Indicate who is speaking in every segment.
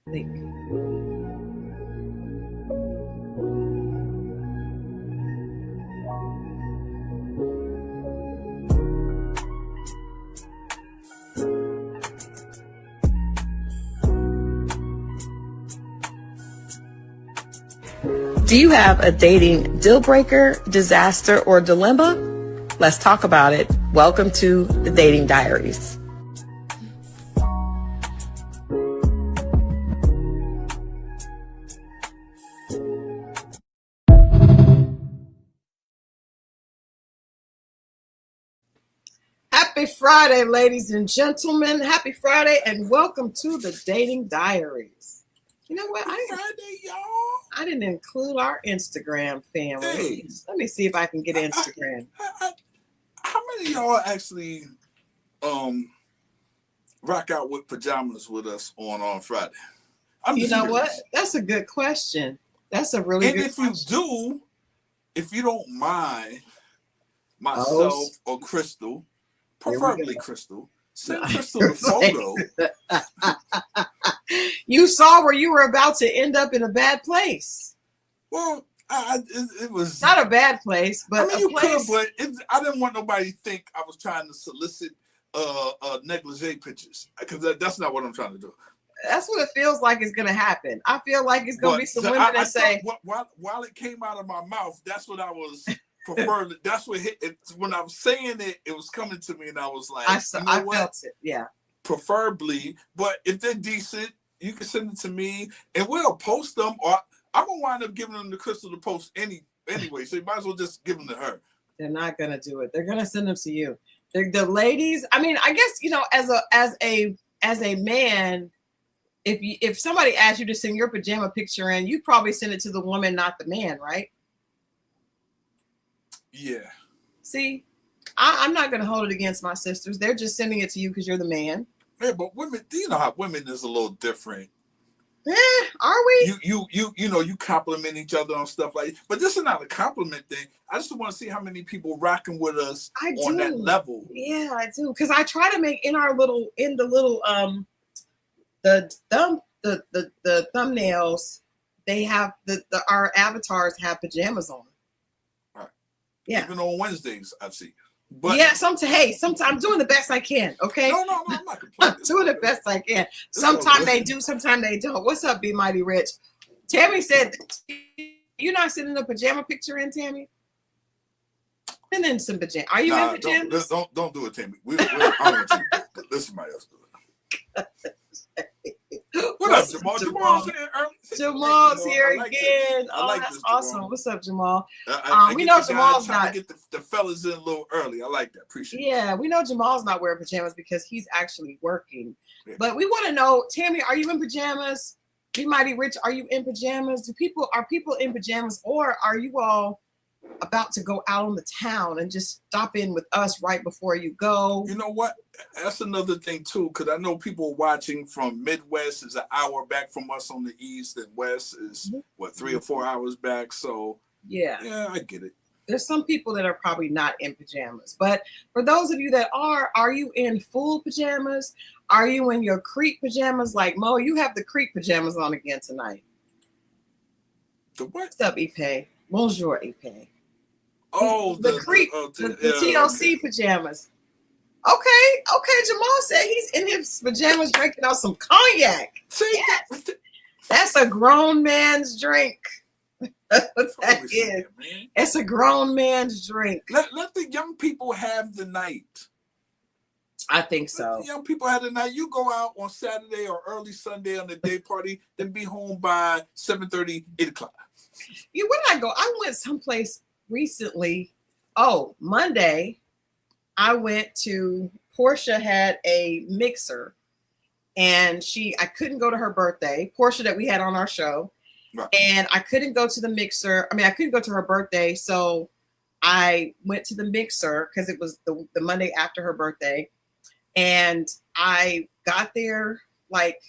Speaker 1: Do you have a dating deal breaker, disaster, or dilemma? Let's talk about it. Welcome to the Dating Diaries.
Speaker 2: Happy Friday, ladies and gentlemen. Happy Friday, and welcome to the Dating Diaries. You know what?
Speaker 3: Friday, y'all.
Speaker 2: I didn't include our Instagram family.
Speaker 3: Hey.
Speaker 2: Let me see if I can get Instagram.
Speaker 3: How many of y'all actually rock out with pajamas with us on Friday?
Speaker 2: You know what? That's a good question. That's a really good question.
Speaker 3: And if you do, if you don't mind, myself or Crystal, preferably Crystal, send Crystal the photo.
Speaker 2: You saw where you were about to end up in a bad place.
Speaker 3: Well, it was
Speaker 2: not a bad place, but
Speaker 3: I mean, you could, but I didn't want nobody to think I was trying to solicit negligee pictures, because that's not what I'm trying to do.
Speaker 2: That's what it feels like is going to happen. I feel like it's going to be some women that say,
Speaker 3: while it came out of my mouth, that's what I was preferring. That's what hit it. When I was saying it, it was coming to me, and I was like, I
Speaker 2: felt it. Yeah.
Speaker 3: Preferably, but if they're decent, you can send it to me, and we'll post them. Or I'm gonna wind up giving them to Crystal to post anyway. So you might as well just give them to her.
Speaker 2: They're not gonna do it. They're gonna send them to you. The ladies. I mean, I guess as a man, if somebody asked you to send your pajama picture in, you probably send it to the woman, not the man, right?
Speaker 3: Yeah.
Speaker 2: See, I'm not gonna hold it against my sisters. They're just sending it to you because you're the man.
Speaker 3: Yeah, but women, you know how women is a little different.
Speaker 2: Are we?
Speaker 3: You compliment each other on stuff like that. But this is not a compliment thing. I just want to see how many people rocking with us on that level.
Speaker 2: Yeah, I do. Because I try to make the thumbnails, they have our avatars have pajamas on.
Speaker 3: Right.
Speaker 2: Yeah.
Speaker 3: Even on Wednesdays, I've seen. But
Speaker 2: yeah, sometimes I'm doing the best I can. Okay.
Speaker 3: No, I'm not complaining.
Speaker 2: I'm doing the best I can. Sometimes they do, sometimes they don't. What's up, Be Mighty Rich? Tammy said, "You're not sending a pajama picture in, Tammy? Send in some pajama. Are you in pajamas?
Speaker 3: Don't do it, Tammy. I don't want you. Let somebody else do it." What up, Jamal? Jamal's here early.
Speaker 2: Jamal's here again. Oh, that's awesome. What's up, Jamal? We know Jamal's not.
Speaker 3: Get the fellas in a little early. I like that. Appreciate it.
Speaker 2: Yeah, we know Jamal's not wearing pajamas because he's actually working. Yeah. But we want to know, Tammy, are you in pajamas? Be Mighty Rich, are you in pajamas? Are people in pajamas, or are you all about to go out on the town and just stop in with us right before you go?
Speaker 3: You know what? That's another thing too, because I know people watching from Midwest is an hour back from us on the East, and West is 3 or 4 hours back. So yeah, I get it.
Speaker 2: There's some people that are probably not in pajamas, but for those of you that are you in full pajamas? Are you in your creep pajamas? Like Mo, you have the creep pajamas on again tonight.
Speaker 3: The what?
Speaker 2: What's up, Ipe? Bonjour, Ipe.
Speaker 3: Oh,
Speaker 2: the creep, the TLC pajamas. Okay. Jamal said he's in his pajamas drinking out some cognac. Yes. That's a grown man's drink. That's what that is. It's a grown man's drink.
Speaker 3: Let the young people have the night.
Speaker 2: I think so.
Speaker 3: Let the young people have the night. You go out on Saturday or early Sunday on the day party, then be home by 7:30, 8 o'clock.
Speaker 2: Yeah, where did I go? I went someplace recently. Oh, Monday, I went to, Portia had a mixer, and I couldn't go to her birthday, Portia that we had on our show. Right. And I couldn't go to the mixer. I mean, I couldn't go to her birthday. So I went to the mixer because it was the Monday after her birthday. And I got there like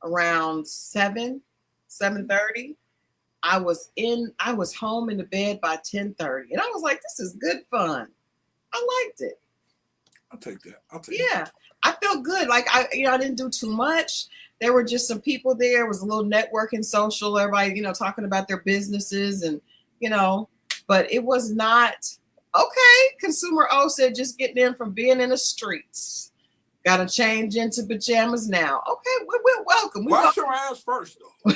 Speaker 2: around 7:30. I was home in the bed by 10:30. And I was like, this is good fun. I liked it.
Speaker 3: I'll take that.
Speaker 2: Yeah. I felt good. Like I didn't do too much. There were just some people there. It was a little networking social. Everybody, talking about their businesses and, but it was not okay. Consumer O said just getting in from being in the streets. Got to change into pajamas now. Okay, we're welcome.
Speaker 3: Wash your ass first, though.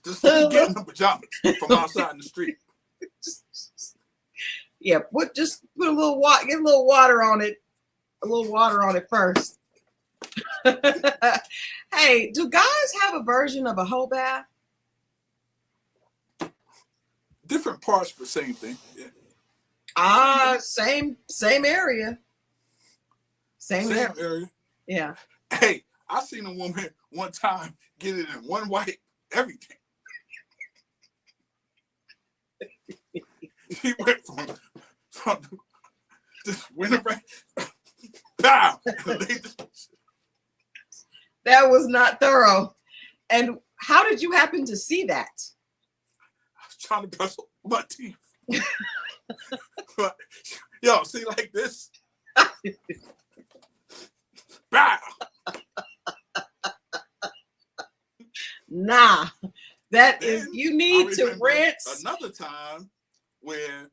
Speaker 3: Just get in the pajamas from outside in the street.
Speaker 2: Yeah, put a little water, get a little water on it. A little water on it first. Hey, do guys have a version of a whole bath?
Speaker 3: Different parts, but same thing. Yeah.
Speaker 2: Same area. Same area. Yeah.
Speaker 3: Hey, I seen a woman one time get it in one wipe, everything. He went from this winter rain. Pow!
Speaker 2: That was not thorough. And how did you happen to see that?
Speaker 3: I was trying to brush my teeth. But, yo, see like this? Bow!
Speaker 2: Nah, that is, you need to rinse.
Speaker 3: Another time where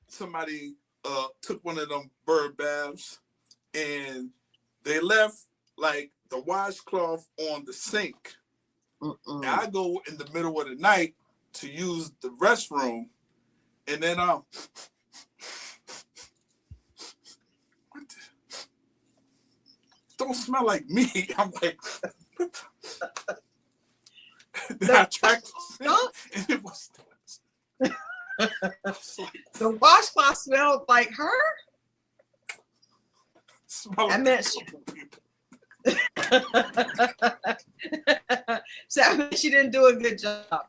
Speaker 3: somebody took one of them bird baths and they left like the washcloth on the sink. And I go in the middle of the night to use the restroom, and then don't smell like me. I'm like, then I tracked the and it was
Speaker 2: the washcloth smelled like her. I meant so I mean, she didn't do a good job.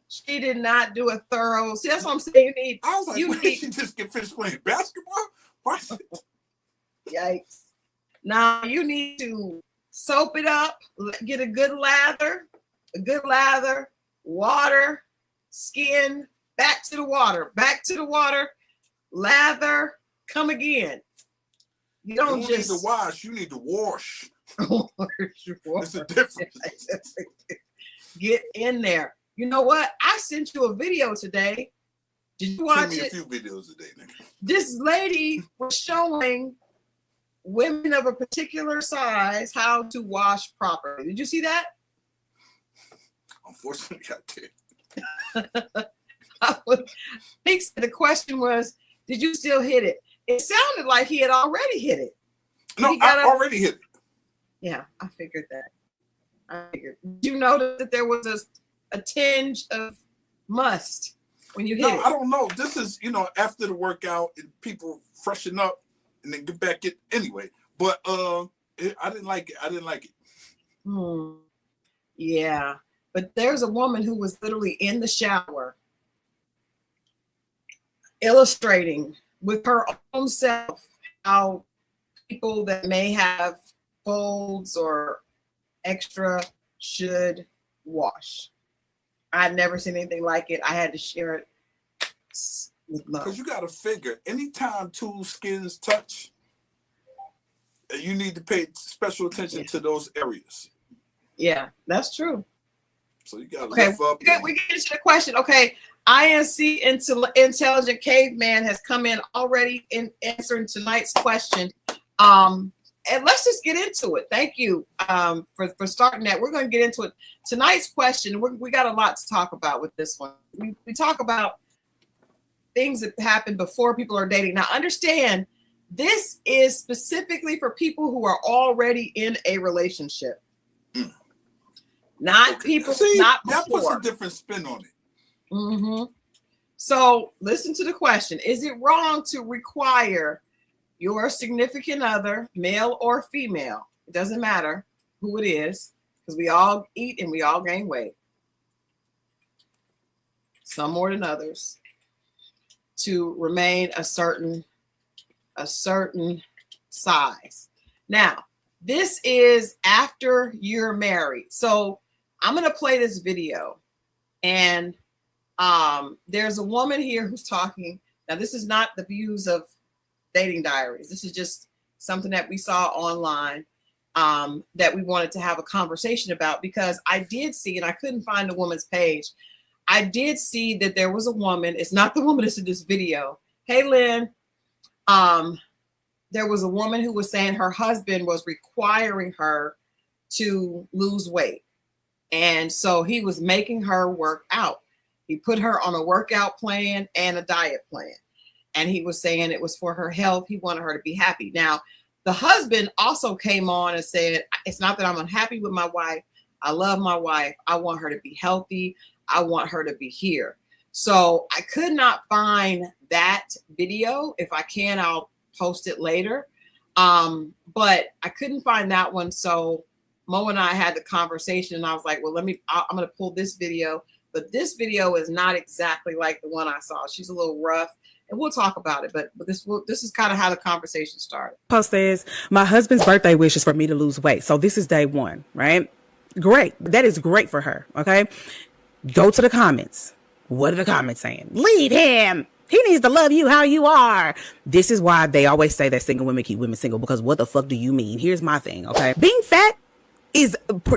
Speaker 2: She did not do a thorough. See, that's what I'm saying.
Speaker 3: I was like, she just get finished playing basketball? Why?
Speaker 2: Yikes. Now you need to soap it up, get a good lather, water, skin, back to the water, lather, come again. You don't just
Speaker 3: need to wash, you need to wash. It's a difference.
Speaker 2: Get in there. You know what? I sent you a video today. Did you watch it?
Speaker 3: A few videos a day, nigga.
Speaker 2: This lady was showing women of a particular size how to wash properly. Did you see that?
Speaker 3: Unfortunately, I
Speaker 2: did. The question was, did you still hit it? It sounded like he had already hit it.
Speaker 3: No, I already hit it.
Speaker 2: Yeah, I figured that. Did you notice that there was a tinge of must when you hit it?
Speaker 3: I don't know. This is, after the workout and people freshen up and then get back in anyway. But I didn't like it.
Speaker 2: Yeah. But there's a woman who was literally in the shower illustrating with her own self how people that may have folds or extra should wash. I'd never seen anything like it. I had to share it with love.
Speaker 3: Because you got to figure, anytime two skins touch, you need to pay special attention to those areas.
Speaker 2: Yeah, that's true.
Speaker 3: So you got to lift up.
Speaker 2: We get into the question. Okay, INC Intelligent Caveman has come in already in answering tonight's question. And let's just get into it. Thank you for starting that. We're going to get into it. Tonight's question, we got a lot to talk about with this one. We talk about things that happen before people are dating. Now, understand, this is specifically for people who are already in a relationship. Not people, not before.
Speaker 3: That puts a different spin on it.
Speaker 2: Mm-hmm. So listen to the question. Is it wrong to require your significant other, male or female, it doesn't matter who it is, because we all eat and we all gain weight, some more than others, to remain a certain size? Now, this is after you're married. So I'm going to play this video, and there's a woman here who's talking. Now, this is not the views of Dating Diaries. This is just something that we saw online that we wanted to have a conversation about, because I did see, and I couldn't find the woman's page. I did see that there was a woman. It's not the woman that's in this video. Hey, Lynn. There was a woman who was saying her husband was requiring her to lose weight. And so he was making her work out. He put her on a workout plan and a diet plan. And he was saying it was for her health. He wanted her to be happy. Now, the husband also came on and said, it's not that I'm unhappy with my wife. I love my wife. I want her to be healthy. I want her to be here. So I could not find that video. If I can, I'll post it later. But I couldn't find that one. So Mo and I had the conversation, and I was like, well, I'm going to pull this video. But this video is not exactly like the one I saw. She's a little rough, and we'll talk about it. But this is kind of how the conversation started.
Speaker 4: Post says, my husband's birthday wish is for me to lose weight. So this is day one, right? Great. That is great for her. Okay. Go to the comments. What are the comments saying? Leave him. He needs to love you how you are. This is why they always say that single women keep women single, because what the fuck do you mean? Here's my thing. Okay. Being fat is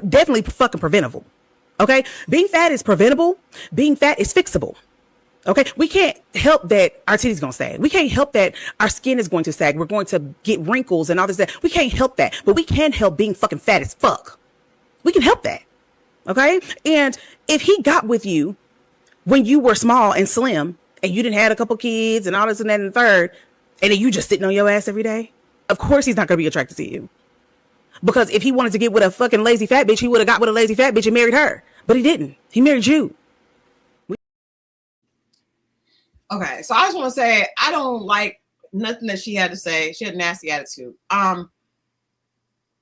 Speaker 4: definitely fucking preventable. Okay. Being fat is preventable. Being fat is fixable. Okay. We can't help that our titties gonna sag. We can't help that our skin is going to sag. We're going to get wrinkles and all this. That. We can't help that, but we can help being fucking fat as fuck. We can help that. Okay. And if he got with you when you were small and slim and you didn't have a couple kids and all this and that and the third, and then you just sitting on your ass every day, of course he's not going to be attracted to you. Because if he wanted to get with a fucking lazy fat bitch, he would have got with a lazy fat bitch and married her. But he didn't. He married you.
Speaker 2: Okay, so I just want to say, I don't like nothing that she had to say. She had a nasty attitude.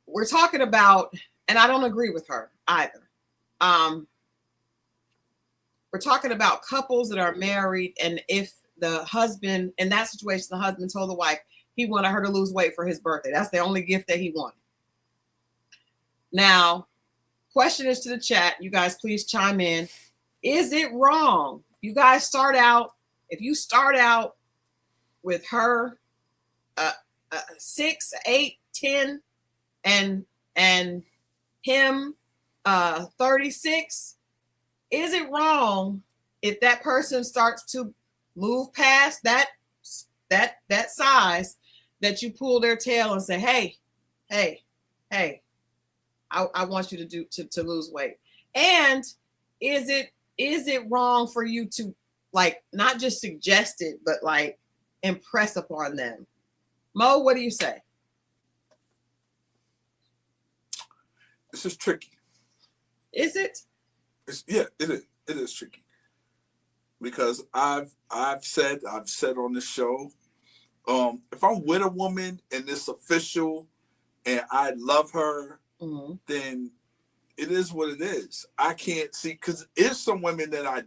Speaker 2: We're talking about, and I don't agree with her either. We're talking about couples that are married, and if the husband, in that situation, the husband told the wife he wanted her to lose weight for his birthday. That's the only gift that he wanted. Now, question is to the chat. You guys, please chime in. Is it wrong? You guys start out, if you start out with her 6, 8, 10, and him 36, is it wrong if that person starts to move past that size, that you pull their tail and say, hey, I want you to lose weight? And is it wrong for you to, like, not just suggest it, but like impress upon them? Mo, what do you say?
Speaker 3: This is tricky.
Speaker 2: Is it?
Speaker 3: Yeah, it is tricky, because I've said on this show, if I'm with a woman and it's official and I love her, then it is what it is. I can't see, because there's some women that I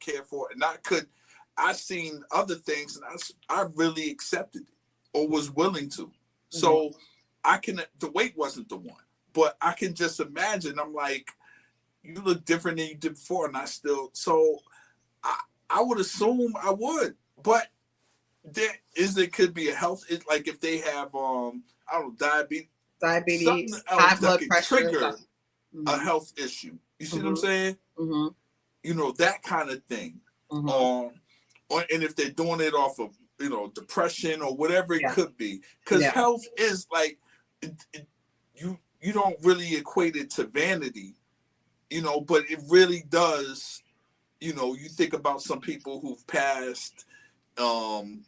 Speaker 3: care for, and I seen other things and I really accepted it or was willing to. So the weight wasn't the one, but I can just imagine, I'm like, you look different than you did before, and I would assume I would, but it could be a health, like if they have I don't know, diabetes,
Speaker 2: high blood pressure,
Speaker 3: trigger a health issue. You see what I'm saying? You know, that kind of thing. And if they're doing it off of, depression or whatever it could be, because health is like, you don't really equate it to vanity, but it really does. You think about some people who've passed, and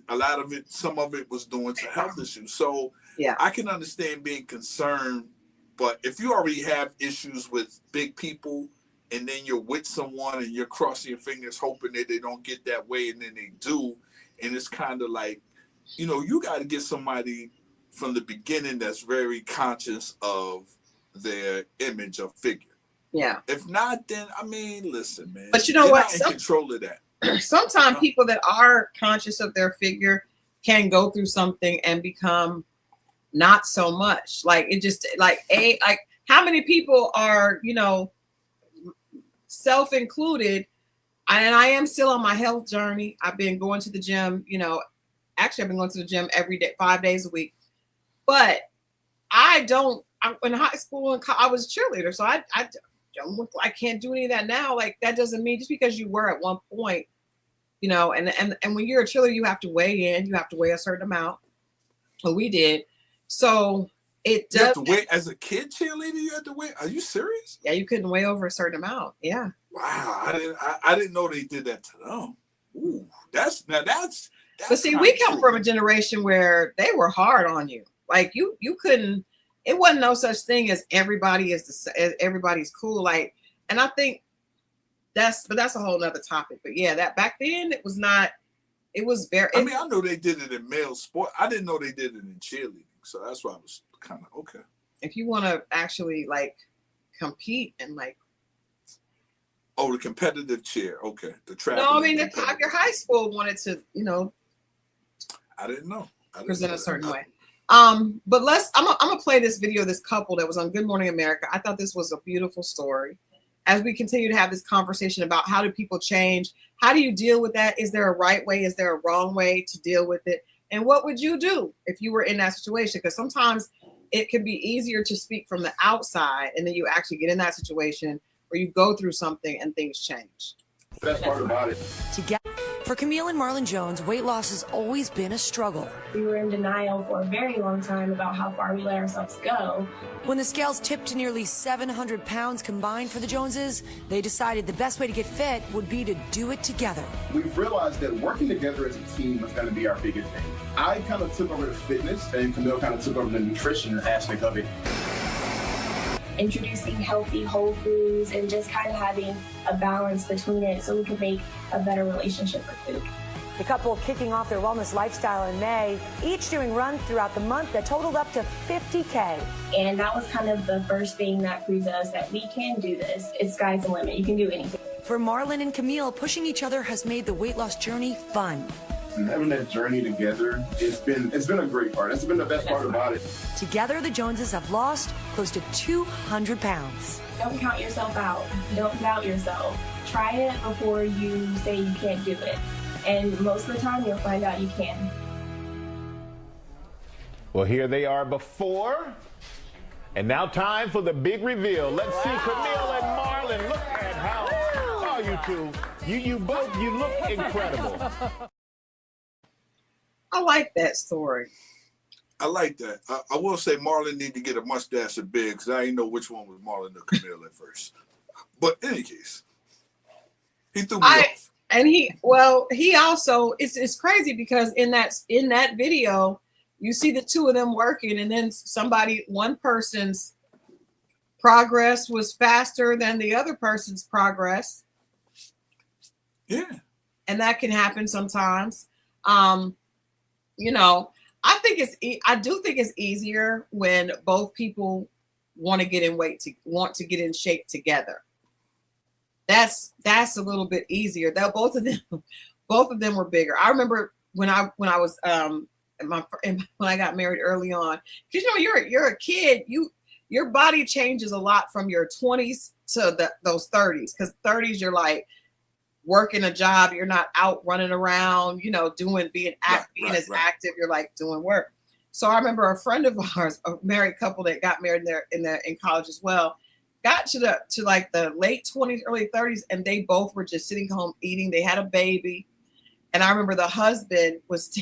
Speaker 3: a lot of it, some of it was due to health issues. So I can understand being concerned, but if you already have issues with big people, and then you're with someone and you're crossing your fingers hoping that they don't get that way, and then they do, and it's kind of like, you got to get somebody from the beginning that's very conscious of their image or figure. Yeah. If not, then listen, man.
Speaker 2: But you know what?
Speaker 3: Not in control of that.
Speaker 2: Sometimes people that are conscious of their figure can go through something and become not so much. Like, it just like how many people are, self-included, And I am still on my health journey. I've been going to the gym, actually I've been going to the gym every day, 5 days a week. But in high school and I was a cheerleader. So I can't do any of that now. Like that doesn't mean just because you were at one point, and when you're a cheerleader, you have to weigh in, you have to weigh a certain amount. Well, we did. So it does.
Speaker 3: You have to weigh as a kid cheerleader. You had to weigh. Are you serious?
Speaker 2: Yeah, you couldn't weigh over a certain amount. Yeah.
Speaker 3: Wow, I didn't know they did that to them. Ooh, that's.
Speaker 2: But see, we come from a generation where they were hard on you. Like you couldn't. It wasn't no such thing as everybody's cool. Like, and I think that's a whole nother topic. But yeah, that back then it was not. It was very.
Speaker 3: I mean, I know they did it in male sport. I didn't know they did it in cheerleading. So that's why I was kind of okay.
Speaker 2: If you want to actually like compete and like.
Speaker 3: Oh, the competitive cheer. Okay, the track.
Speaker 2: No, I mean, your high school wanted to,
Speaker 3: I didn't know.
Speaker 2: Present a certain way. But I'm gonna play this video of this couple that was on Good Morning America. I thought this was a beautiful story. As we continue to have this conversation about how do people change, how do you deal with that? Is there a right way? Is there a wrong way to deal with it? And what would you do if you were in that situation? Because sometimes it can be easier to speak from the outside, and then you actually get in that situation where you go through something and things change.
Speaker 5: Best part about it.
Speaker 6: For Camille and Marlon Jones, weight loss has always been a struggle.
Speaker 7: We were in denial for a very long time about how far we let ourselves go.
Speaker 6: When the scales tipped to nearly 700 pounds combined for the Joneses, they decided the best way to get fit would be to do it together.
Speaker 5: We've realized that working together as a team was going to be our biggest thing. I kind of took over the fitness, and Camille kind of took over the nutrition aspect of it.
Speaker 7: Introducing healthy whole foods and just kind of having a balance between it so we can make a better relationship with food.
Speaker 8: The couple kicking off their wellness lifestyle in May, each doing runs throughout the month that totaled up to 50K.
Speaker 7: And that was kind of the first thing that proves us that we can do this. It's sky's the limit. You can do anything.
Speaker 6: For Marlon and Camille, pushing each other has made the weight loss journey fun.
Speaker 5: And having that journey together, it's been a great part. That's been the best part about it.
Speaker 6: Together, the Joneses have lost close to 200 pounds.
Speaker 7: Don't count yourself out. Don't doubt yourself. Try it before you say you can't do it. And most of the time, you'll find out you can.
Speaker 9: Well, here they are before. And now time for the big reveal. Let's see Camille and Marlon. Look at how you two. You both, you look incredible.
Speaker 2: I like that story.
Speaker 3: I like that. I will say Marlon need to get a mustache a big because I didn't know which one was Marlon or Camille at first. But in any case, he threw me off.
Speaker 2: And he also it's crazy because in that video you see the two of them working, and then one person's progress was faster than the other person's progress.
Speaker 3: Yeah,
Speaker 2: and that can happen sometimes. I do think it's easier when both people want to get in shape together. That's a little bit easier. That both of them were bigger. I remember when I was when I got married early on, because you're a kid, your body changes a lot from your 20s to those 30s. Because 30s you're like working a job, you're not out running around, being as active. You're like doing work. So I remember a friend of ours, a married couple that got married in college as well, got to like the late 20s, early 30s, and they both were just sitting home eating. They had a baby, and I remember the husband was.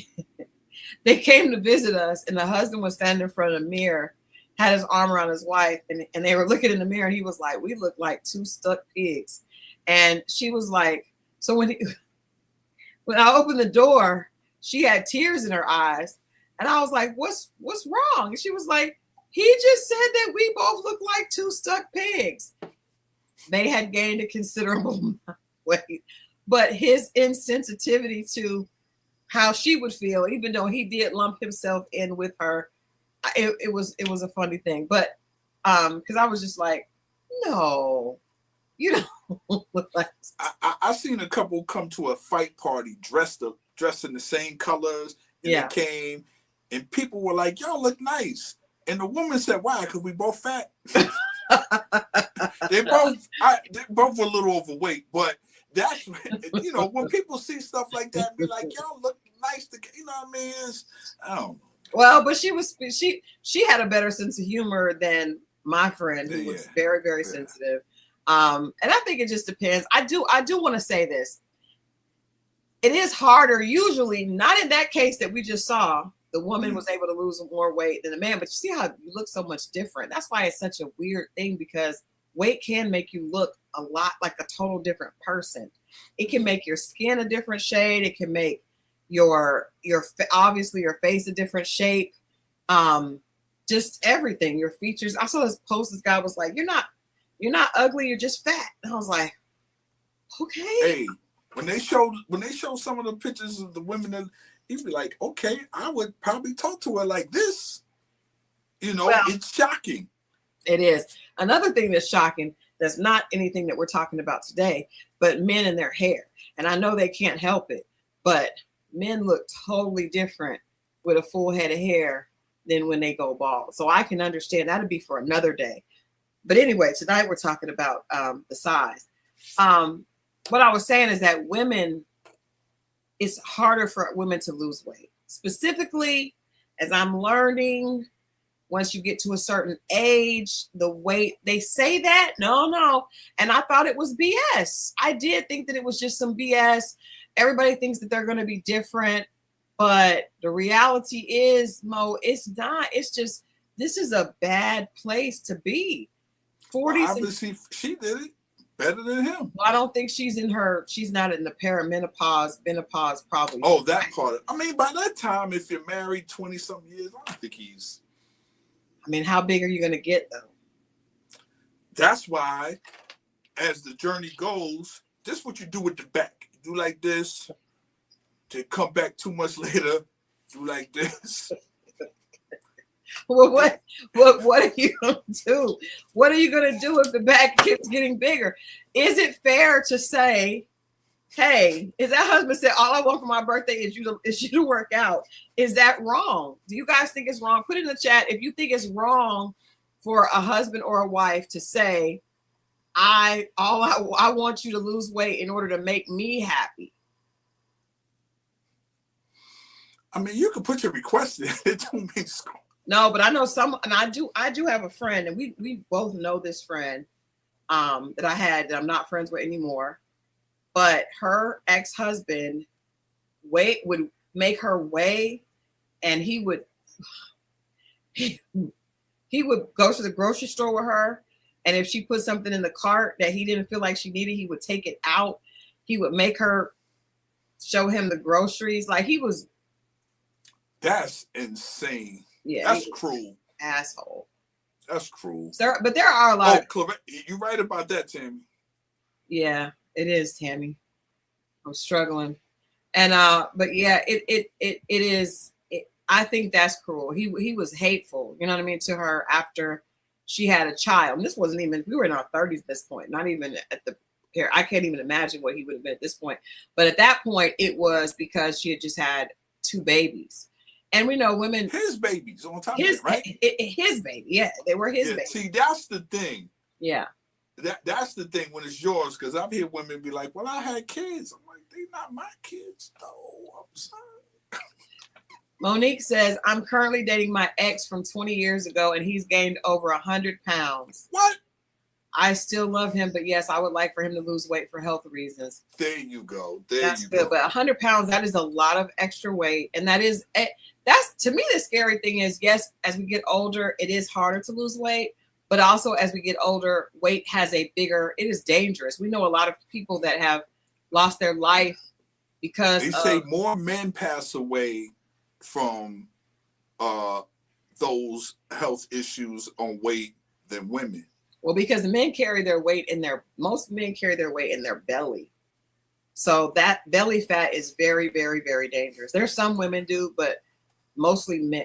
Speaker 2: They came to visit us, and the husband was standing in front of the mirror, had his arm around his wife, and they were looking in the mirror, and he was like, "We look like two stuck pigs." And she was like, so when I opened the door, she had tears in her eyes. And I was like, what's wrong? And she was like, he just said that we both look like two stuck pigs. They had gained a considerable weight, but his insensitivity to how she would feel, even though he did lump himself in with her, it was a funny thing. But because I was just like, no. You don't look like.
Speaker 3: I seen a couple come to a fight party dressed in the same colors, and they came, and people were like, "Y'all look nice," and the woman said, "Why? Because we both fat." They both were a little overweight, but that's when people see stuff like that and be like, y'all look nice to, you know what I mean? I don't know.
Speaker 2: Well, but she had a better sense of humor than my friend, who was very, very sensitive. And I think it just depends. I do want to say this. It is harder, usually, not in that case that we just saw. The woman was able to lose more weight than the man, but you see how you look so much different. That's why it's such a weird thing, because weight can make you look a lot like a total different person. It can make your skin a different shade. It can make your obviously your face a different shape. Just everything, your features. I saw this post. This guy was like, "You're not ugly. You're just fat." And I was like, "Okay."
Speaker 3: Hey, when they show some of the pictures of the women, that he'd be like, "Okay, I would probably talk to her like this." Well, it's shocking.
Speaker 2: It is. Another thing that's shocking, that's not anything that we're talking about today, but men and their hair. And I know they can't help it, but men look totally different with a full head of hair than when they go bald. So I can understand. That'd be for another day. But anyway, tonight we're talking about the size. What I was saying is that women, it's harder for women to lose weight. Specifically, as I'm learning, once you get to a certain age, the weight, they say that, no. And I thought it was BS. I did think that it was just some BS. Everybody thinks that they're going to be different. But the reality is, Mo, it's not. It's just, this is a bad place to be. 40s.
Speaker 3: Well, obviously, she did it better than him.
Speaker 2: Well, I don't think she's not in the perimenopause, menopause probably.
Speaker 3: Oh, that part. I mean, by that time, if you're married 20-something years, I don't think he's.
Speaker 2: I mean, how big are you going to get, though?
Speaker 3: That's why, as the journey goes, this is what you do with the back. You do like this, to come back 2 months later, do like this.
Speaker 2: Well, what are you going to do? What are you going to do if the back keeps getting bigger? Is it fair to say, hey, is that husband said, all I want for my birthday is you to work out? Is that wrong? Do you guys think it's wrong? Put it in the chat if you think it's wrong for a husband or a wife to say, I want you to lose weight in order to make me happy.
Speaker 3: I mean, you can put your request in. It don't mean it's wrong.
Speaker 2: No, but I know some, and I do have a friend, and we both know this friend that I had that I'm not friends with anymore. But her ex-husband would make her weigh, and he would go to the grocery store with her, and if she put something in the cart that he didn't feel like she needed, he would take it out. He would make her show him the groceries. Like, he was.
Speaker 3: That's insane.
Speaker 2: Yeah,
Speaker 3: that's cruel.
Speaker 2: Asshole.
Speaker 3: That's cruel.
Speaker 2: But there are a lot.
Speaker 3: You're right about that, Tammy.
Speaker 2: Yeah, it is, Tammy. I'm struggling, and but yeah, it is. I think that's cruel. He was hateful. You know what I mean, to her after she had a child. And this wasn't even. We were in our 30s at this point. Not even at the. Here, I can't even imagine what he would have been at this point. But at that point, it was because she had just had 2 babies. And we know women.
Speaker 3: His babies on top of it, right?
Speaker 2: His baby. Yeah, they were his baby.
Speaker 3: See, that's the thing.
Speaker 2: Yeah.
Speaker 3: That's the thing when it's yours, because I've heard women be like, well, I had kids. I'm like, they not my kids, though. I'm sorry.
Speaker 2: Monique says, I'm currently dating my ex from 20 years ago, and he's gained over 100 pounds.
Speaker 3: What?
Speaker 2: I still love him, but yes, I would like for him to lose weight for health reasons.
Speaker 3: There you go.
Speaker 2: That's good. But 100 pounds, that is a lot of extra weight. And that's to me, the scary thing is, yes, as we get older, it is harder to lose weight. But also as we get older, weight has it is dangerous. We know a lot of people that have lost their life because
Speaker 3: they say more men pass away from those health issues on weight than women.
Speaker 2: Well, because men carry their weight most men carry their weight in their belly. So that belly fat is very, very, very dangerous. There's some women do, but mostly men,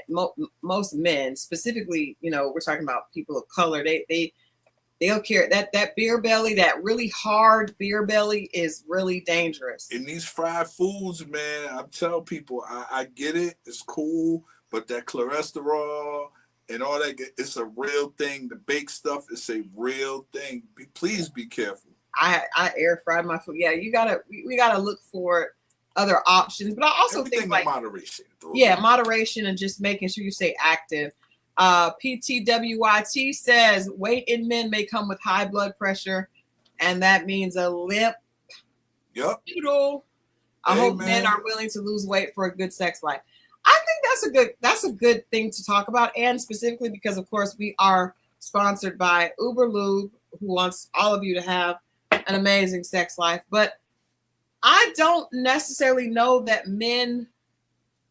Speaker 2: most men, specifically, we're talking about people of color, they'll carry that beer belly, that really hard beer belly is really dangerous.
Speaker 3: In these fried foods, man, I tell people, I get it, it's cool, but that cholesterol and all that, it's a real thing. The baked stuff is a real thing. Please be careful.
Speaker 2: I air fried my food. Yeah, we gotta look for other options. But I also
Speaker 3: Everything
Speaker 2: think like
Speaker 3: moderation.
Speaker 2: Yeah, moderation and just making sure you stay active. PTWYT says weight in men may come with high blood pressure, and that means a limp noodle. I hope men are willing to lose weight for a good sex life. I think that's a good thing to talk about, and specifically because, of course, we are sponsored by Uber Lube, who wants all of you to have an amazing sex life. But I don't necessarily know that men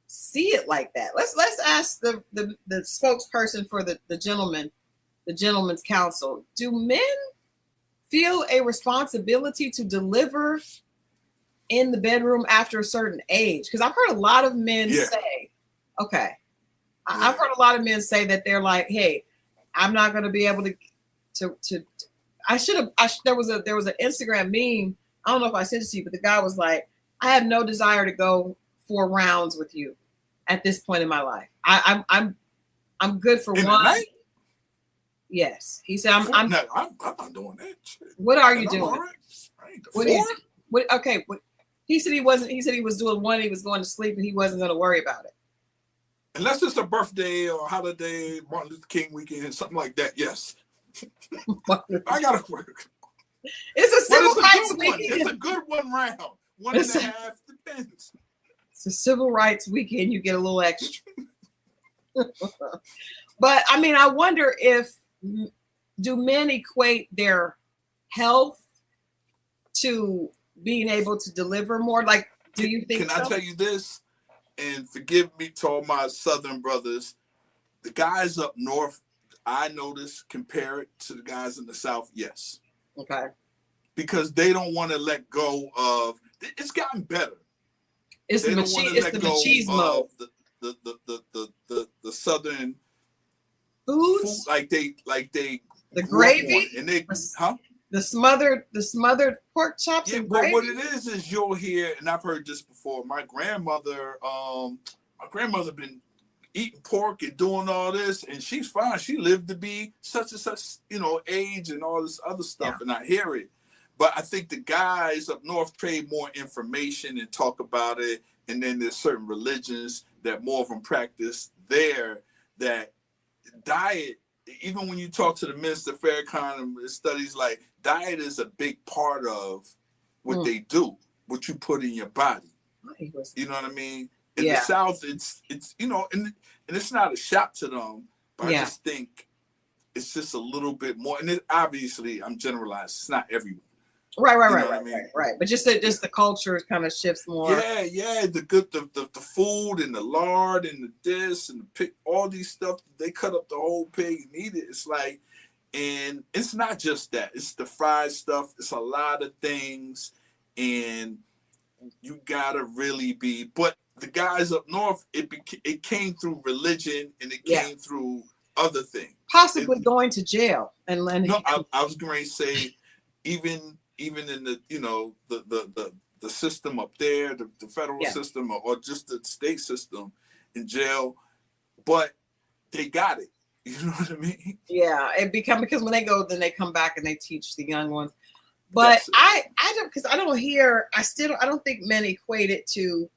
Speaker 2: see it like that. Let's ask the spokesperson for the gentleman's council. Do men feel a responsibility to deliver in the bedroom after a certain age? Because I've heard a lot of men say, I've heard a lot of men say that they're like, hey, I'm not going to be able to there was an Instagram meme. I don't know if I sent it to you, but the guy was like, I have no desire to go 4 rounds with you at this point in my life. I'm good for
Speaker 3: in
Speaker 2: one.
Speaker 3: Night?
Speaker 2: Yes, he said I'm
Speaker 3: not doing that shit.
Speaker 2: What are you
Speaker 3: And I'm
Speaker 2: doing?
Speaker 3: all right.
Speaker 2: What is it? What? Okay. He said he wasn't. He said he was doing one. He was going to sleep, and he wasn't going to worry about it.
Speaker 3: Unless it's a birthday or holiday, Martin Luther King weekend, something like that. Yes, I gotta work.
Speaker 2: It's a civil rights weekend.
Speaker 3: It's a good 1 round. 1.5 depends.
Speaker 2: It's a civil rights weekend. You get a little extra. But I mean, I wonder do men equate their health to being able to deliver more? Like, do you think?
Speaker 3: Can I tell you this? And forgive me to all my Southern brothers. The guys up north, I notice, compare it to the guys in the South. Yes.
Speaker 2: Okay.
Speaker 3: Because they don't want to let go of. It's gotten better.
Speaker 2: It's the machismo.
Speaker 3: The Southern
Speaker 2: foods,
Speaker 3: like they
Speaker 2: the gravy
Speaker 3: and they
Speaker 2: the smothered pork chops and gravy.
Speaker 3: But what it is you'll hear, and I've heard this before. My grandmother been eating pork and doing all this, and she's fine. She lived to be such and such, age and all this other stuff, and I hear it. But I think the guys up north trade more information and talk about it, and then there's certain religions that more of them practice there. That diet, even when you talk to the Minister Farrakhan, studies like diet is a big part of what they do, what you put in your body. You know what I mean? In the South, it's and it's not a shot to them, but I just think it's just a little bit more. And obviously, I'm generalizing. It's not everyone.
Speaker 2: Right. But just the culture kind of shifts more.
Speaker 3: Yeah. The food and the lard and the this and the pig, all these stuff. They cut up the whole pig and eat it. It's like, and it's not just that. It's the fried stuff. It's a lot of things, and you gotta really be. But the guys up north, it came through religion and it came through other things.
Speaker 2: Possibly going to jail and
Speaker 3: no, I was going to say even in the the system up there, the federal system or just the state system in jail, but they got it. You know what I mean?
Speaker 2: Yeah, because when they go, then they come back and they teach the young ones. But I don't think men equate it to.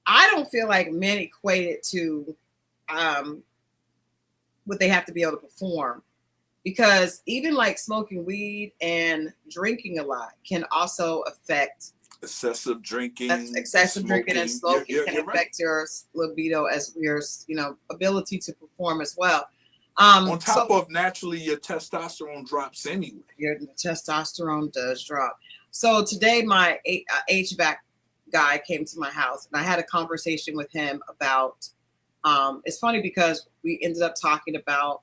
Speaker 2: I don't feel like men equate it to what they have to be able to perform. Because even like smoking weed and drinking a lot can also affect
Speaker 3: excessive drinking.
Speaker 2: Drinking and smoking can affect your libido as your ability to perform as well.
Speaker 3: On top of naturally your testosterone drops anyway.
Speaker 2: Your testosterone does drop. So today my HVAC guy came to my house and I had a conversation with him about. It's funny because we ended up talking about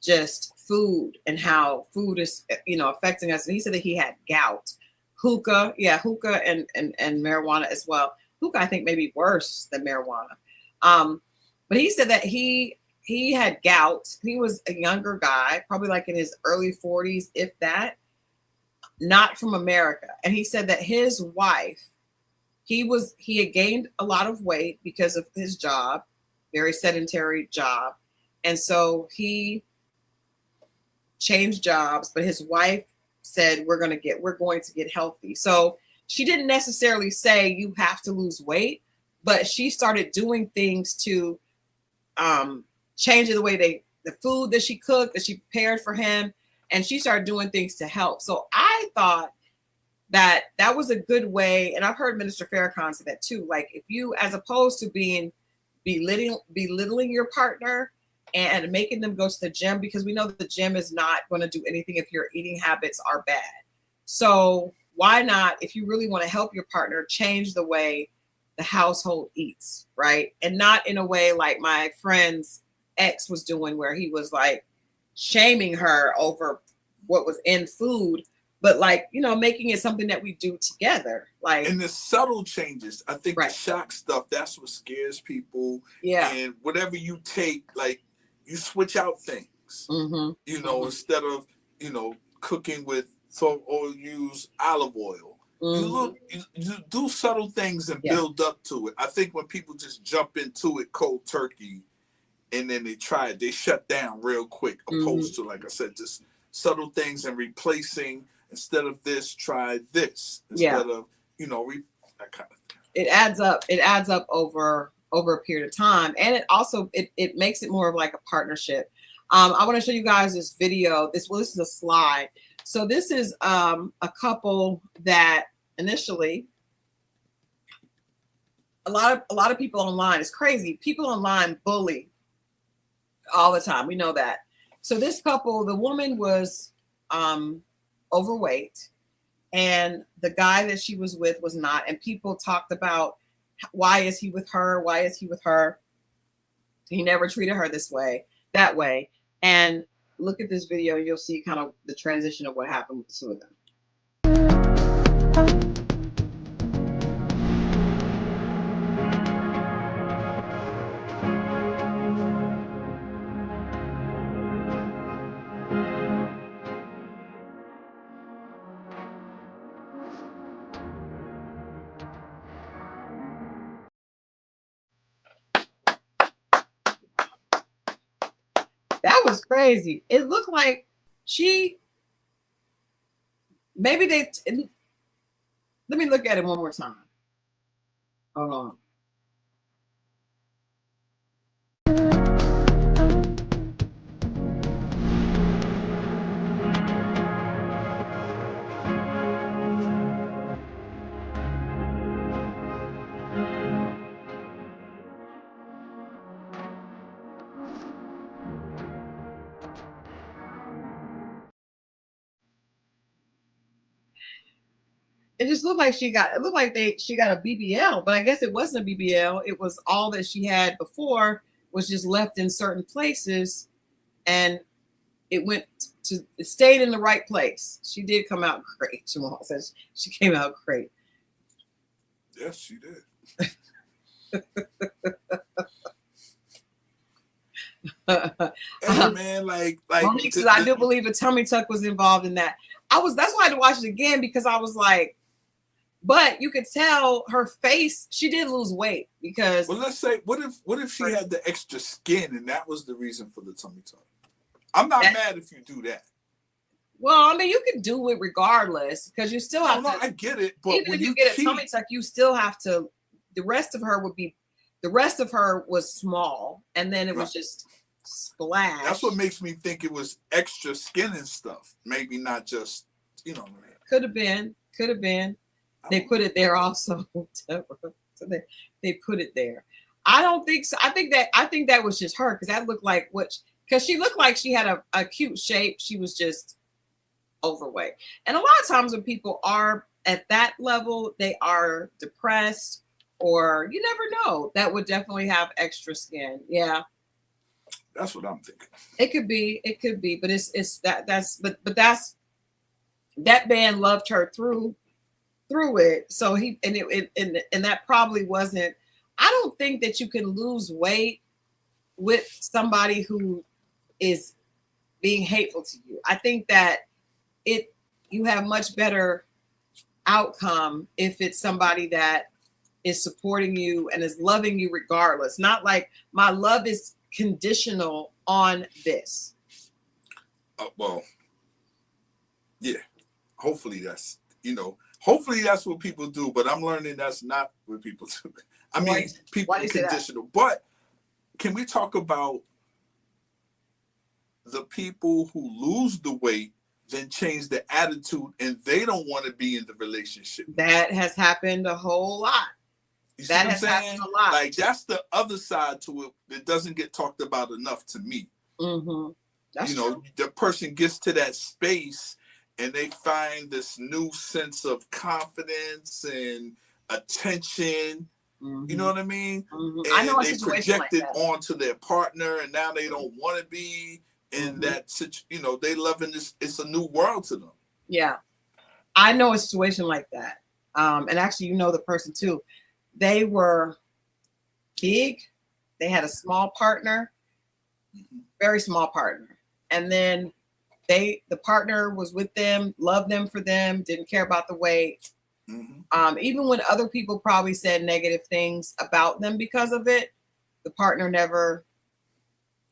Speaker 2: just food and how food is, affecting us. And he said that he had gout, hookah and marijuana as well. Hookah, I think, may be worse than marijuana. But he said that he had gout. He was a younger guy, probably like in his early 40s, if that, not from America. And he said that his wife, he had gained a lot of weight because of his job, very sedentary job. And so he changed jobs, but his wife said we're going to get healthy. So she didn't necessarily say you have to lose weight, but she started doing things to change the way the food that she cooked, that she prepared for him, and she started doing things to help. So I thought that was a good way, and I've heard Minister Farrakhan say that too. Like, if you, as opposed to belittling your partner and making them go to the gym, because we know that the gym is not going to do anything if your eating habits are bad. So why not, if you really want to help your partner, change the way the household eats, right? And not in a way like my friend's ex was doing, where he was like shaming her over what was in food, but like, you know, making it something that we do together. Like,
Speaker 3: and the subtle changes, I think
Speaker 2: right.
Speaker 3: The shock stuff, that's what scares people.
Speaker 2: Yeah.
Speaker 3: And whatever you take, like, you switch out things,
Speaker 2: mm-hmm.
Speaker 3: you know,
Speaker 2: mm-hmm.
Speaker 3: instead of, you know, cooking with or use olive oil.
Speaker 2: Mm-hmm.
Speaker 3: You do subtle things and build up to it. I think when people just jump into it cold turkey and then they try it, they shut down real quick, opposed to, like I said, just subtle things and replacing. Instead of this, try this. Instead of, you know, that kind of thing.
Speaker 2: It adds up. It adds up over a period of time, and it also it makes it more of like a partnership. I want to show you guys this video. This is a slide. So this is a couple that initially, a lot of people online, it's crazy. People online bully all the time. We know that. So this couple, the woman was overweight, and the guy that she was with was not. And people talked about, why is he with her? Why is he with her? He never treated her that way. And look at this video. You'll see kind of the transition of what happened with the two of them. That was crazy. It looked like let me look at it one more time. Hold on. It just looked like she got a BBL, but I guess it wasn't a BBL. It was all that she had before was just left in certain places, and it stayed in the right place. She did come out great. Jamal says she came out great.
Speaker 3: Yes, she did. Hey, man, like
Speaker 2: Monique says, I do believe a tummy tuck was involved in that. That's why I had to watch it again, because I was like, but you could tell her face, she did lose weight because.
Speaker 3: Well, let's say, what if she had the extra skin and that was the reason for the tummy tuck? I'm not mad if you do that.
Speaker 2: Well, I mean, you could do it regardless, because you still have to.
Speaker 3: I get it, but
Speaker 2: even if you get a tummy tuck, you still have to. The rest of her was small, and then it was just splash.
Speaker 3: That's what makes me think it was extra skin and stuff. Maybe not just, you know.
Speaker 2: Could have been. They put it there also. So they put it there. I don't think so. I think that was just her, because that looked like because she looked like she had a cute shape. She was just overweight. And a lot of times when people are at that level, they are depressed, or you never know. That would definitely have extra skin. Yeah.
Speaker 3: That's what I'm thinking.
Speaker 2: It could be, but that man loved her through it. So and that probably wasn't. I don't think that you can lose weight with somebody who is being hateful to you. I think that you have much better outcome if it's somebody that is supporting you and is loving you regardless. Not like, my love is conditional on this.
Speaker 3: Well, yeah. hopefully hopefully that's what people do, but I'm learning that's not what people do. I mean, people are conditional. But can we talk about the people who lose the weight, then change their attitude, and they don't want to be in the relationship?
Speaker 2: That has happened a whole lot.
Speaker 3: You see what I'm saying?
Speaker 2: A lot.
Speaker 3: Like, that's the other side to it that doesn't get talked about enough to me.
Speaker 2: Mm-hmm. That's true.
Speaker 3: The person gets to that space and they find this new sense of confidence and attention.
Speaker 2: Mm-hmm.
Speaker 3: You know what I mean?
Speaker 2: Mm-hmm.
Speaker 3: And
Speaker 2: I know
Speaker 3: they project it onto their partner, and now they don't want to be in that situation. They loving this. It's a new world to them.
Speaker 2: Yeah. I know a situation like that. And actually, the person too. They were big. They had a small partner, very small partner. And then the partner was with them, loved them for them, didn't care about the weight. Mm-hmm. Even when other people probably said negative things about them because of it, the partner never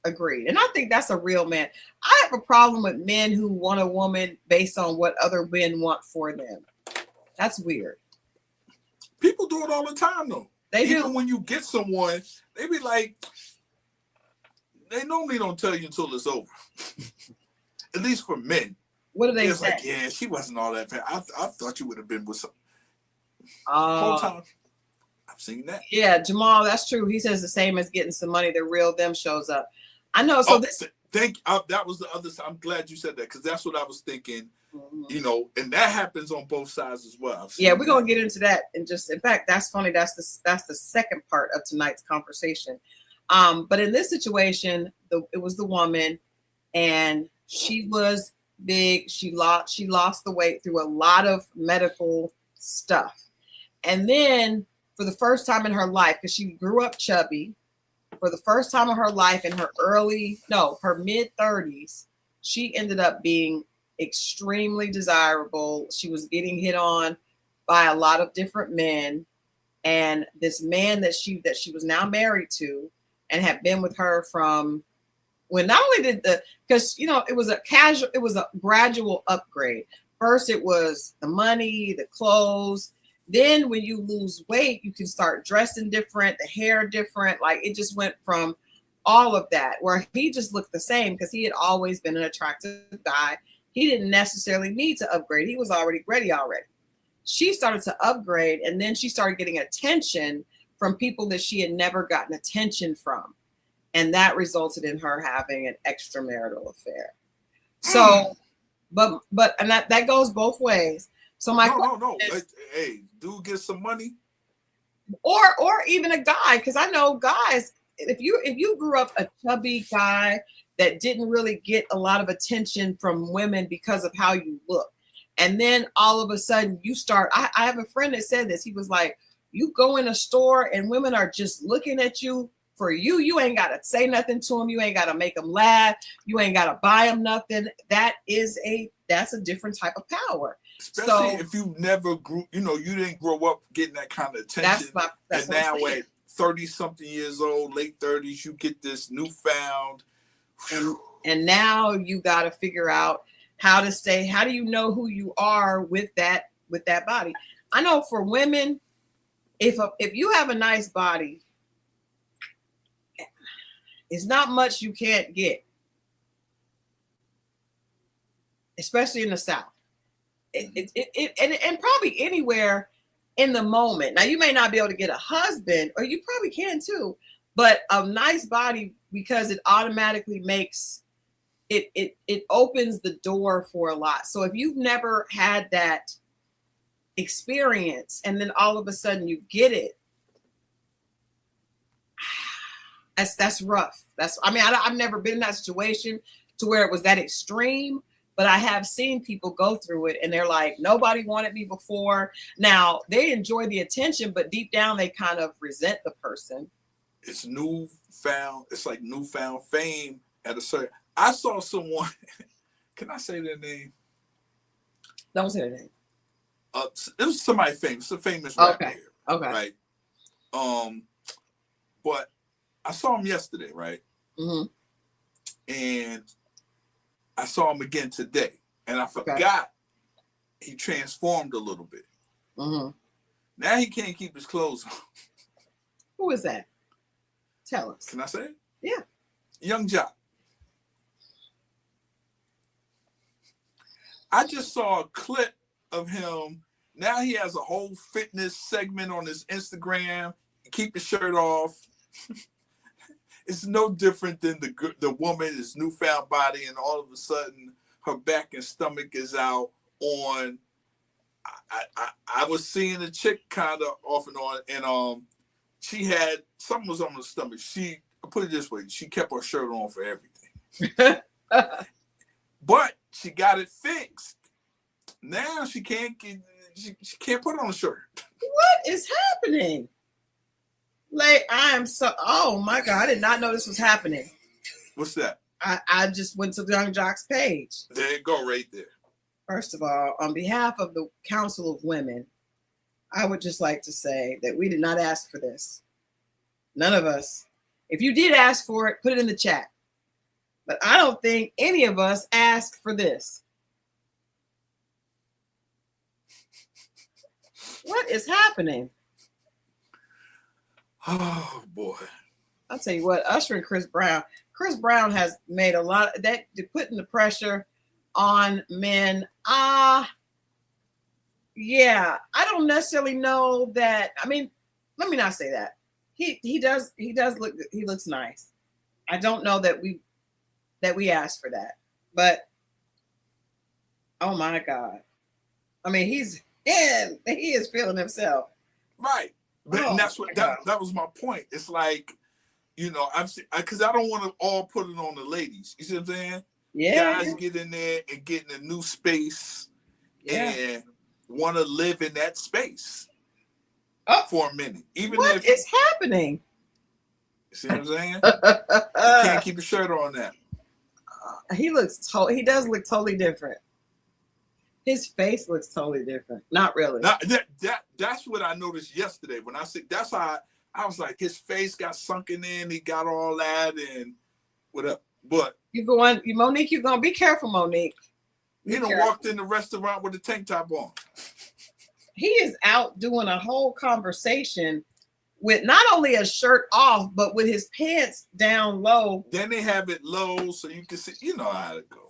Speaker 2: agreed. And I think that's a real man. I have a problem with men who want a woman based on what other men want for them. That's weird.
Speaker 3: People do it all the time, though.
Speaker 2: They do.
Speaker 3: Even when you get someone, they be like, they normally don't tell you until it's over. At least for men.
Speaker 2: What do they say?
Speaker 3: Like, yeah, she wasn't all that bad. I thought you would have been with some. Whole time. I've seen that.
Speaker 2: Yeah, Jamal, that's true. He says the same as getting some money. The real them shows up. I know. So
Speaker 3: that was the other side. I'm glad you said that, because that's what I was thinking. Mm-hmm. And that happens on both sides as well.
Speaker 2: Yeah, we're gonna get into that, and in fact, that's funny. That's the second part of tonight's conversation. But in this situation, it was the woman, and she was big. She lost the weight through a lot of medical stuff, and then for the first time in her life, because she grew up chubby, for the first time in her life, in her mid-30s, she ended up being extremely desirable. She was getting hit on by a lot of different men, and this man that she was now married to and had been with her from when not only did because it was a gradual upgrade. First it was the money, the clothes. Then when you lose weight, you can start dressing different, the hair different. Like, it just went from all of that, where he just looked the same because he had always been an attractive guy. He didn't necessarily need to upgrade. He was already ready already. She started to upgrade, and then she started getting attention from people that she had never gotten attention from. And that resulted in her having an extramarital affair. So, but and that goes both ways. So
Speaker 3: no. Hey, dude, get some money.
Speaker 2: Or even a guy, because I know guys, if you grew up a chubby guy that didn't really get a lot of attention from women because of how you look, and then all of a sudden you start. I have a friend that said this. He was like, you go in a store and women are just looking at you for you. You ain't got to say nothing to them. You ain't got to make them laugh. You ain't got to buy them nothing. That's a different type of power.
Speaker 3: Especially if you never grew, you didn't grow up getting that kind of attention. And now at 30-something years old, late 30s, you get this newfound.
Speaker 2: And now you got to figure out how to stay. How do you know who you are with that body? I know for women, if you have a nice body, it's not much you can't get, especially in the South. And probably anywhere in the moment. Now, you may not be able to get a husband, or you probably can too, but a nice body, because it automatically makes it opens the door for a lot. So if you've never had that experience and then all of a sudden you get it, that's rough. I've never been in that situation to where it was that extreme. But I have seen people go through it and they're like, nobody wanted me before. Now, they enjoy the attention, but deep down, they kind of resent the person.
Speaker 3: It's like newfound fame at a certain. I saw someone, can I say their name?
Speaker 2: Don't say their name.
Speaker 3: It was somebody famous, a famous rapper.
Speaker 2: Okay.
Speaker 3: Right. But I saw him yesterday, right? Mm-hmm. And I saw him again today, and I forgot he transformed a little bit.
Speaker 2: Mm-hmm.
Speaker 3: Now he can't keep his clothes on.
Speaker 2: Who is that? Tell us.
Speaker 3: Can I say it?
Speaker 2: Yeah.
Speaker 3: Young Jock. I just saw a clip of him. Now he has a whole fitness segment on his Instagram. Keep his shirt off. It's no different than the woman, his newfound body, and all of a sudden her back and stomach is out on. I was seeing a chick kind of off and on, and she had something was on her stomach. She put it this way: she kept her shirt on for everything, but she got it fixed. Now she can't put on a shirt.
Speaker 2: What is happening? Like, I am so, oh my God, I did not know this was happening.
Speaker 3: What's that?
Speaker 2: I just went to the Young Jock's page.
Speaker 3: There you go, right there.
Speaker 2: First of all, on behalf of the Council of Women, I would just like to say that we did not ask for this. None of us. If you did ask for it, put it in the chat. But I don't think any of us asked for this. What is happening?
Speaker 3: Oh boy!
Speaker 2: I'll tell you what, Usher and Chris Brown. Chris Brown has made a lot of that, putting the pressure on men. Yeah, I don't necessarily know that. I mean, let me not say that. He does look, he looks nice. I don't know that we asked for that, but oh my God! I mean, he is feeling himself.
Speaker 3: Right. But and that's what that was my point. It's like, you know, I've seen, because I don't want to all put it on the ladies. You see what I'm saying?
Speaker 2: Yeah.
Speaker 3: Guys get in there and get in a new space and want to live in that space for a minute. Even
Speaker 2: what
Speaker 3: if
Speaker 2: is happening?
Speaker 3: You see what I'm saying? You can't keep a shirt on that.
Speaker 2: He does look totally different. His face looks totally different. Not really.
Speaker 3: That's what I noticed yesterday. When I said that's how I was like, his face got sunken in. He got all that and whatever. But
Speaker 2: Monique, you're gonna be careful, Monique.
Speaker 3: He done walked in the restaurant with a tank top on.
Speaker 2: He is out doing a whole conversation with not only a shirt off, but with his pants down low.
Speaker 3: Then they have it low so you can see. You know how to go.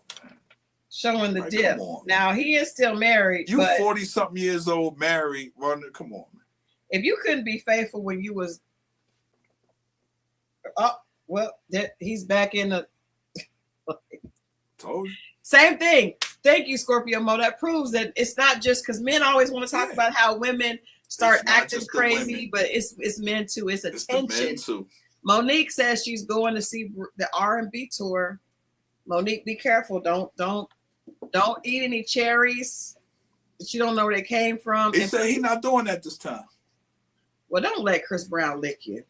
Speaker 2: Showing the dip. Now he is still married.
Speaker 3: You 40-something years old, married, running. Come on, man.
Speaker 2: If you couldn't be faithful when you was, he's back in the.
Speaker 3: Told you.
Speaker 2: Same thing. Thank you, Scorpio Mo. That proves that it's not just because men always want to talk about how women start acting crazy, but it's men too. It's attention.
Speaker 3: The men too.
Speaker 2: Monique says she's going to see the R&B tour. Monique, be careful. Don't eat any cherries that you don't know where they came from.
Speaker 3: He said he's not doing that this time.
Speaker 2: Well, don't let Chris Brown lick you.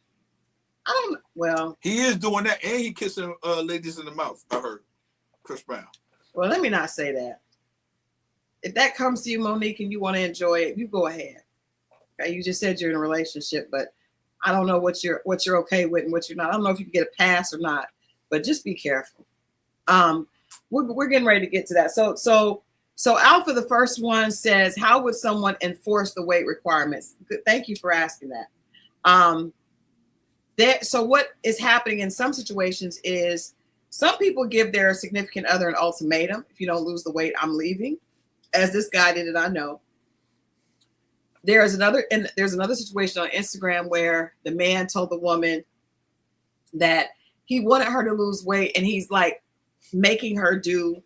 Speaker 3: He is doing that, and he kissing ladies in the mouth. I heard Chris Brown.
Speaker 2: Well, let me not say that. If that comes to you, Monique, and you want to enjoy it, you go ahead. Okay, you just said you're in a relationship, but I don't know what you're okay with and what you're not. I don't know if you can get a pass or not, but just be careful. We're getting ready to get to that. So Alpha, the first one says, how would someone enforce the weight requirements? Thank you for asking that. So what is happening in some situations is some people give their significant other an ultimatum. If you don't lose the weight, I'm leaving. As this guy did it, I know. There's another situation on Instagram where the man told the woman that he wanted her to lose weight, and he's like making her do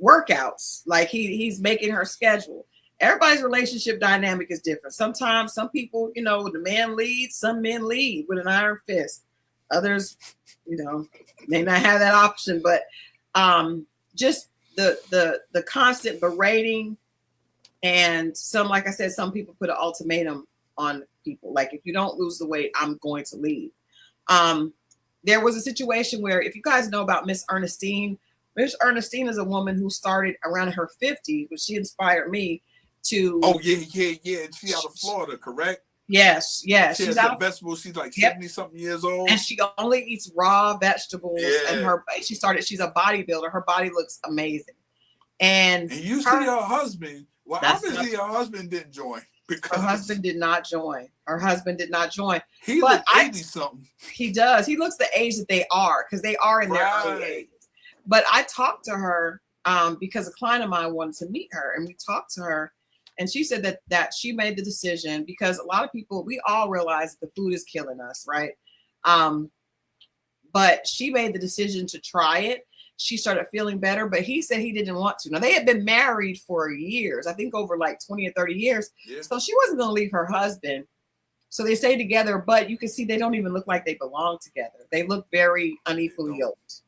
Speaker 2: workouts. Like he's making her schedule. Everybody's relationship dynamic is different. Sometimes some people, the man leads, some men lead with an iron fist. Others, may not have that option, but just the constant berating, and like I said, some people put an ultimatum on people. Like, if you don't lose the weight, I'm going to leave. There was a situation where, if you guys know about Miss Ernestine is a woman who started around her 50s, but she inspired me to.
Speaker 3: Oh, yeah. She out of Florida, correct?
Speaker 2: Yes.
Speaker 3: She has the vegetables. She's like 70-something years old.
Speaker 2: And she only eats raw vegetables. Yeah. And she's a bodybuilder. Her body looks amazing. And
Speaker 3: you see her husband, Well,
Speaker 2: That's
Speaker 3: obviously her husband didn't join because
Speaker 2: her husband did not join. Her husband did not join.
Speaker 3: He
Speaker 2: but
Speaker 3: looks 80 something.
Speaker 2: He does. He looks the age that they are because they are in their early age. But I talked to her because a client of mine wanted to meet her, and we talked to her, and she said that she made the decision because a lot of people, we all realize that the food is killing us, right? But she made the decision to try it. She started feeling better, but he said he didn't want to. Now, they had been married for years, I think over like 20 or 30 years. Yeah. So she wasn't going to leave her husband. So they stayed together, but you can see they don't even look like they belong together. They look very unequally yoked.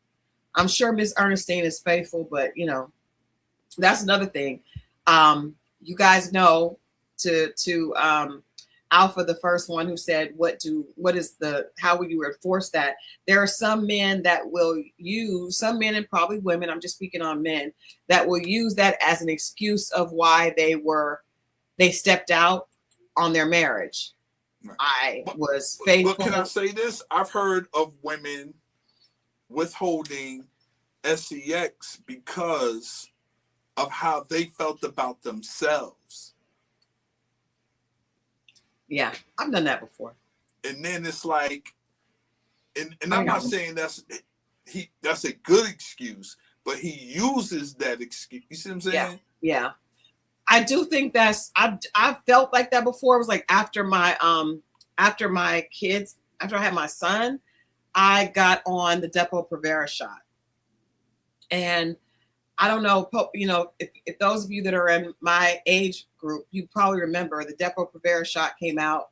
Speaker 2: I'm sure Miss Ernestine is faithful, but you know, that's another thing. You guys know to Alpha, the first one who said, how would you enforce that? There are some men that will use, some men and probably women, I'm just speaking on men, that will use that as an excuse of why they stepped out on their marriage. I was faithful.
Speaker 3: But can I say this? I've heard of women withholding sex because of how they felt about themselves.
Speaker 2: Yeah, I've done that before.
Speaker 3: And then it's like, and I'm not saying that's a good excuse, but he uses that excuse. You see what I'm saying?
Speaker 2: Yeah. I do think I felt like that before. It was like after my kids, after I had my son, I got on the Depo-Provera shot. And I don't know, you know, if those of you that are in my age group, you probably remember the Depo-Provera shot came out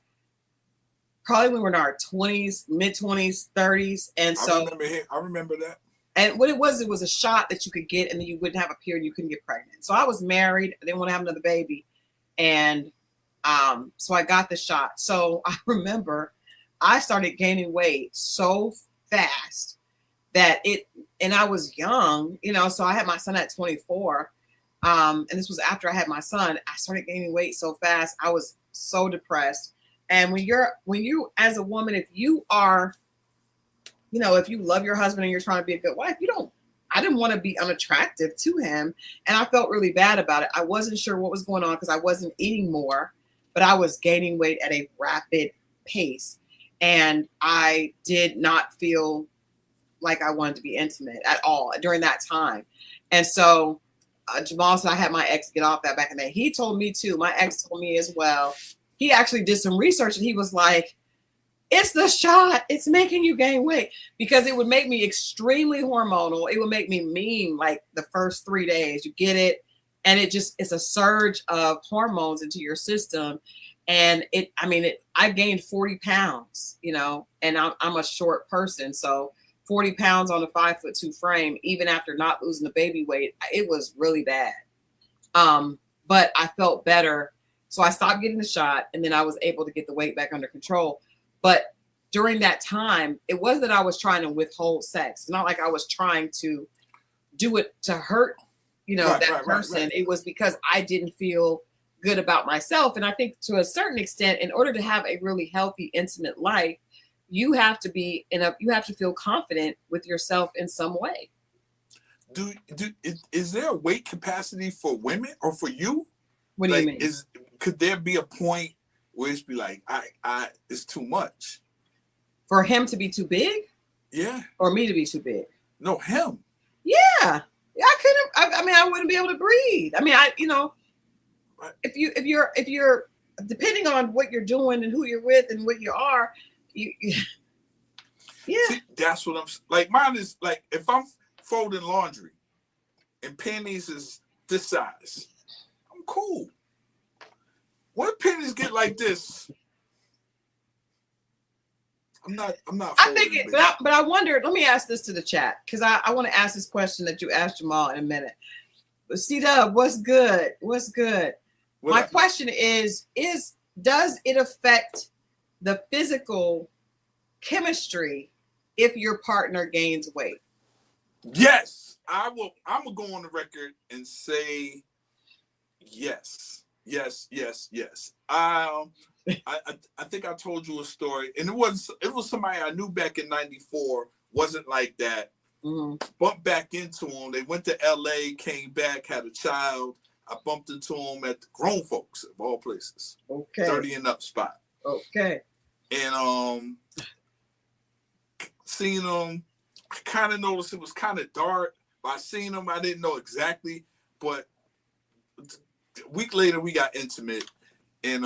Speaker 2: probably when we were in our 20s, mid-20s, 30s. And so
Speaker 3: I remember that.
Speaker 2: And what it was a shot that you could get and then you wouldn't have a period, you couldn't get pregnant. So I was married, I didn't want to have another baby. And so I got the shot. So I remember I started gaining weight so fast and I was young, you know, so I had my son at 24. And this was after I had my son. I started gaining weight so fast. I was so depressed. And when you as a woman, if you are, you know, if you love your husband and you're trying to be a good wife, I didn't want to be unattractive to him. And I felt really bad about it. I wasn't sure what was going on because I wasn't eating more, but I was gaining weight at a rapid pace. And I did not feel like I wanted to be intimate at all during that time. And so Jamal said I had my ex get off that back in the day. He told me too. My ex told me as well. He actually did some research and he was like, it's the shot. It's making you gain weight because it would make me extremely hormonal. It would make me mean like the first 3 days. You get it. And it's a surge of hormones into your system. And I gained 40 pounds, you know, and I'm a short person. So 40 pounds on a 5'2" frame, even after not losing the baby weight, it was really bad. But I felt better. So I stopped getting the shot and then I was able to get the weight back under control. But during that time, it wasn't that I was trying to withhold sex. It's not like I was trying to do it to hurt, you know, that person. Right. It was because I didn't feel good about myself. And I think to a certain extent, in order to have a really healthy, intimate life, you have to feel confident with yourself in some way.
Speaker 3: Is there a weight capacity for women or for you?
Speaker 2: What do you mean?
Speaker 3: Could there be a point where it's be like, it's too much?
Speaker 2: For him to be too big?
Speaker 3: Yeah.
Speaker 2: Or me to be too big?
Speaker 3: No, him.
Speaker 2: Yeah. I couldn't. I mean, I wouldn't be able to breathe. I mean, if you're depending on what you're doing and who you're with and what you are, yeah.
Speaker 3: See, that's what I'm like. Mine is like if I'm folding laundry and pennies is this size, I'm cool. What pennies get like this? I'm not.
Speaker 2: I think it, but I wonder. Let me ask this to the chat because I want to ask this question that you asked Jamal in a minute. But C-Dub, what's good? What's good? My question is does it affect the physical chemistry if your partner gains weight?
Speaker 3: Yes, I will. I'm gonna go on the record and say yes. I think I told you a story, and it was somebody I knew back in '94. Wasn't like that. Mm-hmm. Bumped back into them. They went to LA, came back, had a child. I bumped into him at the grown folks of all places.
Speaker 2: Okay.
Speaker 3: 30 and up spot.
Speaker 2: Okay.
Speaker 3: And seeing him, I kind of noticed it was kind of dark. But I seen him, I didn't know exactly. But a week later, we got intimate, and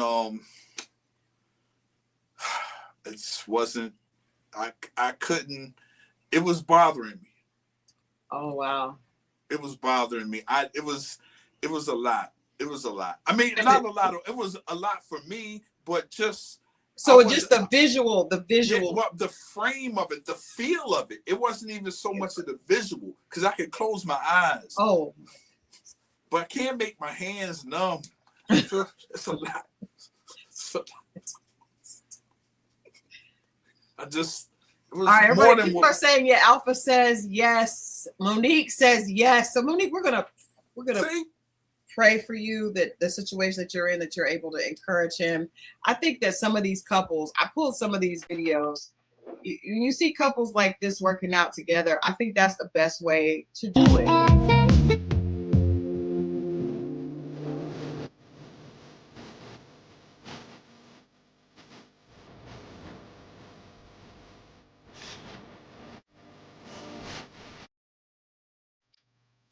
Speaker 3: it just wasn't. I couldn't. It was bothering me.
Speaker 2: Oh wow.
Speaker 3: It was bothering me. It was a lot. It was a lot. I mean, not a lot. It was a lot for me, but just.
Speaker 2: So just the visual.
Speaker 3: Yeah, well, the frame of it, the feel of it. It wasn't even so much of the visual, because I could close my eyes.
Speaker 2: Oh.
Speaker 3: But I can't make my hands numb. It's a lot. It's a lot. It was
Speaker 2: all right,
Speaker 3: more
Speaker 2: everybody,
Speaker 3: than
Speaker 2: people are saying, yeah, Alpha says yes. Monique says yes. So Monique, we're gonna
Speaker 3: See?
Speaker 2: pray for you that the situation that you're in, that you're able to encourage him. I think that some of these couples, I pulled some of these videos. You see couples like this working out together. I think that's the best way to do it.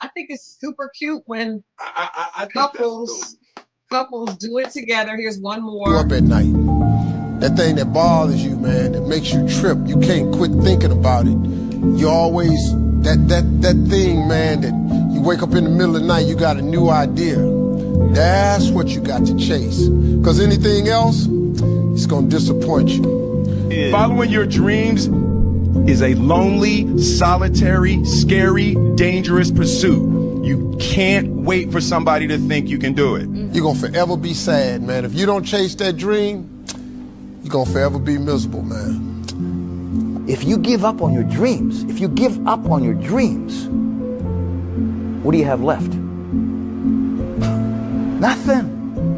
Speaker 2: I think it's super cute when
Speaker 3: I
Speaker 2: couples do it together. Here's one more.
Speaker 10: You up at night. That thing that bothers you, man, that makes you trip. You can't quit thinking about it. You always that thing, man, that you wake up in the middle of the night, you got a new idea. That's what you got to chase. Because anything else, it's gonna disappoint you.
Speaker 11: Following your dreams is a lonely, solitary, scary, dangerous pursuit. You can't wait for somebody to think you can do it.
Speaker 10: You're gonna forever be sad, man. If you don't chase that dream, you're gonna forever be miserable, man.
Speaker 12: If you give up on your dreams, what do you have left? Nothing.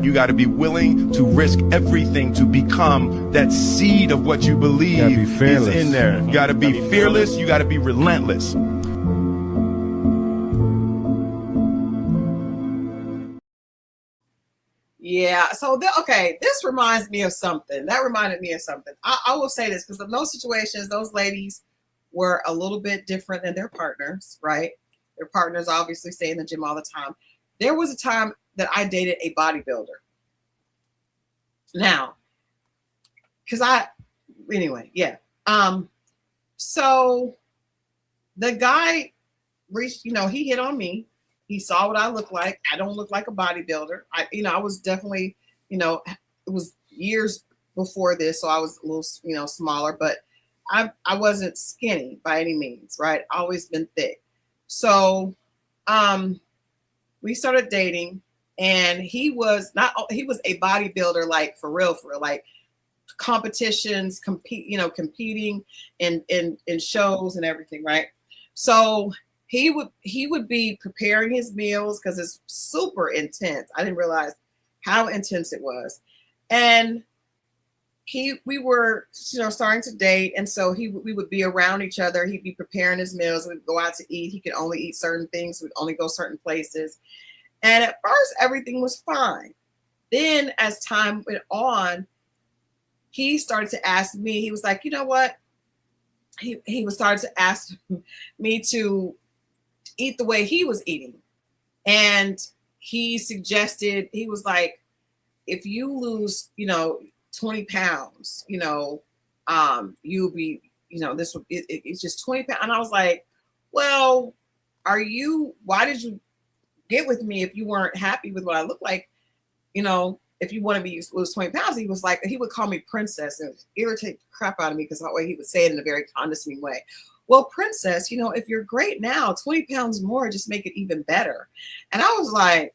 Speaker 11: You got to be willing to risk everything to become that seed of what you believe is in there. You got to be fearless. You got to be relentless.
Speaker 2: Yeah. So, this reminds me of something. That reminded me of something. I will say this, because in those situations, those ladies were a little bit different than their partners, right? Their partners obviously stay in the gym all the time. There was a time that I dated a bodybuilder. Now, so the guy reached, he hit on me. He saw what I look like. I don't look like a bodybuilder. I was definitely, it was years before this, so I was a little, smaller, but I wasn't skinny by any means, right? Always been thick. So, we started dating, and he was a bodybuilder, like for real, like competitions, competing in shows and everything, right? So he would be preparing his meals, because it's super intense. I didn't realize how intense it was. And we were, starting to date. And so we would be around each other. He'd be preparing his meals. We'd go out to eat. He could only eat certain things. We'd only go certain places. And at first, everything was fine. Then as time went on, he started to ask me, he was like, you know what? He was starting to ask me to eat the way he was eating. And he suggested, he was like, if you lose, 20 pounds, you'll be, it's just 20 pounds. And I was like, well, why did you get with me if you weren't happy with what I look like? If you want to lose 20 pounds, he was like, he would call me princess, and it would irritate the crap out of me, because that way he would say it in a very condescending way. Well, princess, if you're great now, 20 pounds more, just make it even better. And I was like,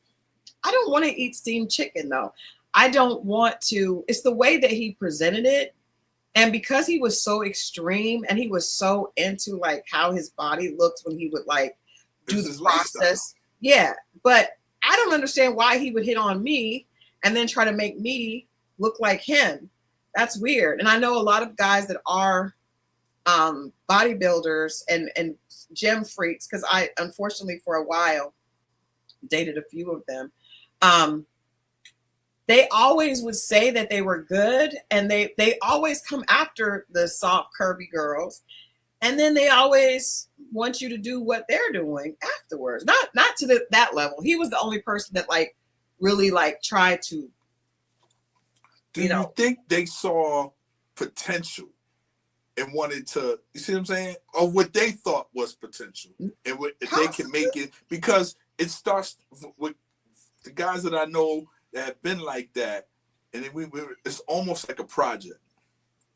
Speaker 2: I don't want to eat steamed chicken though. I don't want to. It's the way that he presented it. And because he was so extreme, and he was so into like how his body looked when he would like do the process. Yeah. But I don't understand why he would hit on me and then try to make me look like him. That's weird. And I know a lot of guys that are bodybuilders and gym freaks, because I, unfortunately, for a while, dated a few of them. they always would say that they were good, and they always come after the soft, curvy girls, and then they always want you to do what they're doing afterwards. Not to that level. He was the only person that like really like tried to.
Speaker 3: Do you think they saw potential and wanted to? You see what I'm saying? Or what they thought was potential, and what if they can make it, because it starts with the guys that I know that have been like that, and then it's almost like a project.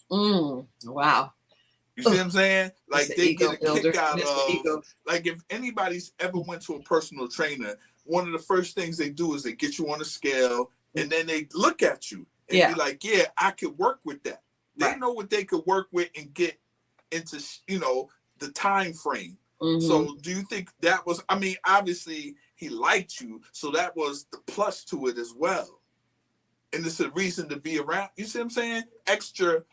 Speaker 2: Wow.
Speaker 3: You see what I'm saying? Like they get a
Speaker 2: builder.
Speaker 3: kick out of, like if anybody's ever went to a personal trainer, one of the first things they do is they get you on a scale, and then they look at you and be like, yeah, I could work with that. They know what they could work with and get into, the time frame. So do you think that was, I mean, obviously he liked you, so that was the plus to it as well. And it's a reason to be around. You see what I'm saying? Extra,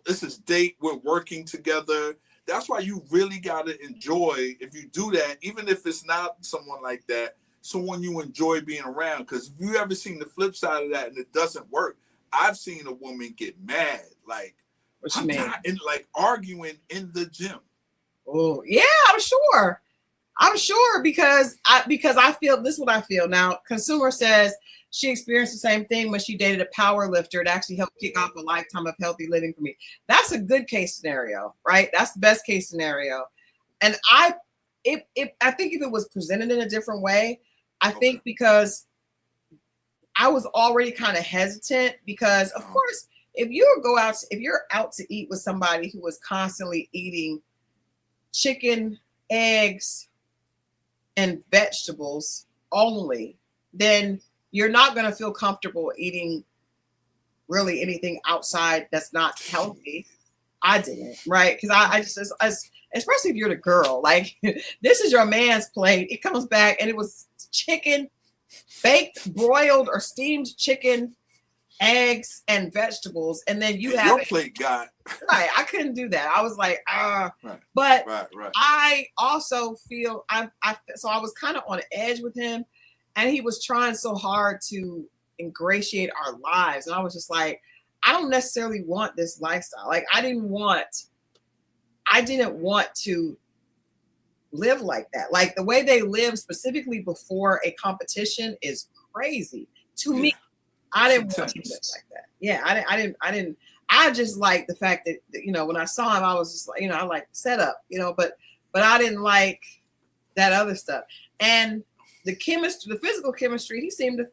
Speaker 3: this is date, we're working together. That's why you really got to enjoy, if you do that, even if it's not someone like that, someone you enjoy being around. Because if you ever seen the flip side of that and it doesn't work, I've seen a woman get mad, like,
Speaker 2: what you mean?
Speaker 3: And like arguing in the gym.
Speaker 2: Oh yeah, I'm sure because I feel this is what I feel now. Consumer says she experienced the same thing when she dated a power lifter. It actually helped kick off a lifetime of healthy living for me. That's a good case scenario, right? That's the best case scenario. And I think if it was presented in a different way, I think because I was already kind of hesitant, because of course, if you're out to eat with somebody who was constantly eating chicken, eggs, and vegetables only, then you're not going to feel comfortable eating really anything outside that's not healthy. I didn't, right? Because I just, especially if you're the girl, like this is your man's plate. It comes back and it was chicken, baked, broiled, or steamed chicken, eggs, and vegetables, and then you have
Speaker 3: your plate got
Speaker 2: right. I couldn't do that. I was like,
Speaker 3: right.
Speaker 2: But
Speaker 3: right.
Speaker 2: I also feel so I was kind of on edge with him, and he was trying so hard to ingratiate our lives, and I was just like, I don't necessarily want this lifestyle. Like I didn't want to live like that. Like the way they live specifically before a competition is crazy to me. I didn't want to live like that. Yeah, I didn't. I just like the fact that when I saw him, I was just like, I like the setup, but I didn't like that other stuff. And the physical chemistry, he seemed to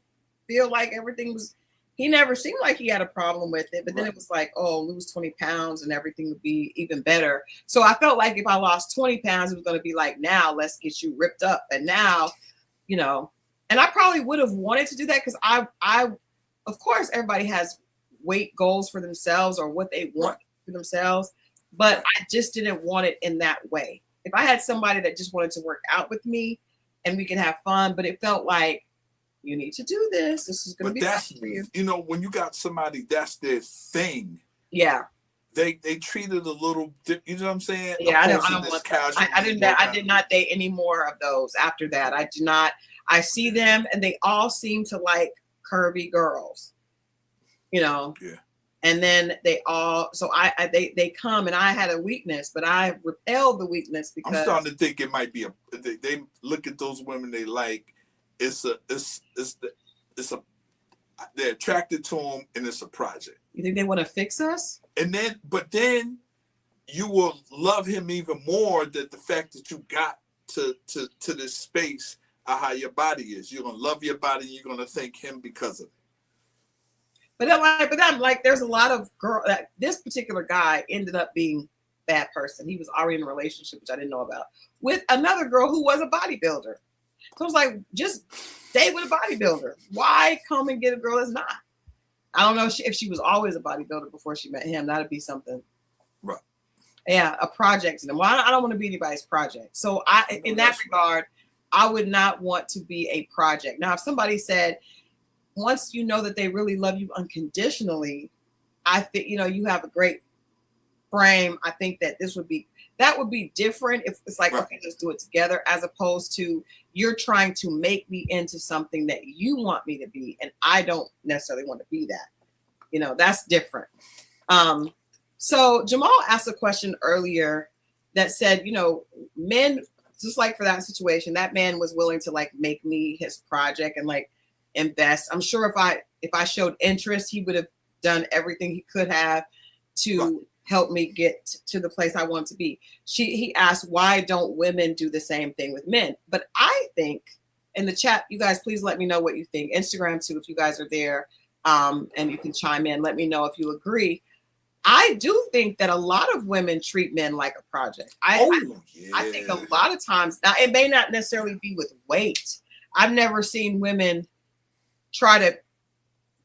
Speaker 2: feel like everything was. He never seemed like he had a problem with it. But then it was like, oh, lose 20 pounds and everything would be even better. So I felt like if I lost 20 pounds, it was going to be like, now let's get you ripped up. And now, and I probably would have wanted to do that because I of course, everybody has weight goals for themselves or what they want for themselves, but I just didn't want it in that way. If I had somebody that just wanted to work out with me and we can have fun, but it felt like you need to do this. This is going to be best for you.
Speaker 3: When you got somebody that's their thing.
Speaker 2: Yeah.
Speaker 3: They treat it a little. You know what I'm saying?
Speaker 2: Yeah, I don't want that. I did not date any more of those after that. I do not. I see them and they all seem to like curvy girls,
Speaker 3: Yeah.
Speaker 2: And then they come, and I had a weakness, but I repelled the weakness because
Speaker 3: I'm starting to think it might be they look at those women they like. They're attracted to them, and it's a project.
Speaker 2: You think they want to fix us?
Speaker 3: But then you will love him even more that the fact that you got to this space. How your body is. You're gonna love your body. You're gonna thank him because of it.
Speaker 2: But I'm like, there's a lot of this particular guy ended up being a bad person. He was already in a relationship, which I didn't know about, with another girl who was a bodybuilder. So I was like, just stay with a bodybuilder. Why come and get a girl that's not? I don't know if she was always a bodybuilder before she met him. That'd be something.
Speaker 3: Right.
Speaker 2: Yeah, a project to them. Well, I don't want to be anybody's project. So in that regard, I would not want to be a project. Now, if somebody said, once you know that they really love you unconditionally, I think, you have a great frame. I think that that would be different if it's like, okay, let's do it together, as opposed to you're trying to make me into something that you want me to be, and I don't necessarily want to be that. You know, that's different. So Jamal asked a question earlier that said, you know, men, just like for that situation, that man was willing to like make me his project and like invest. I'm sure if I showed interest, he would have done everything he could have to help me get to the place I want to be. He asked, why don't women do the same thing with men? But I think in the chat, you guys, please let me know what you think. Instagram too, if you guys are there, and you can chime in. Let me know if you agree. I do think that a lot of women treat men like a project. I think a lot of times, now it may not necessarily be with weight. I've never seen women try to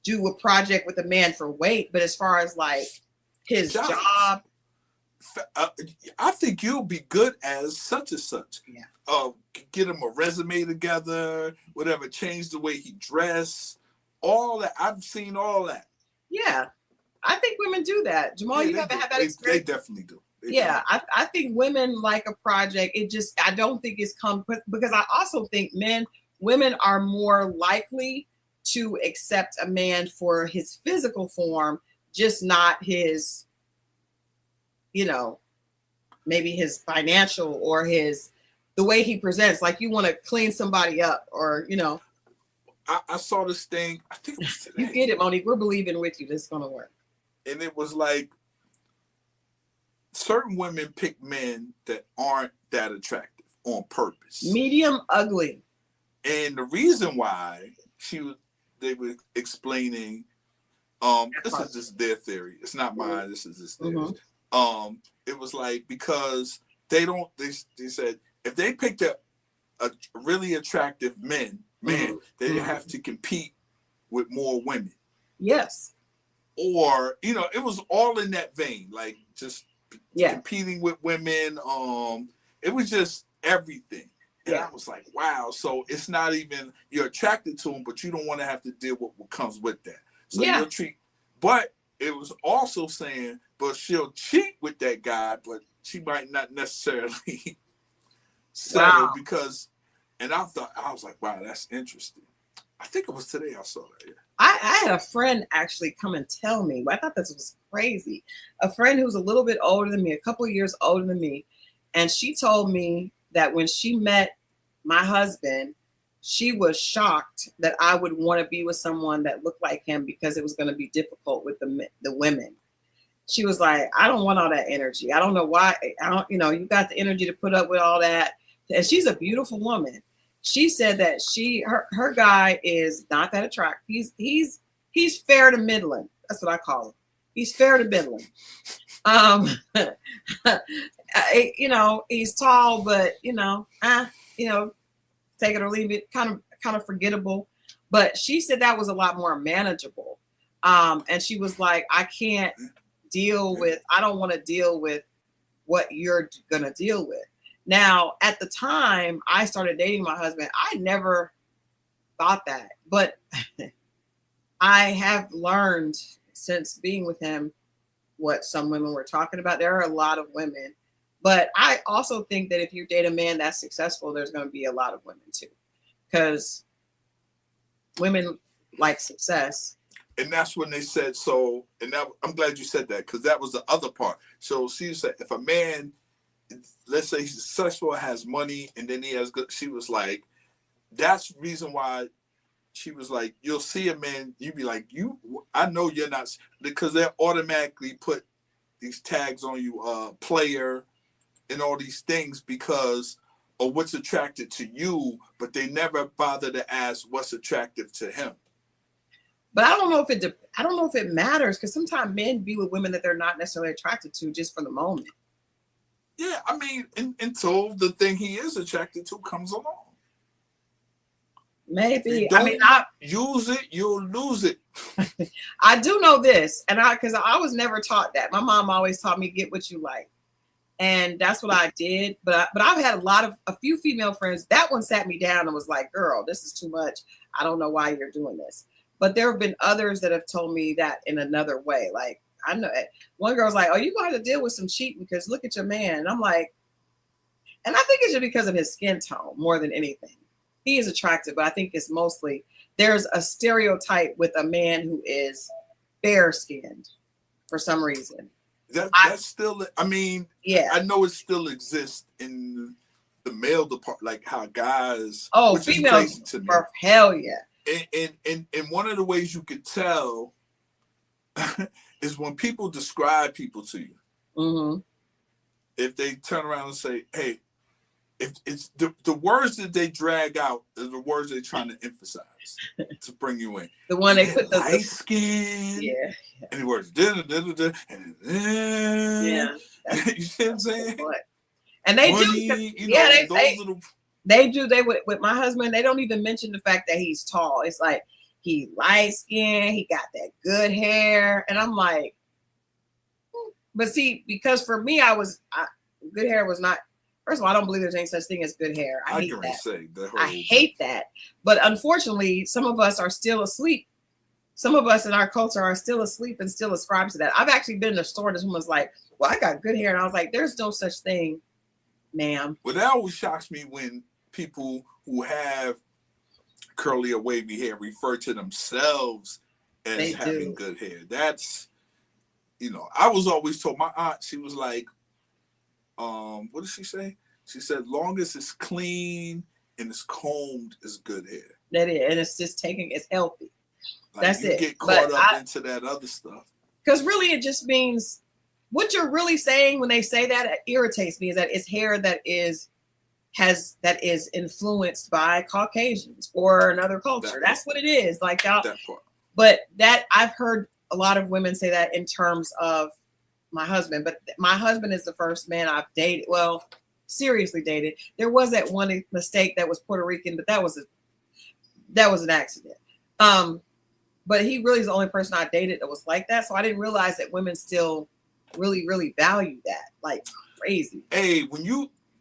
Speaker 2: do a project with a man for weight, but as far as like his job,
Speaker 3: I think you'll be good as such and such.
Speaker 2: Yeah.
Speaker 3: Get him a resume together, whatever, change the way he dressed, all that. I've seen all that.
Speaker 2: Yeah. I think women do that. Jamal, you haven't had that experience?
Speaker 3: They definitely do.
Speaker 2: I think women like a project. I don't think it's because I also think women are more likely to accept a man for his physical form, just not his, you know, maybe his financial or the way he presents. Like you want to clean somebody up, or, you know.
Speaker 3: I saw this thing, I think it was today.
Speaker 2: You get it, Monique. We're believing with you. This is going to work.
Speaker 3: And it was like certain women pick men that aren't that attractive on purpose.
Speaker 2: Medium ugly.
Speaker 3: And the reason why they were explaining, this is just their theory. It's not mine. This is just theirs. It was like, because they said if they picked a really attractive man, they have to compete with more women.
Speaker 2: Yes.
Speaker 3: Or, you know, it was all in that vein, like just competing with women. It was just everything. And I was like, wow. So it's not even, you're attracted to him, but you don't want to have to deal with what comes with that. So you'll treat, but it was also saying, but she'll cheat with that guy, but she might not necessarily settle because, and I was like, wow, that's interesting. I think it was today I saw that. Yeah.
Speaker 2: I had a friend actually come and tell me, I thought this was crazy. A friend who was a little bit older than me, a couple of years older than me. And she told me that when she met my husband, she was shocked that I would want to be with someone that looked like him because it was going to be difficult with the women. She was like, I don't want all that energy. I don't know why. You got the energy to put up with all that. And she's a beautiful woman. She said that her guy is not that attractive. He's fair to middling. That's what I call him. He's fair to middling. He's tall, but take it or leave it, kind of forgettable. But she said that was a lot more manageable. And she was like, I don't want to deal with what you're gonna deal with. Now, at the time I started dating my husband, I never thought that, but I have learned since being with him what some women were talking about. There are a lot of women, but I also think that if you date a man that's successful, there's going to be a lot of women too, because women like success.
Speaker 3: And that's when they said, I'm glad you said that, because that was the other part. So she said, if a man, let's say he's successful, has money, and then he has good, she was like, that's the reason why she was like, you'll see a man, you be like, I know you're not, because they automatically put these tags on you, player and all these things because of what's attracted to you, but they never bother to ask what's attractive to him.
Speaker 2: But I don't know if it matters, because sometimes men be with women that they're not necessarily attracted to just for the moment.
Speaker 3: Yeah, I mean, until the thing he is attracted to comes along.
Speaker 2: Maybe.
Speaker 3: Use it, you'll lose it.
Speaker 2: I do know this, and because I was never taught that. My mom always taught me get what you like, and that's what I did. But I've had a few female friends. That one sat me down and was like, "Girl, this is too much. I don't know why you're doing this." But there have been others that have told me that in another way. Like, I know. One girl's like, "Oh, you're going to have to deal with some cheating because look at your man." And I'm like, and I think it's just because of his skin tone more than anything. He is attractive, but I think it's mostly there's a stereotype with a man who is fair skinned for some reason.
Speaker 3: That's still, I mean,
Speaker 2: yeah,
Speaker 3: I know it still exists in the male department, like how guys,
Speaker 2: oh,
Speaker 3: which is
Speaker 2: females,
Speaker 3: crazy to me.
Speaker 2: Hell yeah.
Speaker 3: And one of the ways you could tell is when people describe people to you.
Speaker 2: Mm-hmm.
Speaker 3: If they turn around and say, "Hey," if it's the words that they drag out are the words they're trying to emphasize to bring you in.
Speaker 2: The one they put the
Speaker 3: light skin.
Speaker 2: Yeah.
Speaker 3: And the words
Speaker 2: Yeah.
Speaker 3: You see what I'm saying?
Speaker 2: And they
Speaker 3: Money,
Speaker 2: do.
Speaker 3: You know,
Speaker 2: they do. They with my husband. They don't even mention the fact that he's tall. It's like he light skinned. He got that good hair, and I'm like, but see, because for me, good hair was not. First of all, I don't believe there's any such thing as good hair. I hate that. I hate that. But unfortunately, some of us are still asleep. Some of us in our culture are still asleep and still ascribe to that. I've actually been in a store. This woman's like, "Well, I got good hair," and I was like, "There's no such thing, ma'am."
Speaker 3: Well, that always shocks me when people who have curly or wavy hair refer to themselves as having good hair. That's, I was always told, my aunt, she was like, what did she say? She said, long as it's clean and it's combed, is good hair.
Speaker 2: That is, and it's just it's healthy.
Speaker 3: Like,
Speaker 2: that's it.
Speaker 3: Get caught up into that other stuff.
Speaker 2: Because really, it just means what you're really saying when they say that. It irritates me is that it's hair that is influenced by Caucasians or another culture. That's what it is. Like that
Speaker 3: part.
Speaker 2: But that I've heard a lot of women say that in terms of my husband. But my husband is the first man I've dated. Well, seriously dated. There was that one mistake that was Puerto Rican, but that was an accident. But he really is the only person I dated that was like that. So I didn't realize that women still really, really value that like crazy.
Speaker 3: Hey,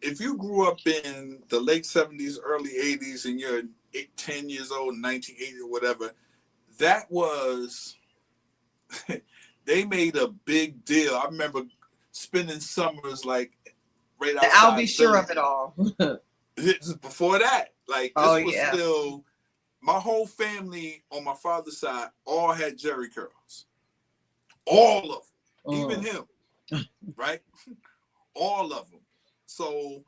Speaker 3: if you grew up in the late 70s, early 80s, and you're 10 years old, 1980 or whatever, that was, they made a big deal. I remember spending summers like right outside.
Speaker 2: I'll be sure of it all.
Speaker 3: Before that, like this was still, my whole family on my father's side all had Jerry curls. All of them, even him, right? All of them. So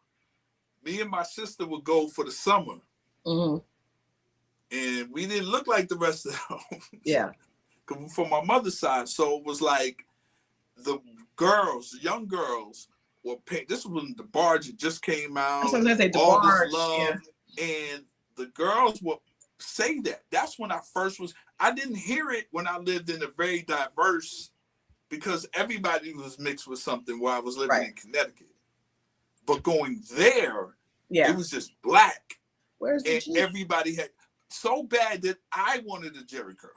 Speaker 3: me and my sister would go for the summer, and we didn't look like the rest of them.
Speaker 2: Yeah.
Speaker 3: From my mother's side, so it was like the young girls were paid. This was when the Barge just came out.
Speaker 2: All this
Speaker 3: love, and the girls would say that. That's when I didn't hear it when I lived in a very diverse, because everybody was mixed with something while I was living in Connecticut. But going there, it was just black.
Speaker 2: Where's the
Speaker 3: and everybody had so bad that I wanted a Jerry curl.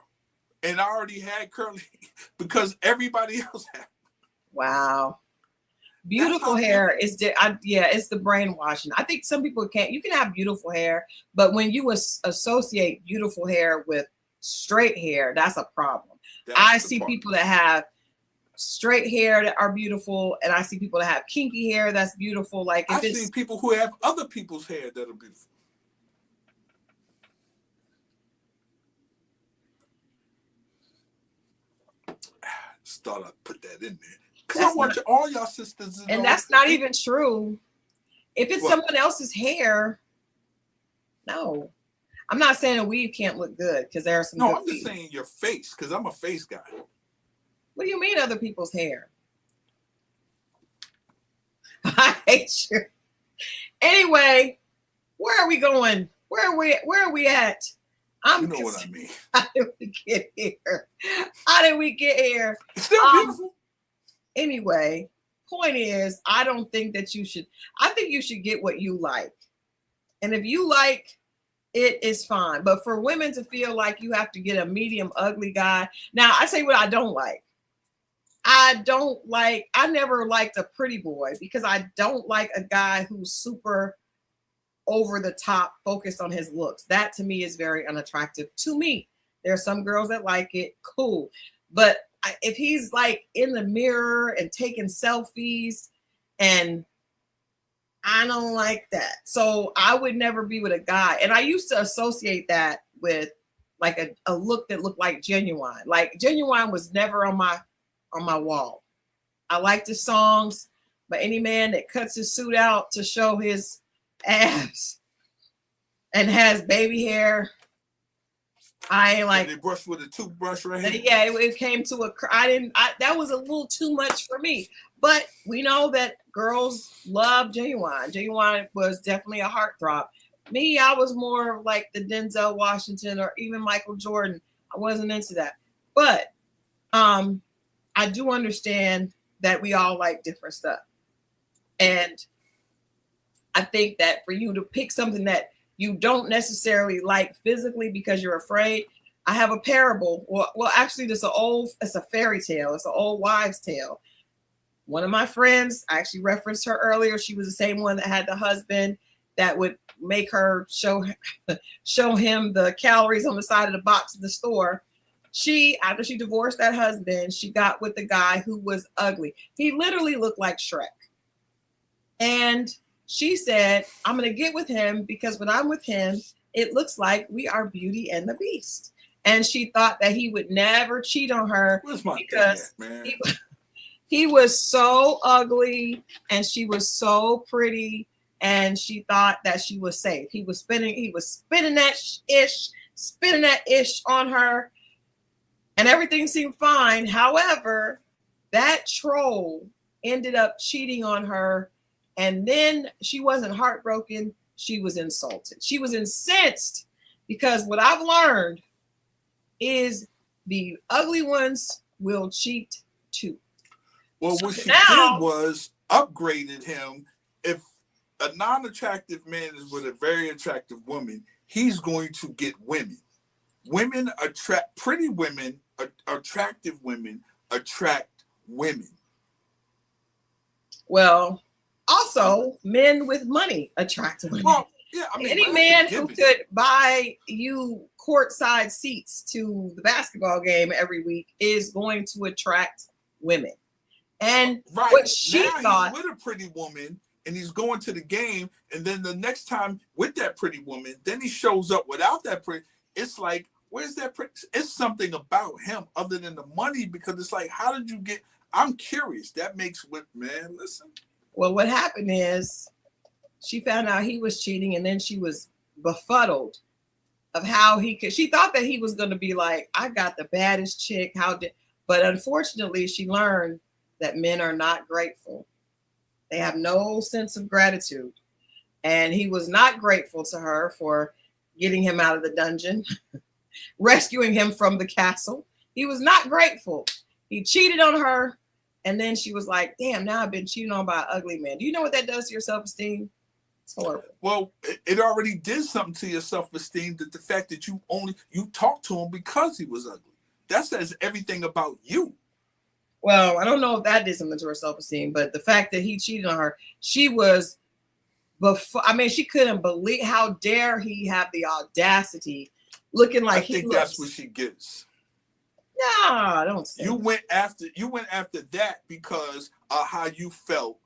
Speaker 3: And I already had curly because everybody else had.
Speaker 2: Wow. Beautiful hair is it's the brainwashing. I think some people you can have beautiful hair, but when you associate beautiful hair with straight hair, that's a problem. I see people that have straight hair that are beautiful, and I see people that have kinky hair that's beautiful. Like
Speaker 3: I've seen people who have other people's hair that are beautiful. Just thought I'd put that in there because I want all y'all sisters to know.
Speaker 2: And that's not even true. If it's someone else's hair, no. I'm not saying a weave can't look good because there are some.
Speaker 3: No, I'm just saying your face because I'm a face guy.
Speaker 2: What do you mean other people's hair? I hate you. Anyway, where are we going? Where are we at?
Speaker 3: You know what I mean.
Speaker 2: How did we get here? How did we get here?
Speaker 3: It's still beautiful.
Speaker 2: Anyway, point is, I don't think that you should. I think you should get what you like. And if you like it, is fine. But for women to feel like you have to get a medium ugly guy. Now, I say what I don't like. I never liked a pretty boy because I don't like a guy who's super over the top, focused on his looks. That to me is very unattractive to me. There are some girls that like it, cool. But if he's like in the mirror and taking selfies, and I don't like that. So I would never be with a guy. And I used to associate that with like a look that looked like Genuine. Like Genuine was never on my wall. I like the songs, but any man that cuts his suit out to show his ass and has baby hair, I ain't like.
Speaker 3: They brush with a toothbrush right here.
Speaker 2: Yeah, it came to a. That was a little too much for me. But we know that girls love Genuine. Genuine was definitely a heartthrob. Me, I was more like the Denzel Washington or even Michael Jordan. I wasn't into that. But I do understand that we all like different stuff. And I think that for you to pick something that you don't necessarily like physically because you're afraid. I have a parable. Well, actually, it's a fairy tale. It's an old wives' tale. One of my friends, I actually referenced her earlier. She was the same one that had the husband that would make her show him the calories on the side of the box in the store. After she divorced that husband, she got with the guy who was ugly. He literally looked like Shrek. And she said, I'm going to get with him because when I'm with him, it looks like we are Beauty and the Beast. And she thought that he would never cheat on her because he was so ugly and she was so pretty, and she thought that she was safe. He was spinning that ish on her, and everything seemed fine. However, that troll ended up cheating on her, and then she wasn't heartbroken. She was insulted. She was incensed because what I've learned is the ugly ones will cheat too.
Speaker 3: Well, what she did was upgraded him. If a non-attractive man is with a very attractive woman, he's going to get women. Pretty women, attractive women attract women.
Speaker 2: Well, also men with money attract women. Well, yeah, I mean, any man who could buy you courtside seats to the basketball game every week is going to attract women. And what she thought,
Speaker 3: he's with a pretty woman and he's going to the game, and then the next time with that pretty woman, then he shows up without that pretty. It's like, where's that pretty? It's something about him other than the money, because it's like, how did you get? I'm curious. That makes man. Listen.
Speaker 2: Well, what happened is she found out he was cheating, and then she was befuddled of how he could. She thought that he was going to be like, I got the baddest chick. But unfortunately, she learned that men are not grateful. They have no sense of gratitude. And he was not grateful to her for getting him out of the dungeon, rescuing him from the castle. He was not grateful. He cheated on her. And then she was like, damn, now I've been cheated on by an ugly man. Do you know what that does to your self-esteem? It's horrible.
Speaker 3: Well, it already did something to your self-esteem, that the fact that you talked to him because he was ugly. That says everything about you.
Speaker 2: Well, I don't know if that did something to her self-esteem, but the fact that he cheated on her, she was she couldn't believe, how dare he have the audacity looking like he looks.
Speaker 3: That's what she gets.
Speaker 2: No, don't say
Speaker 3: you went after that because of how you felt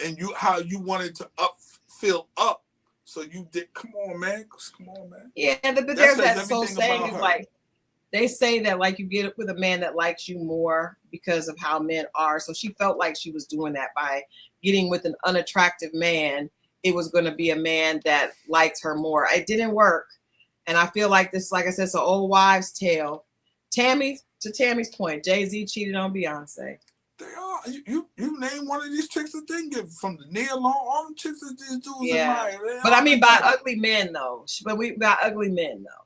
Speaker 3: and how you wanted to fill up. So you did. Come on, man.
Speaker 2: Yeah, but there's that soul saying is like, they say that like you get with a man that likes you more because of how men are. So she felt like she was doing that by getting with an unattractive man. It was going to be a man that liked her more. It didn't work. And I feel like this, like I said, it's an old wives' tale. To Tammy's point, Jay-Z cheated on Beyonce.
Speaker 3: They are. You name one of these chicks that they get from the Nia Long, all the chicks that these dudes admire.
Speaker 2: But I mean by ugly men though. But we got ugly men though.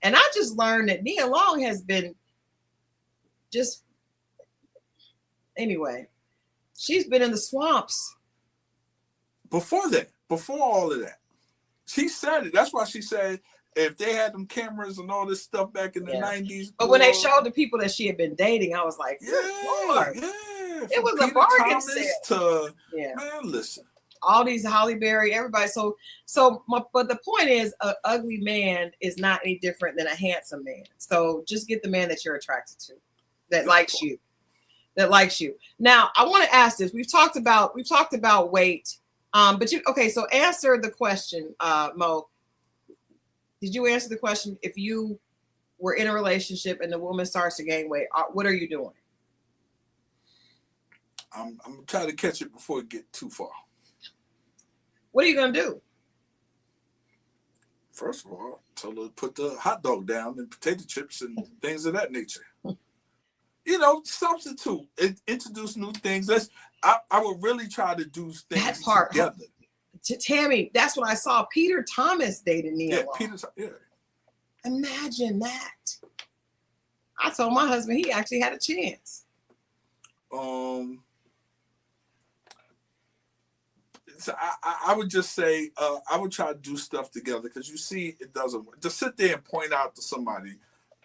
Speaker 2: And I just learned that Nia Long has been anyway, she's been in the swamps.
Speaker 3: Before all of that. She said it. That's why she said if they had them cameras and all this stuff back in the 90s.
Speaker 2: But when they showed the people that she had been dating, I was like, Lord. It was a bargain sale. Man, listen. All these Holly Berry, everybody. But the point is, an ugly man is not any different than a handsome man. So just get the man that you're attracted to. that likes you. That likes you. Now, I want to ask this. We've talked about weight. But so answer the question, Mo. Did you answer the question? If you were in a relationship and the woman starts to gain weight, what are you doing?
Speaker 3: I'm trying to catch it before it get too far.
Speaker 2: What are you gonna do?
Speaker 3: First of all, tell her to put the hot dog down and potato chips and things of that nature. Substitute, introduce new things. I would really try to do things together.
Speaker 2: Tammy, that's what I saw. Peter Thomas dated Nia Long.
Speaker 3: Yeah.
Speaker 2: Imagine that. I told my husband he actually had a chance.
Speaker 3: So I would just say I would try to do stuff together, because you see it doesn't work. To sit there and point out to somebody,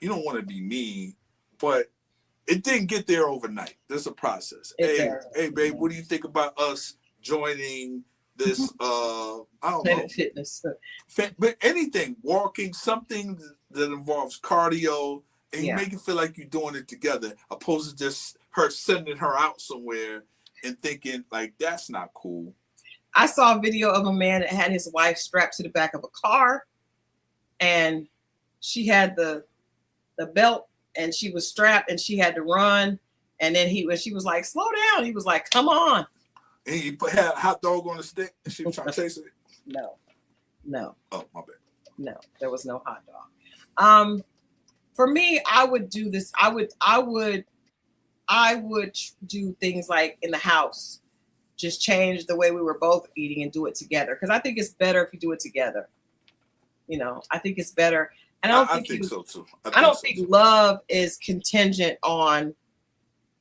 Speaker 3: you don't want to be mean, but it didn't get there overnight. There's a process. Hey, babe, what do you think about us joining this? I don't know,
Speaker 2: fitness,
Speaker 3: but anything, walking, something that involves cardio, and you make it feel like you're doing it together, opposed to just her sending her out somewhere and thinking like that's not cool.
Speaker 2: I saw a video of a man that had his wife strapped to the back of a car, and she had the belt, and she was strapped, and she had to run. And then she was like, "Slow down." He was like, "Come on."
Speaker 3: And he had a hot dog on the stick, and she was trying to chase it.
Speaker 2: No.
Speaker 3: Oh, my bad.
Speaker 2: No, there was no hot dog. For me, I would do this. I would do things like in the house. Just change the way we were both eating and do it together. Because I think it's better if you do it together. I think it's better. And I think so too. I don't think love is contingent on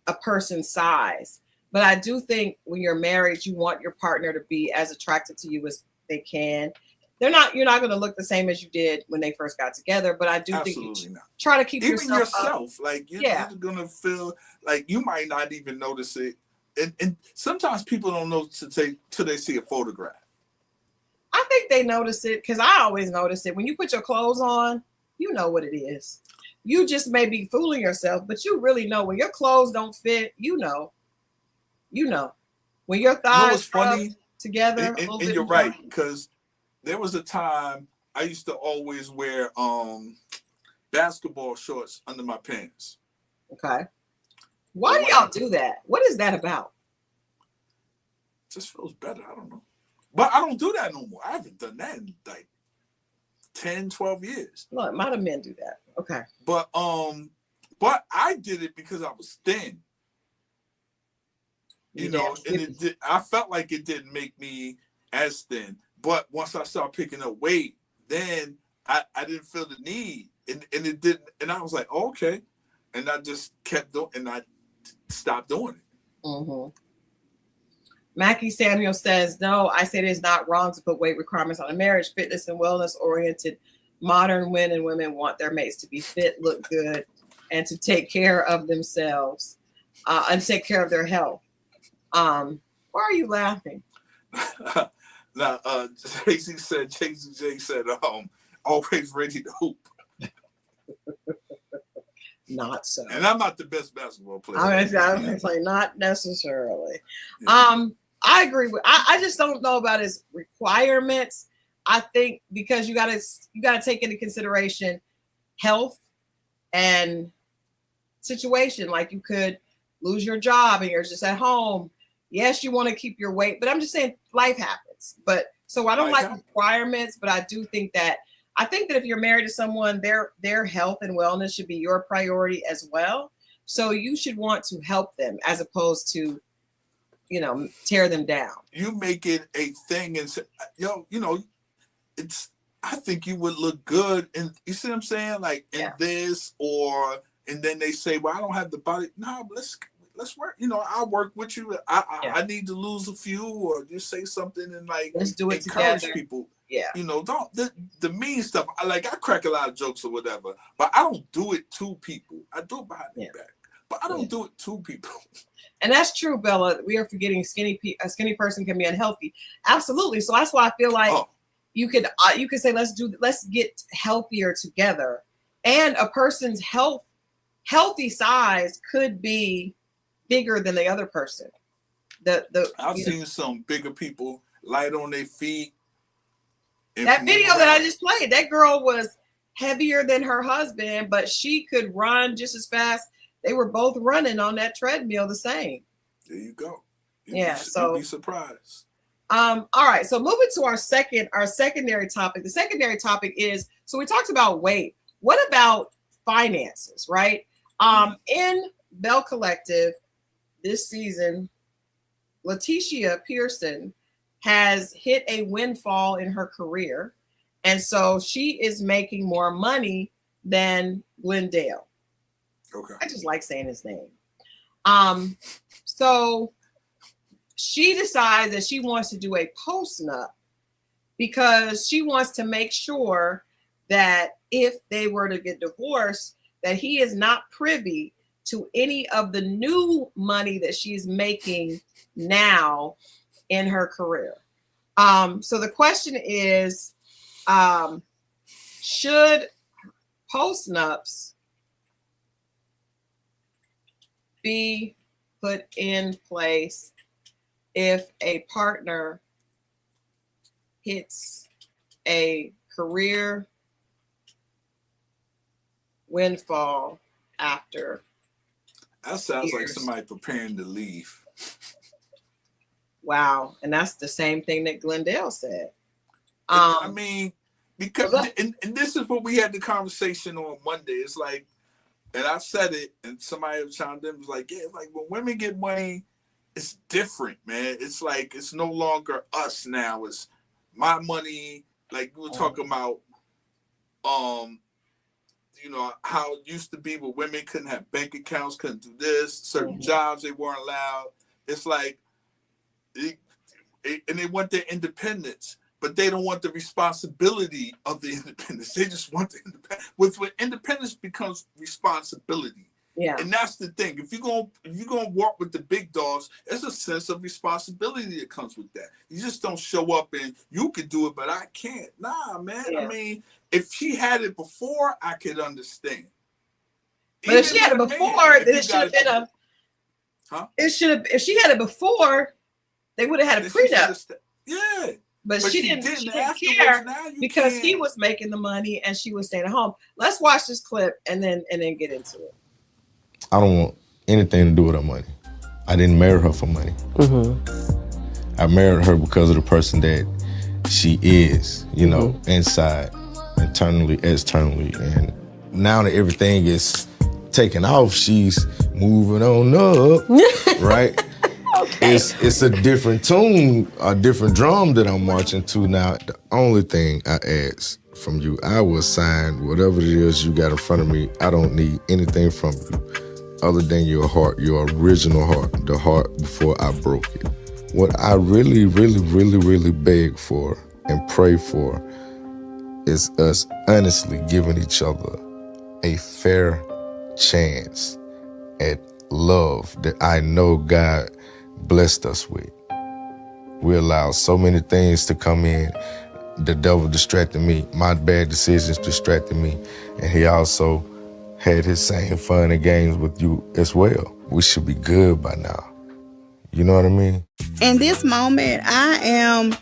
Speaker 2: a person's size. But I do think when you're married, you want your partner to be as attracted to you as they can. You're not going to look the same as you did when they first got together. But I do think you try to keep yourself up.
Speaker 3: Like you're going to feel like you might not even notice it. And sometimes people don't know till they see a photograph.
Speaker 2: I think they notice it, because I always notice it. When you put your clothes on, you know what it is. You just may be fooling yourself, but you really know when your clothes don't fit. You know. When your thighs rub together.
Speaker 3: And you're right, because there was a time I used to always wear basketball shorts under my pants.
Speaker 2: Okay. Why do y'all do that? What is that about?
Speaker 3: It just feels better. I don't know. But I don't do that no more. I haven't done that in like 10, 12 years.
Speaker 2: Look, a lot of men do that. Okay.
Speaker 3: But I did it because I was thin. I felt like it didn't make me as thin. But once I started picking up weight, then I didn't feel the need. And it didn't. And I was like, oh, okay. And I just kept doing, and I stopped doing it.
Speaker 2: Mm-hmm. Mackie Samuel says, no, I say it is not wrong to put weight requirements on a marriage. Fitness and wellness oriented modern men and women want their mates to be fit, look good, and to take care of themselves and take care of their health. Why are you laughing?
Speaker 3: Now, JC said, always ready to hoop.
Speaker 2: Not so.
Speaker 3: And I'm not the best basketball player.
Speaker 2: I was like, not necessarily. Yeah. I agree with. I just don't know about his requirements. I think because you gotta take into consideration health and situation. Like you could lose your job and you're just at home. Yes, you want to keep your weight, but I'm just saying life happens. But so I don't like requirements, but I do think that. I think that if you're married to someone, their health and wellness should be your priority as well. So you should want to help them as opposed to, tear them down.
Speaker 3: You make it a thing and say, I think you would look good. And you see what I'm saying? Like in this and then they say, well, I don't have the body. No, let's work. I'll work with you. I need to lose a few, or just say something and
Speaker 2: let's do it
Speaker 3: encourage
Speaker 2: together.
Speaker 3: People.
Speaker 2: Yeah.
Speaker 3: Don't the mean stuff. I crack a lot of jokes or whatever, but I don't do it to people. I do it behind their back, but I don't do it to people.
Speaker 2: And that's true, Bella. We are forgetting a skinny person can be unhealthy. Absolutely. So that's why I feel like you could say let's get healthier together, and a person's health healthy size could be bigger than the other person.
Speaker 3: I've seen some bigger people light on their feet.
Speaker 2: That video that I just played, that girl was heavier than her husband, but she could run just as fast. They were both running on that treadmill the same.
Speaker 3: There you go.
Speaker 2: You'd
Speaker 3: be surprised.
Speaker 2: All right. So moving to our secondary topic. The secondary topic is, so we talked about weight. What about finances, right? In Bell Collective this season, Letitia Pearson has hit a windfall in her career. And so she is making more money than Glendale.
Speaker 3: Okay.
Speaker 2: I just like saying his name. So she decides that she wants to do a post-nup because she wants to make sure that if they were to get divorced, that he is not privy to any of the new money that she's making now in her career. So the question is, should post-nups be put in place if a partner hits a career windfall after?
Speaker 3: That sounds like
Speaker 2: years?
Speaker 3: somebody preparing to leave.
Speaker 2: Wow. And that's the same thing that Glendale said.
Speaker 3: I mean, because and this is what we had the conversation on Monday. It's like, and I said it, and somebody chimed in, was like, yeah, like when women get money, it's different, man. It's like it's no longer us now. It's my money. Like we were talking about, you know, how it used to be where women couldn't have bank accounts, couldn't do this, certain jobs they weren't allowed. It's like, and they want their independence, but they don't want the responsibility of the independence. They just want the independence. With independence becomes responsibility.
Speaker 2: Yeah.
Speaker 3: And that's the thing. If you're gonna walk with the big dogs, there's a sense of responsibility that comes with that. You just don't show up and you could do it, but I can't. Nah, man.
Speaker 2: Yeah.
Speaker 3: I mean, if she had it before, I could understand.
Speaker 2: But if she had it before, then it should have been a.
Speaker 3: Huh?
Speaker 2: It should have. If she had it before, they would have had a prenup.
Speaker 3: Yeah.
Speaker 2: But she didn't care because he was making the money and she was staying at home. Let's watch this clip and then get into it.
Speaker 13: I don't want anything to do with her money. I didn't marry her for money. I married her because of the person that she is, you know, inside, internally, externally. And now that everything is taken off, she's moving on up, right? Okay. It's a different tune, a different drum that I'm marching to now. The only thing I ask from you, I will sign whatever it is you got in front of me. I don't need anything from you other than your heart, your original heart, the heart before I broke it. What I really, really, really, really beg for and pray for is us honestly giving each other a fair chance at love that I know God blessed us with. We allow so many things to come in. The devil distracted me. My bad decisions distracted me. And he also had his same fun and games with you as well. We should be good by now. You know what I mean?
Speaker 4: In this moment, I am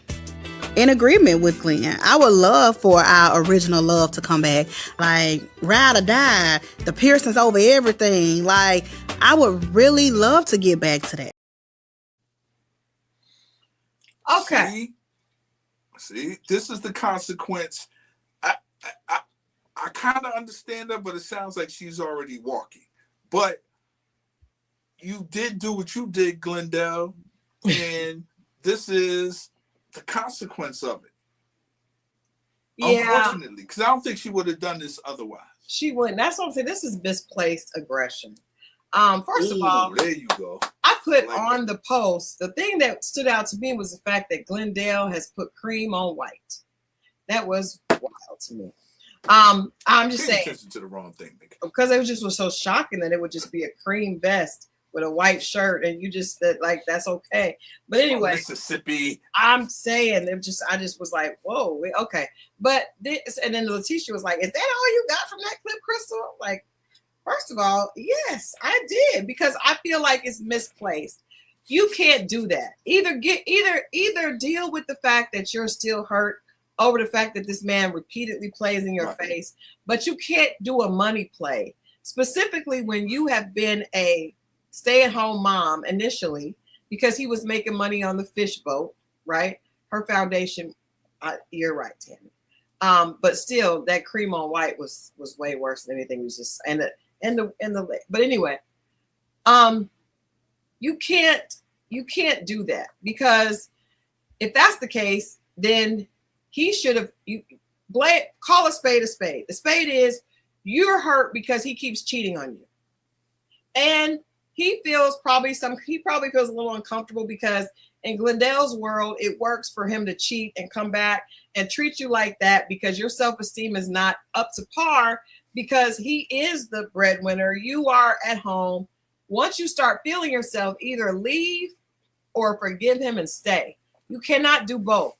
Speaker 4: in agreement with Glenn. I would love for our original love to come back. Like, ride or die, the Pearsons over everything. Like, I would really love to get back to that.
Speaker 2: Okay.
Speaker 3: See, this is the consequence. I kind of understand her, but it sounds like she's already walking. But you did do what you did, Glendale, and this is the consequence of it.
Speaker 2: Yeah.
Speaker 3: Unfortunately, because I don't think she would have done this otherwise.
Speaker 2: She wouldn't. That's what I'm saying. This is misplaced aggression. First of all,
Speaker 3: there you go.
Speaker 2: I put on the post, the thing that stood out to me was the fact that Glendale has put cream on white. That was wild to me. I'm just saying,
Speaker 3: attention to the wrong thing,
Speaker 2: because it was so shocking that it would just be a cream vest with a white shirt, and you just that's okay. But anyway,
Speaker 3: Mississippi.
Speaker 2: I'm saying I just was like, whoa, okay. But this, and then Letitia was like, "Is that all you got from that clip, Crystal?" Like, First of all, yes, I did, because I feel like it's misplaced. You can't do that. Either deal with the fact that you're still hurt over the fact that this man repeatedly plays in your face, but you can't do a money play, specifically when you have been a stay-at-home mom initially, because he was making money on the fish boat, right? Her foundation, you're right, Tammy. But still, that cream on white was way worse than anything. It was just but anyway, you can't do that, because if that's the case, then he should have call a spade a spade. The spade is you're hurt because he keeps cheating on you. And he probably feels a little uncomfortable, because in Glendale's world, it works for him to cheat and come back and treat you like that because your self-esteem is not up to par, because he is the breadwinner. You are at home. Once you start feeling yourself, either leave or forgive him and stay. You cannot do both.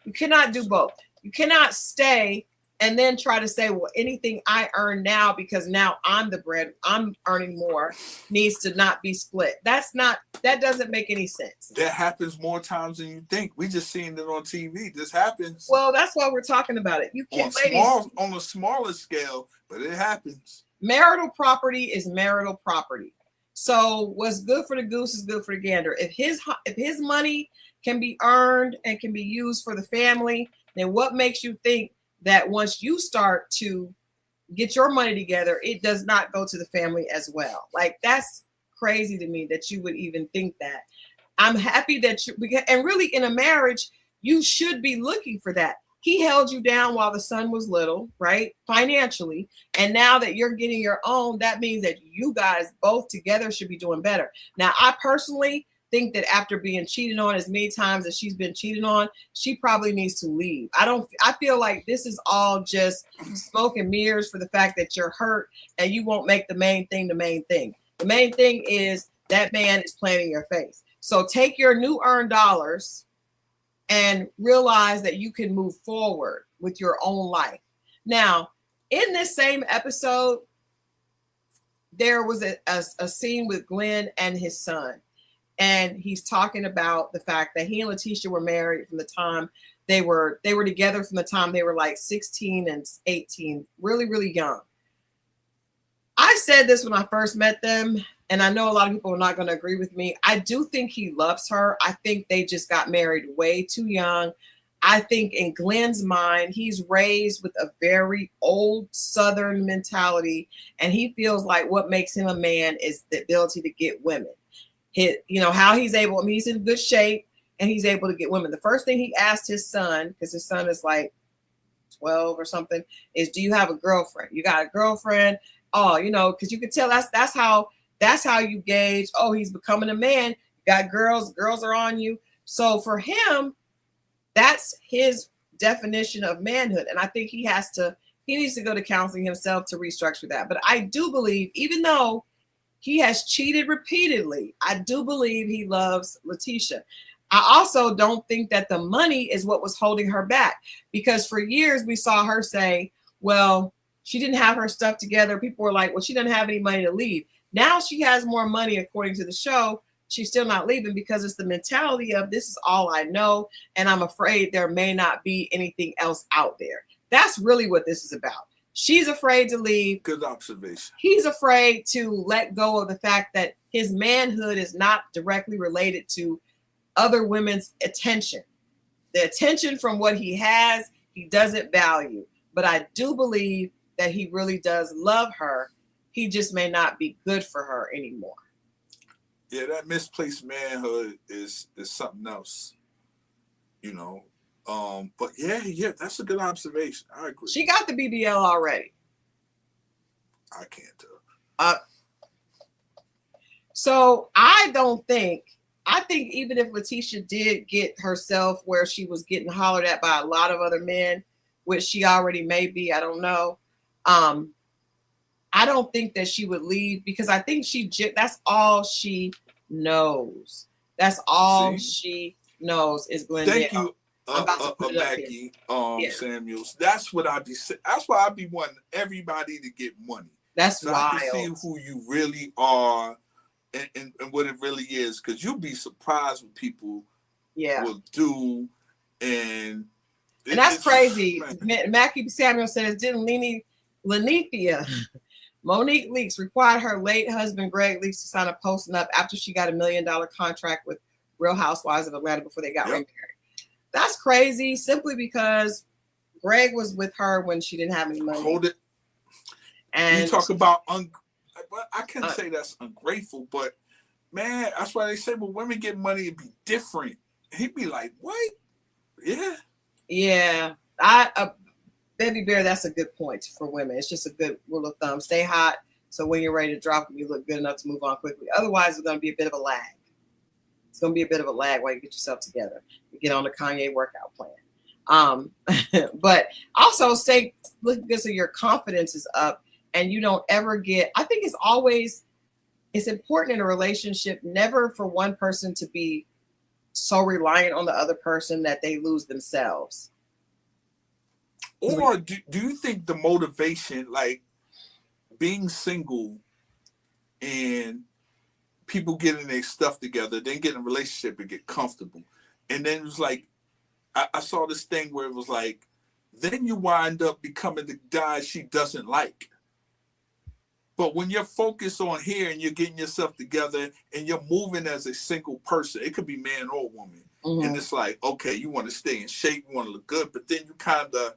Speaker 2: You cannot do both. You cannot stay and then try to say, well, anything I earn now, because now I'm earning more, needs to not be split. That doesn't make any sense.
Speaker 3: That happens more times than you think. We just seen it on TV. This happens.
Speaker 2: Well, that's why we're talking about it. You can't,
Speaker 3: on a smaller scale, but it happens.
Speaker 2: Marital property is marital property. So what's good for the goose is good for the gander. If his money can be earned and can be used for the family, then what makes you think that once you start to get your money together, it does not go to the family as well? Like, that's crazy to me that you would even think that. I'm happy that and really in a marriage, you should be looking for that. He held you down while the son was little, right? Financially. And now that you're getting your own, that means that you guys both together should be doing better. Now, I personally think that after being cheated on as many times as she's been cheated on, she probably needs to leave. I feel like this is all just smoke and mirrors for the fact that you're hurt and you won't make the main thing the main thing. The main thing is that man is playing in your face. So take your new earned dollars and realize that you can move forward with your own life. Now, in this same episode, there was a scene with Glenn and his son. And he's talking about the fact that he and Letitia were married from the time they were together, from the time they were like 16 and 18, really, really young. I said this when I first met them, and I know a lot of people are not going to agree with me. I do think he loves her. I think they just got married way too young. I think in Glenn's mind, he's raised with a very old Southern mentality, and he feels like what makes him a man is the ability to get women. How he's able, he's in good shape and he's able to get women. The first thing he asked his son, because his son is like 12 or something, is, do you have a girlfriend? You got a girlfriend? Oh, because you could tell that's how you gauge, oh, he's becoming a man. You got girls are on you. So for him, that's his definition of manhood. And I think he needs to go to counseling himself to restructure that. But I do believe, even though he has cheated repeatedly, I do believe he loves Letitia. I also don't think that the money is what was holding her back, because for years we saw her say, well, she didn't have her stuff together. People were like, well, she doesn't have any money to leave. Now she has more money, according to the show. She's still not leaving because it's the mentality of, this is all I know, and I'm afraid there may not be anything else out there. That's really what this is about. She's afraid to leave.
Speaker 3: Good observation.
Speaker 2: He's afraid to let go of the fact that his manhood is not directly related to other women's attention. The attention from what he has, he doesn't value. But I do believe that he really does love her. He just may not be good for her anymore.
Speaker 3: Yeah, that misplaced manhood is something else, But yeah, that's a good observation. I agree.
Speaker 2: She got the BBL already.
Speaker 3: I can't tell.
Speaker 2: So I think even if Letitia did get herself where she was getting hollered at by a lot of other men, which she already may be, I don't know. I don't think that she would leave, because I think that's all she knows. That's all she knows is Glendale.
Speaker 3: Thank you, Maggie Samuels. That's what I'd be saying. That's why I'd be wanting everybody to get money.
Speaker 2: That's
Speaker 3: so
Speaker 2: wild.
Speaker 3: I can see who you really are and what it really is, because you'll be surprised what people will do, and
Speaker 2: that's crazy. Mackie Samuel says, didn't Lenithia Monique Leaks required her late husband Greg Leaks to sign a post-nup after she got $1 million contract with Real Housewives of Atlanta before they got remarried. That's crazy, simply because Greg was with her when she didn't have any money.
Speaker 3: Hold it. And you talk about I can't say that's ungrateful, but man, that's why they say when women get money, it'd be different. He'd be like, what? Yeah.
Speaker 2: Baby Bear, that's a good point for women. It's just a good rule of thumb. Stay hot, so when you're ready to drop them, you look good enough to move on quickly. Otherwise, it's going to be a bit of a lag. It's going to be a bit of a lag while you get yourself together. You get on the Kanye workout plan. But also stay looking good so your confidence is up and you don't ever get, I think it's important in a relationship never for one person to be so reliant on the other person that they lose themselves.
Speaker 3: Or do you think the motivation, like being single and people getting their stuff together, then get in a relationship and get comfortable, and then it was like, I saw this thing where it was like, then you wind up becoming the guy she doesn't like. But when you're focused on here and you're getting yourself together and you're moving as a single person, it could be man or woman, and it's like, okay, you want to stay in shape, you want to look good, but then you kind of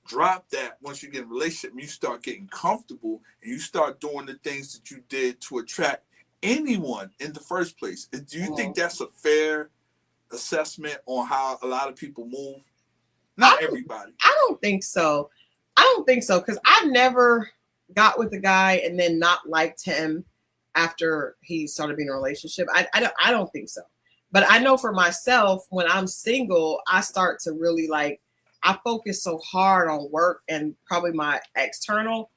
Speaker 3: drop that once you get in a relationship and you start getting comfortable and you start doing the things that you did to attract anyone in the first place. Do you think that's a fair assessment on how a lot of people move? Not everybody.
Speaker 2: I don't think so. Because I've never got with a guy and then not liked him after he started being in a relationship. I don't think so. But I know for myself, when I'm single, I start to really I focus so hard on work and probably my external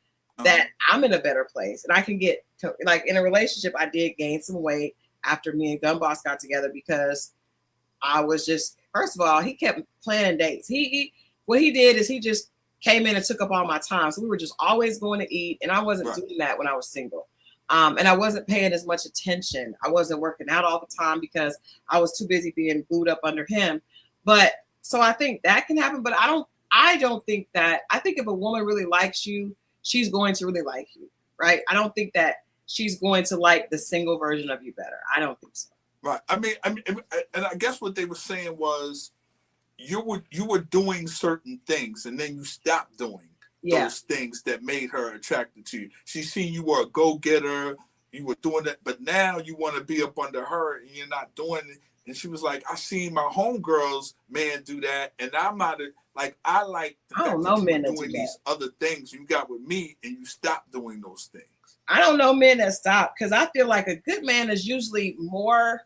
Speaker 2: that I'm in a better place. And I can get to, in a relationship, I did gain some weight after me and Gun Boss got together because I was just, first of all, he kept planning dates. What he did is he just came in and took up all my time. So we were just always going to eat. And I wasn't doing that when I was single. And I wasn't paying as much attention. I wasn't working out all the time because I was too busy being glued up under him. But so I think that can happen, but I don't think that. I think if a woman really likes you, she's going to really like you, right? I don't think that she's going to like the single version of you better. I don't think so.
Speaker 3: Right. I mean, and I guess what they were saying was you were doing certain things and then you stopped doing those things that made her attracted to you. She seen you were a go-getter, you were doing that, but now you want to be up under her and you're not doing it. And she was like, I seen my homegirls man do that, and I'm not I like the fact that you were doing these other things you got with me, and you stopped doing those things.
Speaker 2: I don't know men that stop, because I feel like a good man is usually more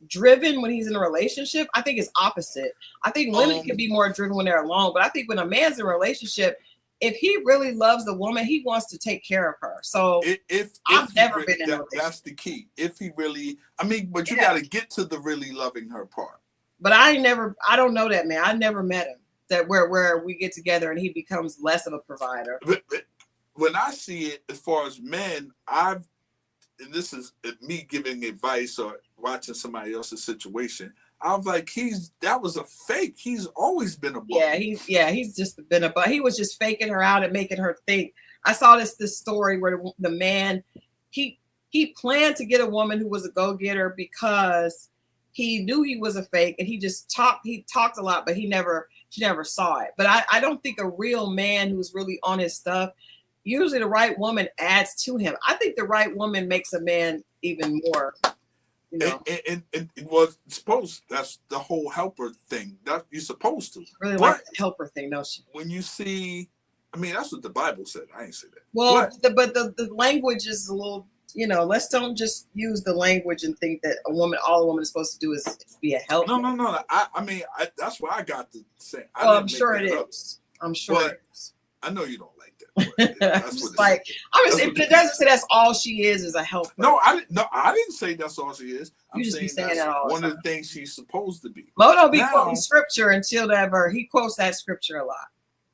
Speaker 2: driven when he's in a relationship. I think it's opposite. I think women can be more driven when they're alone, but I think when a man's in a relationship, if he really loves the woman, he wants to take care of her. So if I've never been in a relationship.
Speaker 3: That's the key. If he really, but you got to get to the really loving her part.
Speaker 2: But I don't know that man. I never met him. That where we get together and he becomes less of a provider.
Speaker 3: But when I see it, as far as men, and this is me giving advice or watching somebody else's situation. I was like, that was a fake. He's always been a bum.
Speaker 2: He's just been a bum. He was just faking her out and making her think. I saw this story where the man, he planned to get a woman who was a go-getter because he knew he was a fake, and he talked a lot, but she never saw it. But I don't think a real man who's really on his stuff, usually the right woman adds to him. I think the right woman makes a man even more.
Speaker 3: And it was supposed, that's the whole helper thing. That you're supposed to.
Speaker 2: Really like the helper thing, don't you?
Speaker 3: When you see, that's what the Bible said. I ain't say that.
Speaker 2: Well, but the language is a little, let's don't just use the language and think that all a woman is supposed to do is be a helper.
Speaker 3: No. That's why I got to say.
Speaker 2: I'm sure it is. I'm sure it is.
Speaker 3: I know you don't like that.
Speaker 2: That's what but it doesn't say that's all she is a helper.
Speaker 3: No, I didn't say that's all she is.
Speaker 2: You just be saying that all the time.
Speaker 3: One of the things she's supposed to be.
Speaker 2: Moto be quoting scripture until ever. He quotes that scripture a lot.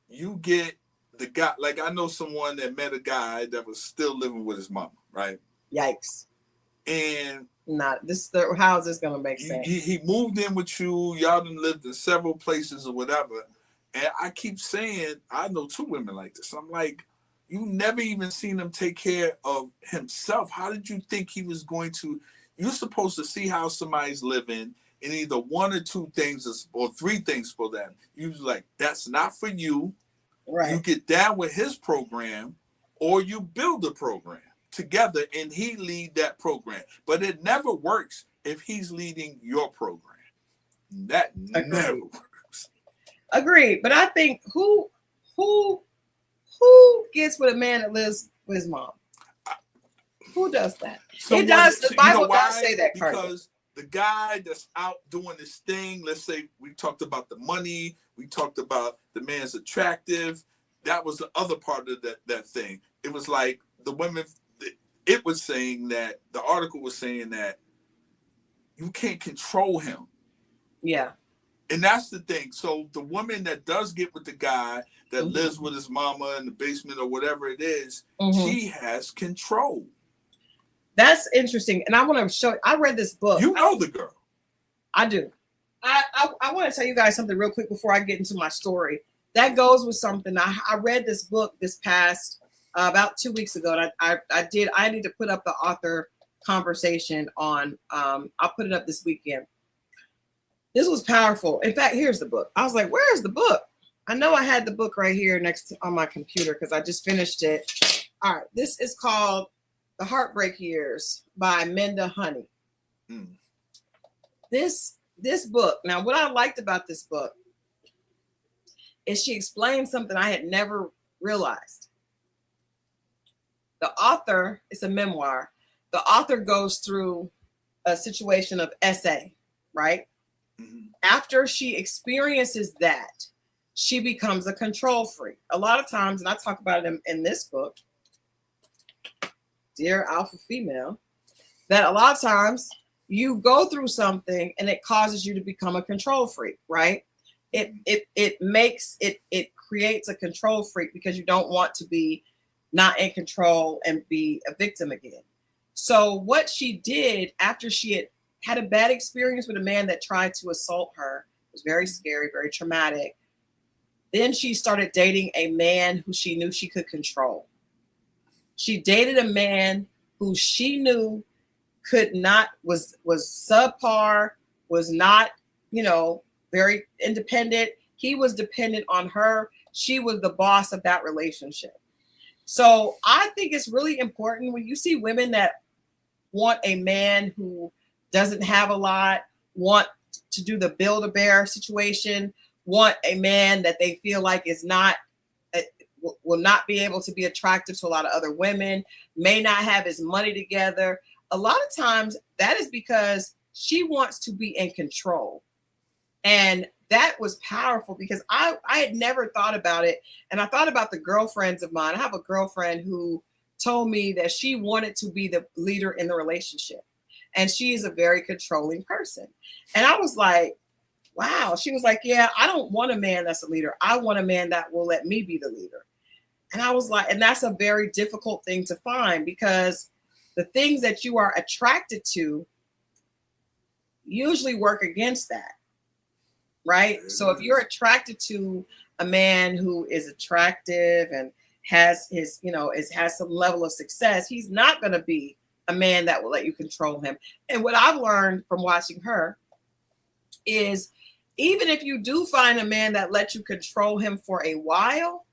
Speaker 3: You get the guy, like I know someone that met a guy that was still living with his mom, right?
Speaker 2: Yikes.
Speaker 3: And
Speaker 2: how is this gonna make sense?
Speaker 3: He moved in with you, y'all done lived in several places or whatever. And I keep saying, I know two women like this. I'm like, you never even seen him take care of himself. How did you think he was going to? You're supposed to see how somebody's living, and either one or two things or three things for them. You like, that's not for you.
Speaker 2: Right.
Speaker 3: You get down with his program, or you build a program together, and he lead that program. But it never works if he's leading your program. That never works.
Speaker 2: Agreed. But I think who gets with a man that lives with his mom? Who does that? It does. The Bible does say that,
Speaker 3: because the guy that's out doing this thing, let's say we talked about the money, we talked about the man's attractive. That was the other part of that thing. It was like the women, it was saying that, the article was saying that you can't control him.
Speaker 2: Yeah.
Speaker 3: And that's the thing. So the woman that does get with the guy that lives with his mama in the basement or whatever it is, she has control.
Speaker 2: That's interesting. And I want to show, I read this book.
Speaker 3: You know the girl.
Speaker 2: I do. I want to tell you guys something real quick before I get into my story. That goes with something. I read this book this past about 2 weeks ago. And I need to put up the author conversation on, I'll put it up this weekend. This was powerful. In fact, here's the book. I was like, where's the book? I know I had the book right here on my computer because I just finished it. All right. This is called The Heartbreak Years by Minda Honey. This book, now what I liked about this book is she explained something I had never realized. The author, it's a memoir. The author goes through a situation of SA, right? After she experiences that, she becomes a control freak. A lot of times, and I talk about it in this book, Dear Alpha Female, that a lot of times you go through something and it causes you to become a control freak, right? It creates a control freak because you don't want to be not in control and be a victim again. So what she did after she had a bad experience with a man that tried to assault her, it was very scary, very traumatic. Then she started dating a man who she knew she could control. She dated a man who she knew was subpar, was not, very independent. He was dependent on her. She was the boss of that relationship. So I think it's really important when you see women that want a man who doesn't have a lot, want to do the Build-A-Bear situation, want a man that they feel like is not, will not be able to be attractive to a lot of other women, may not have his money together. A lot of times that is because she wants to be in control. And that was powerful because I had never thought about it. And I thought about the girlfriends of mine. I have a girlfriend who told me that she wanted to be the leader in the relationship. And she is a very controlling person. And I was like, wow. She was like, yeah, I don't want a man that's a leader. I want a man that will let me be the leader. And I was like, and that's a very difficult thing to find because the things that you are attracted to usually work against that. Right. So if you're attracted to a man who is attractive and has his, has some level of success, he's not going to be a man that will let you control him. And what I've learned from watching her is even if you do find a man that lets you control him for a while,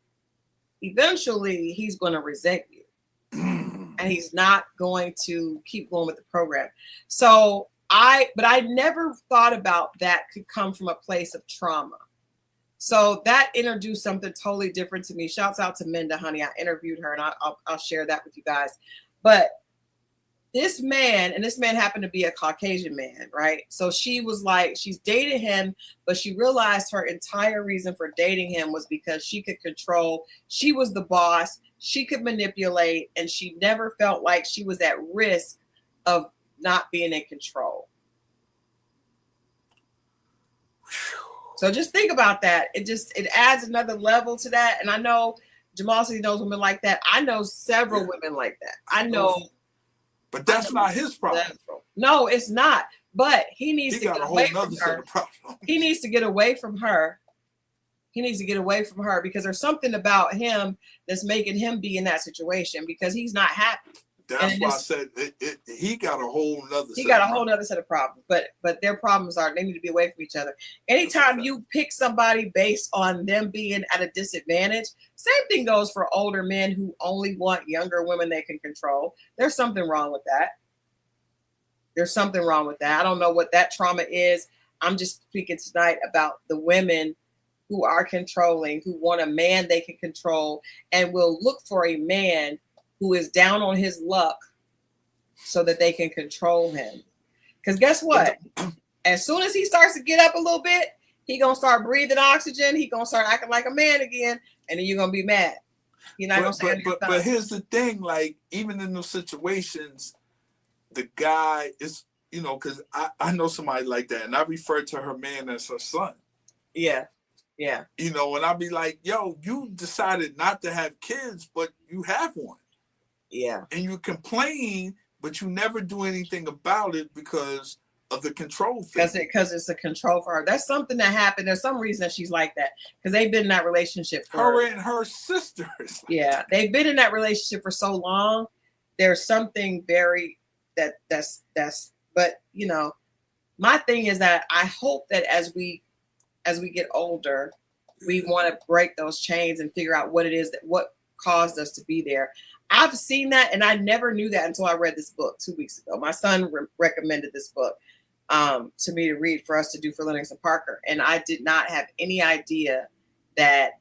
Speaker 2: eventually he's going to resent you and he's not going to keep going with the program. So but I never thought about that could come from a place of trauma. So that introduced something totally different to me. Shouts out to Minda Honey. I interviewed her and I'll share that with you guys. But this man happened to be a Caucasian man, right? So she was like, she's dated him, but she realized her entire reason for dating him was because she could control. She was the boss. She could manipulate, and she never felt like she was at risk of not being in control. So just think about that. It adds another level to that. And I know Jamal says he knows women like that. I know several women like that. I know.
Speaker 3: But that's not his problem.
Speaker 2: No, it's not. But he needs to get away from her. He needs to get away from her. He needs to get away from her because there's something about him that's making him be in that situation because he's not happy.
Speaker 3: That's why I said he got a whole nother.
Speaker 2: He got a whole other set of problems, but their problems are they need to be away from each other. Anytime you pick somebody based on them being at a disadvantage, same thing goes for older men who only want younger women they can control. There's something wrong with that. There's something wrong with that. I don't know what that trauma is. I'm just speaking tonight about the women who are controlling, who want a man they can control, and will look for a man who is down on his luck so that they can control him. Because guess what? As soon as he starts to get up a little bit, he gonna start breathing oxygen. He gonna start acting like a man again, and then you're gonna be mad. You're not gonna stand your
Speaker 3: but here's the thing: like even in those situations, the guy is, you know, because I know somebody like that, and I refer to her man as her son.
Speaker 2: Yeah. Yeah.
Speaker 3: You know, and I'll be like, yo, you decided not to have kids, but you have one.
Speaker 2: Yeah.
Speaker 3: And you complain, but you never do anything about it because of the control thing.
Speaker 2: Because it's a control for her. That's something that happened. There's some reason that she's like that. Because they've been in that relationship for
Speaker 3: her and her sisters.
Speaker 2: Yeah. They've been in that relationship for so long. There's something very that's but you know, my thing is that I hope that as we get older, we want to break those chains and figure out what it is what caused us to be there. I've seen that, and I never knew that until I read this book 2 weeks ago. My son recommended this book to me to read for us to do for Lennox and Parker, and I did not have any idea that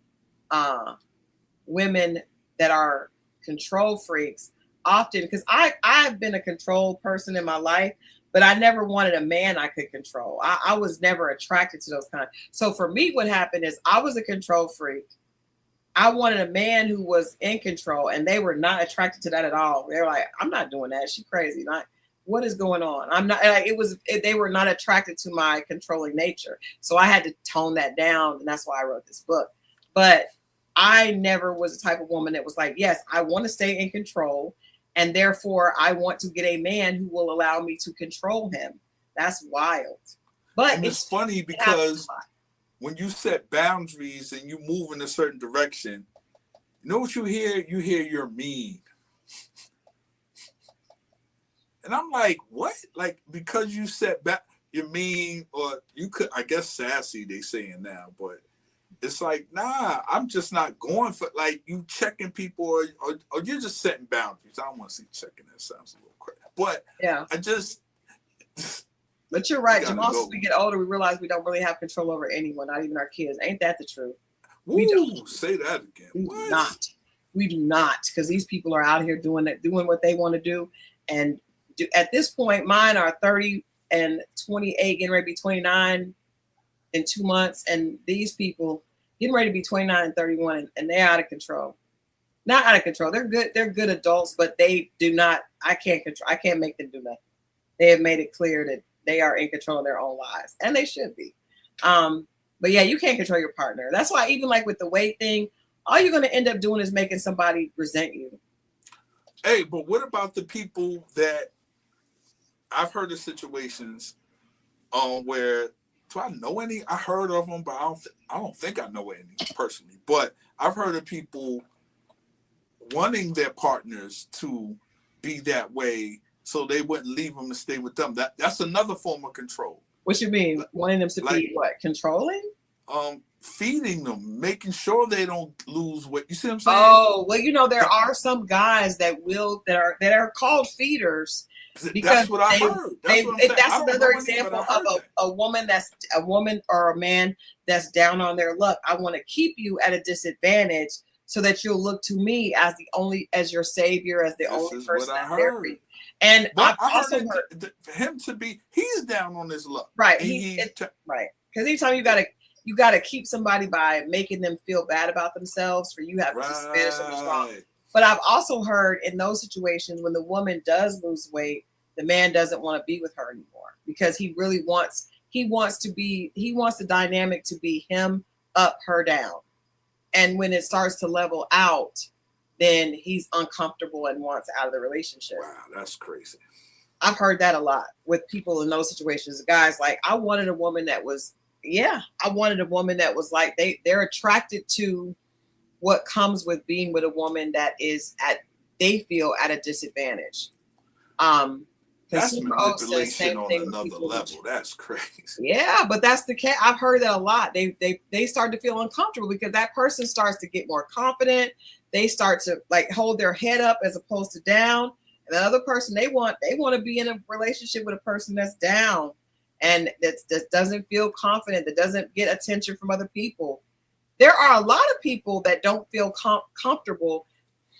Speaker 2: women that are control freaks often, because I've been a control person in my life, but I never wanted a man I could control. I was never attracted to those kind. So for me, what happened is I was a control freak. I wanted a man who was in control, and they were not attracted to that at all. They were like, I'm not doing that. She's crazy. Like, what is going on? I'm not, like, they were not attracted to my controlling nature. So I had to tone that down. And that's why I wrote this book. But I never was the type of woman that was like, yes, I want to stay in control. And therefore I want to get a man who will allow me to control him. That's wild. But
Speaker 3: and it's funny because when you set boundaries and you move in a certain direction, you know what you hear? You hear you're mean. And I'm like, what? Like, because you set back, you're mean, or you could, I guess sassy, they saying now, but it's like, nah, I'm just not going for, like, you checking people or you're just setting boundaries. I don't want to see checking. That sounds a little crazy. But yeah,
Speaker 2: But you're right, Jamal. As we get older, we realize we don't really have control over anyone, not even our kids. Ain't that the truth?
Speaker 3: We don't say that again.
Speaker 2: We do not. We do not, because these people are out here doing what they want to do. And at this point, mine are 30 and 28, getting ready to be 29 in 2 months. And these people getting ready to be 29 and 31, and they're out of control. Not out of control. They're good. They're good adults, but they do not. I can't make them do nothing. They have made it clear that they are in control of their own lives, and they should be. But yeah, you can't control your partner. That's why even like with the weight thing, all you're going to end up doing is making somebody resent you.
Speaker 3: Hey, but what about the people that I've heard of situations where, do I know any? I heard of them, but I don't think I know any personally. But I've heard of people wanting their partners to be that way, so they wouldn't leave them and stay with them. That's another form of control.
Speaker 2: What you mean? Wanting them to be what? Controlling?
Speaker 3: Feeding them, making sure they don't lose weight. You see what I'm saying?
Speaker 2: Oh, well, you know, there are some guys that are called feeders.
Speaker 3: That's what I heard.
Speaker 2: That's another example of a woman or a man that's down on their luck. I want to keep you at a disadvantage so that you'll look to me as your savior, as the only person that's there for you. And I've also heard
Speaker 3: for him to be, he's down on his luck.
Speaker 2: Right. Right. Because anytime you gotta keep somebody by making them feel bad about themselves for you having to spend so much wrong. But I've also heard in those situations when the woman does lose weight, the man doesn't want to be with her anymore because he really wants the dynamic to be him up, her down. And when it starts to level out, then he's uncomfortable and wants out of the relationship.
Speaker 3: Wow, that's crazy.
Speaker 2: I've heard that a lot with people in those situations. Guys like, I wanted a woman that was, I wanted a woman that was like, they're attracted to what comes with being with a woman that is they feel at a disadvantage.
Speaker 3: That's manipulation on another level. That's crazy.
Speaker 2: Yeah, but that's the case. I've heard that a lot. They start to feel uncomfortable because that person starts to get more confident. They start to like hold their head up as opposed to down. And the other person, they want to be in a relationship with a person that's down and that doesn't feel confident, that doesn't get attention from other people. There are a lot of people that don't feel comfortable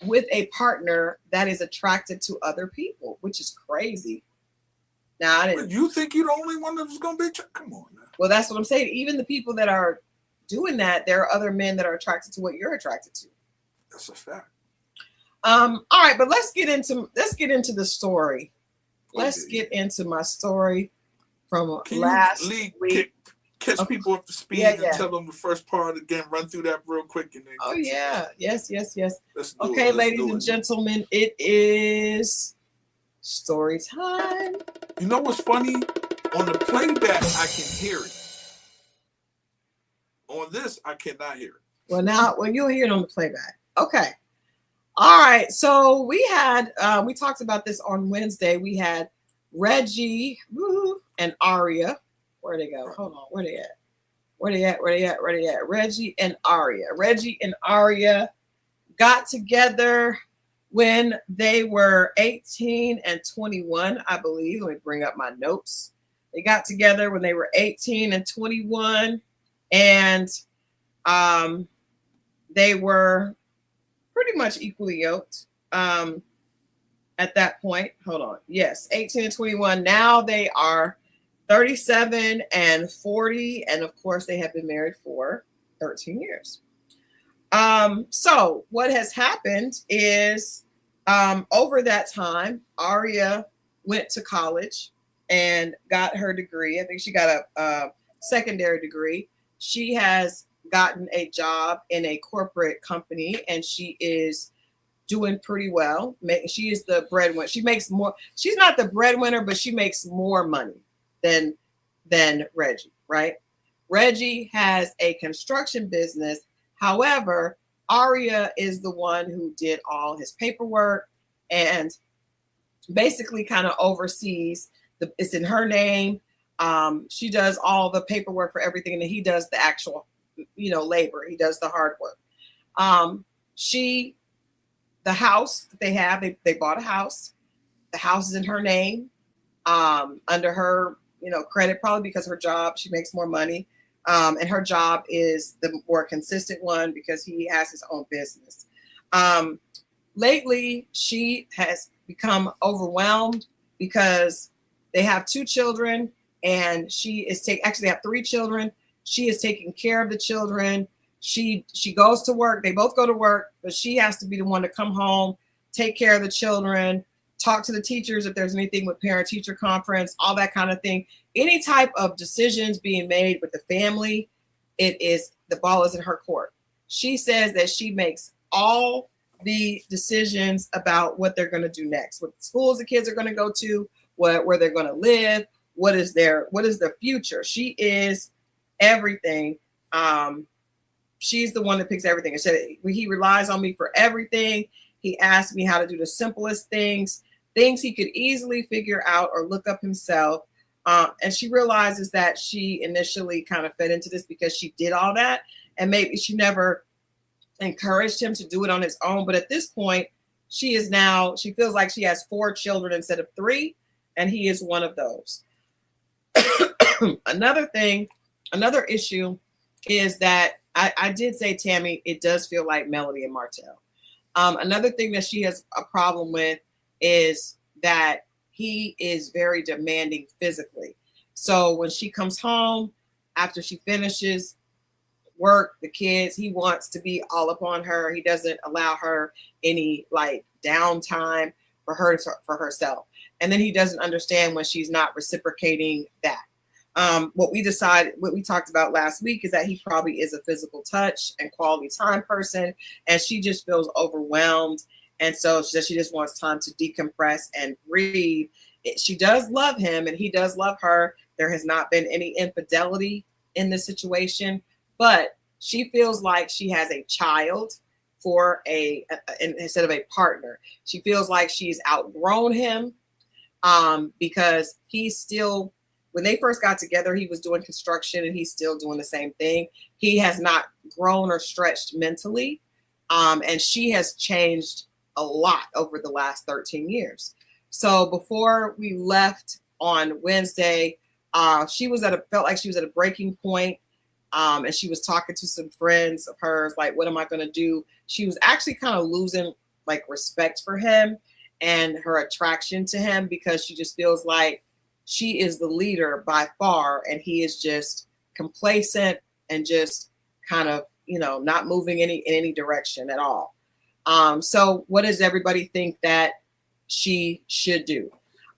Speaker 2: with a partner that is attracted to other people, which is crazy. Now,
Speaker 3: you think you're the only one that's going to be? Come on, man.
Speaker 2: Well, that's what I'm saying. Even the people that are doing that, there are other men that are attracted to what you're attracted to.
Speaker 3: That's a fact.
Speaker 2: All right, but let's get into the story. Let's get into my story from last week.
Speaker 3: Catch people up to speed and tell them the first part again. Run through that real quick and then.
Speaker 2: Yes.
Speaker 3: Okay,
Speaker 2: ladies and gentlemen, it is story time.
Speaker 3: You know what's funny? On the playback, I can hear it. On this, I cannot hear it.
Speaker 2: Well, you'll hear it on the playback. Okay. All right. So we had we talked about this on Wednesday. We had Reggie and Aria. Where'd they go? Hold on. Where they at? Reggie and Aria got together when they were 18 and 21, I believe. Let me bring up my notes. They got together when they were 18 and 21, and they were pretty much equally yoked at that point. Hold on. Yes, 18 and 21. Now they are 37 and 40, and of course they have been married for 13 years. So what has happened is over that time, Aria went to college and got her degree. I think she got a secondary degree. She has gotten a job in a corporate company, and she is doing pretty well. She is the breadwinner. She makes more. She's not the breadwinner, but she makes more money than Reggie, right? Reggie has a construction business. However, Aria is the one who did all his paperwork and basically kind of oversees it's in her name. She does all the paperwork for everything, and then he does the actual, labor. He does the hard work. The house that they have, they bought a house. The house is in her name, under her, credit, probably because her job, she makes more money. And her job is the more consistent one because he has his own business. Lately, she has become overwhelmed because they have 2 children, and she is actually they have 3 children. She is taking care of the children. She goes to work. They both go to work, but she has to be the one to come home, take care of the children, talk to the teachers if there's anything with parent-teacher conference, all that kind of thing. Any type of decisions being made with the family, the ball is in her court. She says that she makes all the decisions about what they're going to do next, what schools the kids are going to go to, where they're going to live, what is their future. She is everything. She's the one that picks everything. I said he relies on me for everything. He asked me how to do the simplest things he could easily figure out or look up himself. And she realizes that she initially kind of fed into this because she did all that, and maybe she never encouraged him to do it on his own. But at this point, she feels like she has 4 children instead of 3, and he is one of those. Another issue is that I did say, Tammy, it does feel like Melody and Martell. Another thing that she has a problem with is that he is very demanding physically. So when she comes home after she finishes work, the kids, he wants to be all up on her. He doesn't allow her any downtime for herself. And then he doesn't understand when she's not reciprocating that. what we talked about last week is that he probably is a physical touch and quality time person, and she just feels overwhelmed. And so she just wants time to decompress and breathe. She does love him and he does love her. There has not been any infidelity in this situation, but she feels like she has a child for instead of a partner. She feels like she's outgrown him because he's still, when they first got together, he was doing construction and he's still doing the same thing. He has not grown or stretched mentally. And she has changed a lot over the last 13 years. So before we left on Wednesday, she felt like she was at a breaking point. And she was talking to some friends of hers, like, what am I going to do? She was actually kind of losing like respect for him and her attraction to him because she just feels like she is the leader by far. And he is just complacent and just kind of, not moving in any direction at all. So what does everybody think that she should do?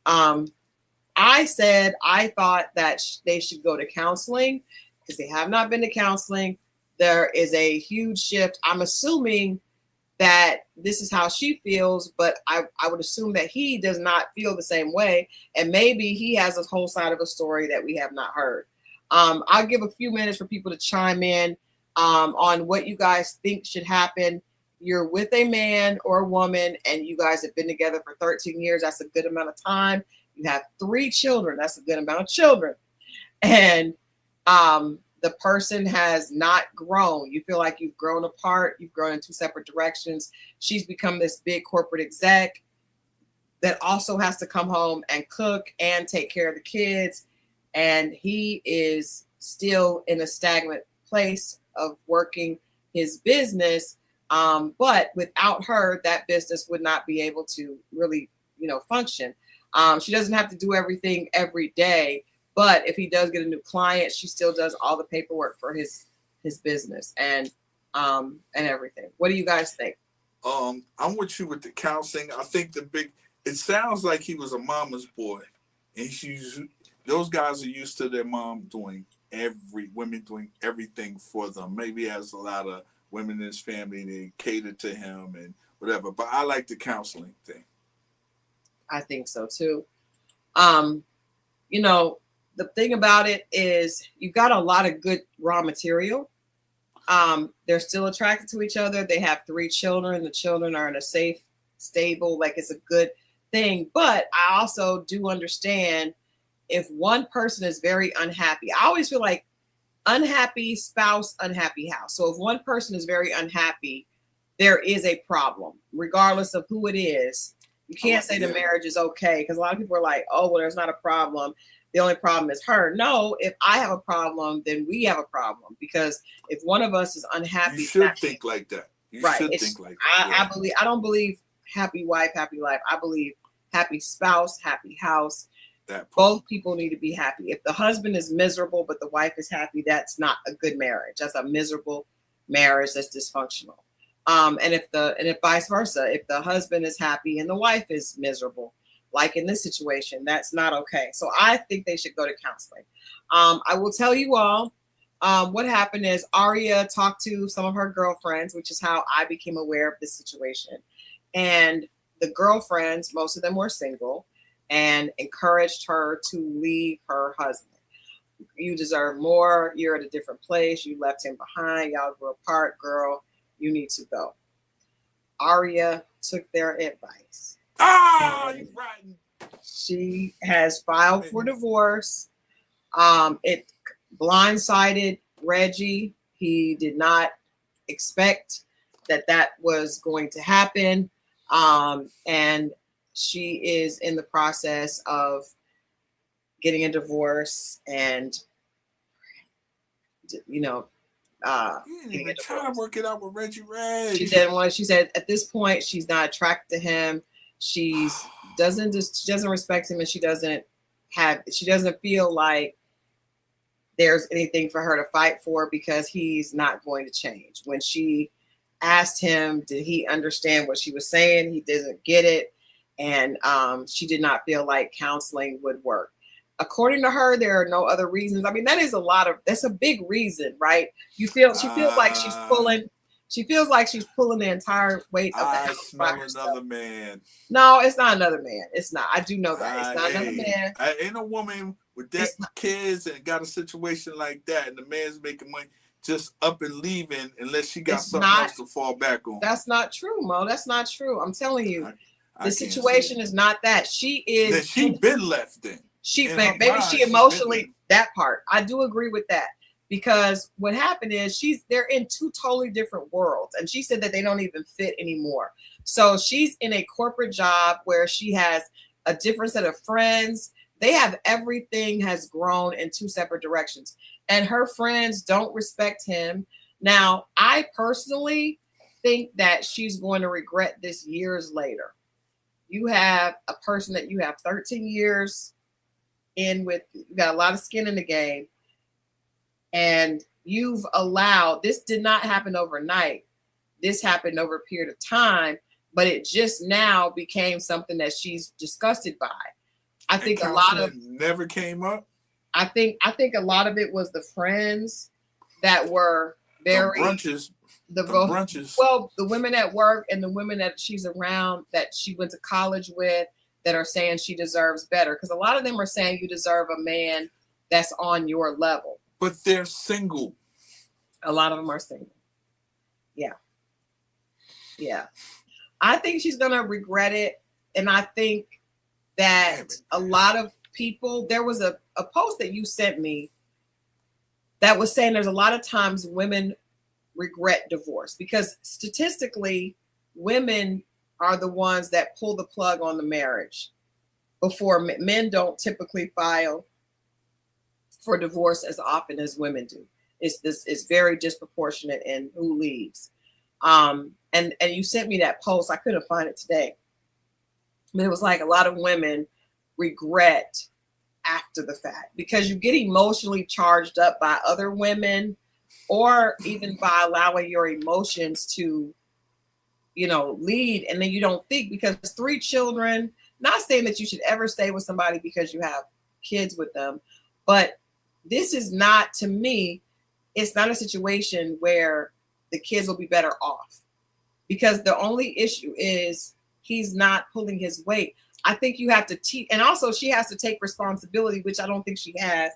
Speaker 2: I said I thought that they should go to counseling because they have not been to counseling. There is a huge shift. I'm assuming that this is how she feels, but I would assume that he does not feel the same way. And maybe he has a whole side of a story that we have not heard. I'll give a few minutes for people to chime in on what you guys think should happen. You're with a man or a woman and you guys have been together for 13 years. That's a good amount of time. You have 3 children. That's a good amount of children. And the person has not grown. You feel like you've grown apart. You've grown in 2 separate directions. She's become this big corporate exec that also has to come home and cook and take care of the kids. And he is still in a stagnant place of working his business. But without her, that business would not be able to really, function. She doesn't have to do everything every day, but if he does get a new client, she still does all the paperwork for his business and everything. What do you guys think?
Speaker 3: I'm with you with the counseling. I think it sounds like he was a mama's boy, and those guys are used to their mom women doing everything for them. Maybe he has a lot of women in his family, they cater to him and whatever. But I like the counseling thing.
Speaker 2: I think so too. The thing about it is you got a lot of good raw material. They're still attracted to each other. They have 3 children. The children are in a safe, stable, like it's a good thing. But I also do understand if one person is very unhappy. I always feel like unhappy spouse, unhappy house. So if one person is very unhappy, there is a problem, regardless of who it is. You can't say the marriage is okay because a lot of people are like, oh, well, there's not a problem. The only problem is her. No, if I have a problem, then we have a problem because if one of us is unhappy,
Speaker 3: you should think like that. You should think like that.
Speaker 2: I don't believe happy wife, happy life. I believe happy spouse, happy house. Both people need to be happy. If the husband is miserable, but the wife is happy, that's not a good marriage. That's a miserable marriage that's dysfunctional. And if vice versa, if the husband is happy and the wife is miserable, like in this situation, that's not okay. So I think they should go to counseling. I will tell you all what happened is Aria talked to some of her girlfriends, which is how I became aware of this situation. And the girlfriends, most of them were single, and encouraged her to leave her husband. You deserve more. You're at a different place. You left him behind. Y'all grew apart, girl. You need to go. Aria took their advice.
Speaker 3: You rotten.
Speaker 2: She has filed for divorce. It blindsided Reggie. He did not expect that was going to happen. And she is in the process of getting a divorce and,
Speaker 3: trying to work it out with Reggie Ray.
Speaker 2: She didn't want. She said at this point she's not attracted to him. She doesn't respect him, and she doesn't feel like there's anything for her to fight for because he's not going to change. When she asked him, did he understand what she was saying? He doesn't get it, and she did not feel like counseling would work. according to her, there are no other reasons. I mean, that's a big reason, right? She feels like she's pulling the entire weight of the
Speaker 3: I
Speaker 2: house by
Speaker 3: smell
Speaker 2: herself.
Speaker 3: another man.
Speaker 2: No, it's not another man. It's not. I do know that. It's not another man.
Speaker 3: Ain't a woman with that kids and got a situation like that, and the man's making money just up and leaving unless she got something else to fall back on.
Speaker 2: That's not true, Mo. That's not true. I'm telling you, the situation is not that. She is.
Speaker 3: Then she been left then.
Speaker 2: Maybe she emotionally, that part. I do agree with that. Because what happened is they're in two totally different worlds. And she said that they don't even fit anymore. So she's in a corporate job where she has a different set of friends. Everything has grown in two separate directions. And her friends don't respect him. Now, I personally think that she's going to regret this years later. You have a person that you have 13 years in with, you got a lot of skin in the game. And you've allowed, this did not happen overnight. This happened over a period of time, but it just now became something that she's disgusted by. I think a lot of
Speaker 3: never came up.
Speaker 2: I think a lot of it was the friends that were very
Speaker 3: the brunches.
Speaker 2: Well, the women at work and the women that she's around that she went to college with that are saying she deserves better. Because a lot of them are saying you deserve a man that's on your level.
Speaker 3: But they're single.
Speaker 2: A lot of them are single. Yeah. Yeah. I think she's going to regret it. And I think that a lot of people, there was a post that you sent me that was saying there's a lot of times women regret divorce because statistically, women are the ones that pull the plug on the marriage before men don't typically file for divorce as often as women do. It's very disproportionate in who leaves. And you sent me that post. I couldn't find it today. But it was like a lot of women regret after the fact because you get emotionally charged up by other women or even by allowing your emotions to, lead. And then you don't think because 3 children, not saying that you should ever stay with somebody because you have kids with them, but this is not, to me, it's not a situation where the kids will be better off because the only issue is he's not pulling his weight. I think you have to teach, and also she has to take responsibility, which I don't think she has.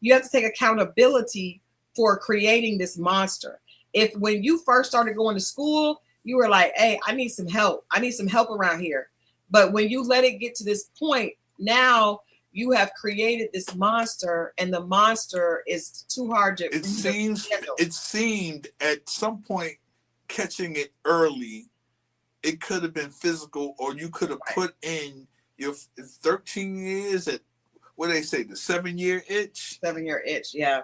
Speaker 2: You have to take accountability for creating this monster. If when you first started going to school, you were like, hey, I need some help. I need some help around here. But when you let it get to this point, now you have created this monster, and the monster is too hard to.
Speaker 3: It seemed at some point catching it early, it could have been physical, or you could have put in your 13 years at what do they say, the 7-year itch.
Speaker 2: 7-year itch, yeah.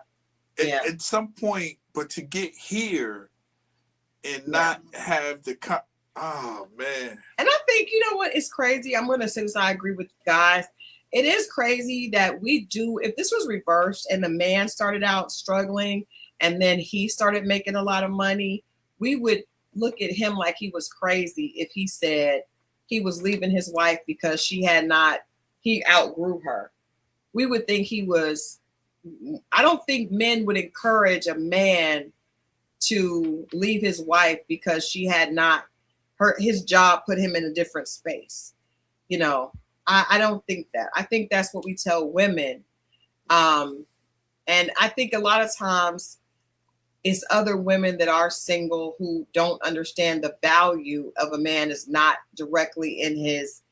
Speaker 3: At some point, but to get here and not have the oh man.
Speaker 2: And I think you know what? It's crazy. I'm gonna say this. I agree with guys. It is crazy that we do, if this was reversed and the man started out struggling and then he started making a lot of money, we would look at him like he was crazy if he said he was leaving his wife because he outgrew her. We would think he was, I don't think men would encourage a man to leave his wife because she had not, his job put him in a different space. I don't think that. I think that's what we tell women. And I think a lot of times it's other women that are single who don't understand the value of a man is not directly in his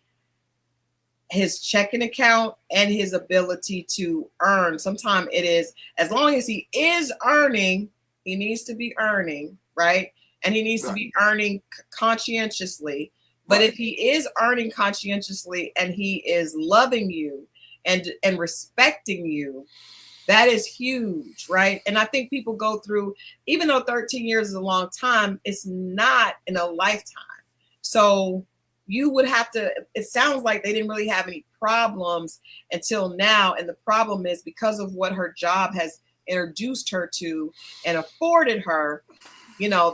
Speaker 2: checking account and his ability to earn. Sometimes it is, as long as he is earning, he needs to be earning, right? And he needs to be earning conscientiously. But if he is earning conscientiously and he is loving you and respecting you, that is huge, right? And I think people go through, even though 13 years is a long time, it's not in a lifetime. So you would have to, it sounds like they didn't really have any problems until now. And the problem is because of what her job has introduced her to and afforded her,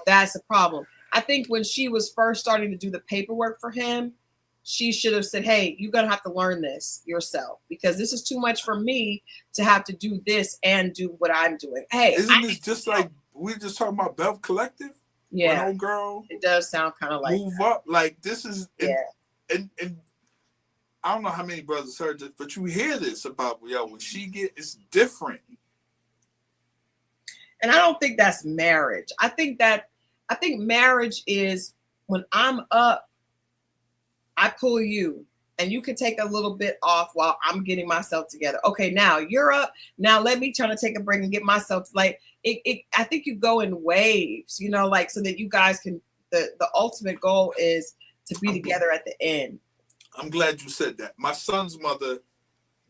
Speaker 2: that's a problem. I think when she was first starting to do the paperwork for him, she should have said, hey, you're going to have to learn this yourself because this is too much for me to have to do this and do what I'm doing. Hey,
Speaker 3: isn't this just like we just talking about Bev Collective?
Speaker 2: Yeah.
Speaker 3: When old girl,
Speaker 2: it does sound kind of like
Speaker 3: move up. Like this is,
Speaker 2: yeah.
Speaker 3: And I don't know how many brothers heard this, but you hear this about when she it's different.
Speaker 2: And I don't think that's marriage. I think marriage is when I'm up, I pull you and you can take a little bit off while I'm getting myself together. Okay, now you're up. Now let me try to take a break and get myself like it. I think you go in waves, like so that you guys can. The ultimate goal is to be together at the end.
Speaker 3: I'm glad you said that. My son's mother,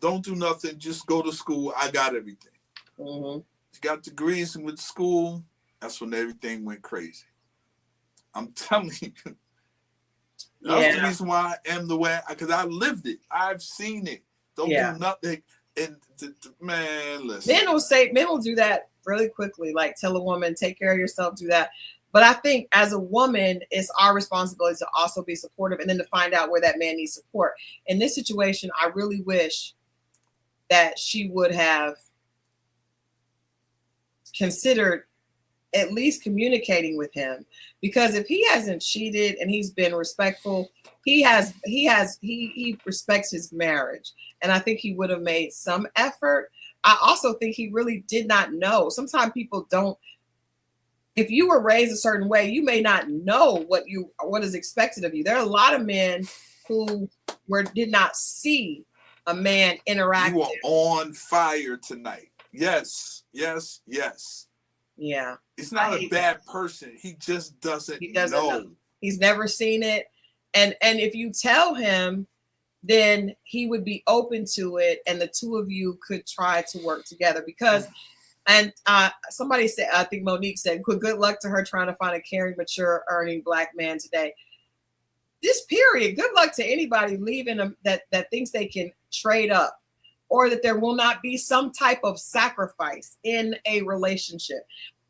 Speaker 3: don't do nothing. Just go to school. I got everything.
Speaker 2: Mm-hmm.
Speaker 3: She got degrees and went to school. That's when everything went crazy. I'm telling you. That's the reason why I am the way, because I lived it. I've seen it. Don't do nothing. And man, listen.
Speaker 2: Men will do that really quickly. Like tell a woman, take care of yourself, do that. But I think as a woman, it's our responsibility to also be supportive and then to find out where that man needs support. In this situation, I really wish that she would have considered at least communicating with him, because if he hasn't cheated and he's been respectful, he respects his marriage. And I think he would have made some effort. I also think he really did not know. Sometimes people don't, if you were raised a certain way, you may not know what is expected of you. There are a lot of men who did not see a man interact.
Speaker 3: You are on fire tonight. Yes.
Speaker 2: Yeah.
Speaker 3: He's not a bad person. He just doesn't know.
Speaker 2: He's never seen it. And if you tell him, then he would be open to it. And the two of you could try to work together because, and somebody said, I think Monique said, good luck to her trying to find a caring, mature, earning Black man today. This period, good luck to anybody leaving them that thinks they can trade up, or that there will not be some type of sacrifice in a relationship.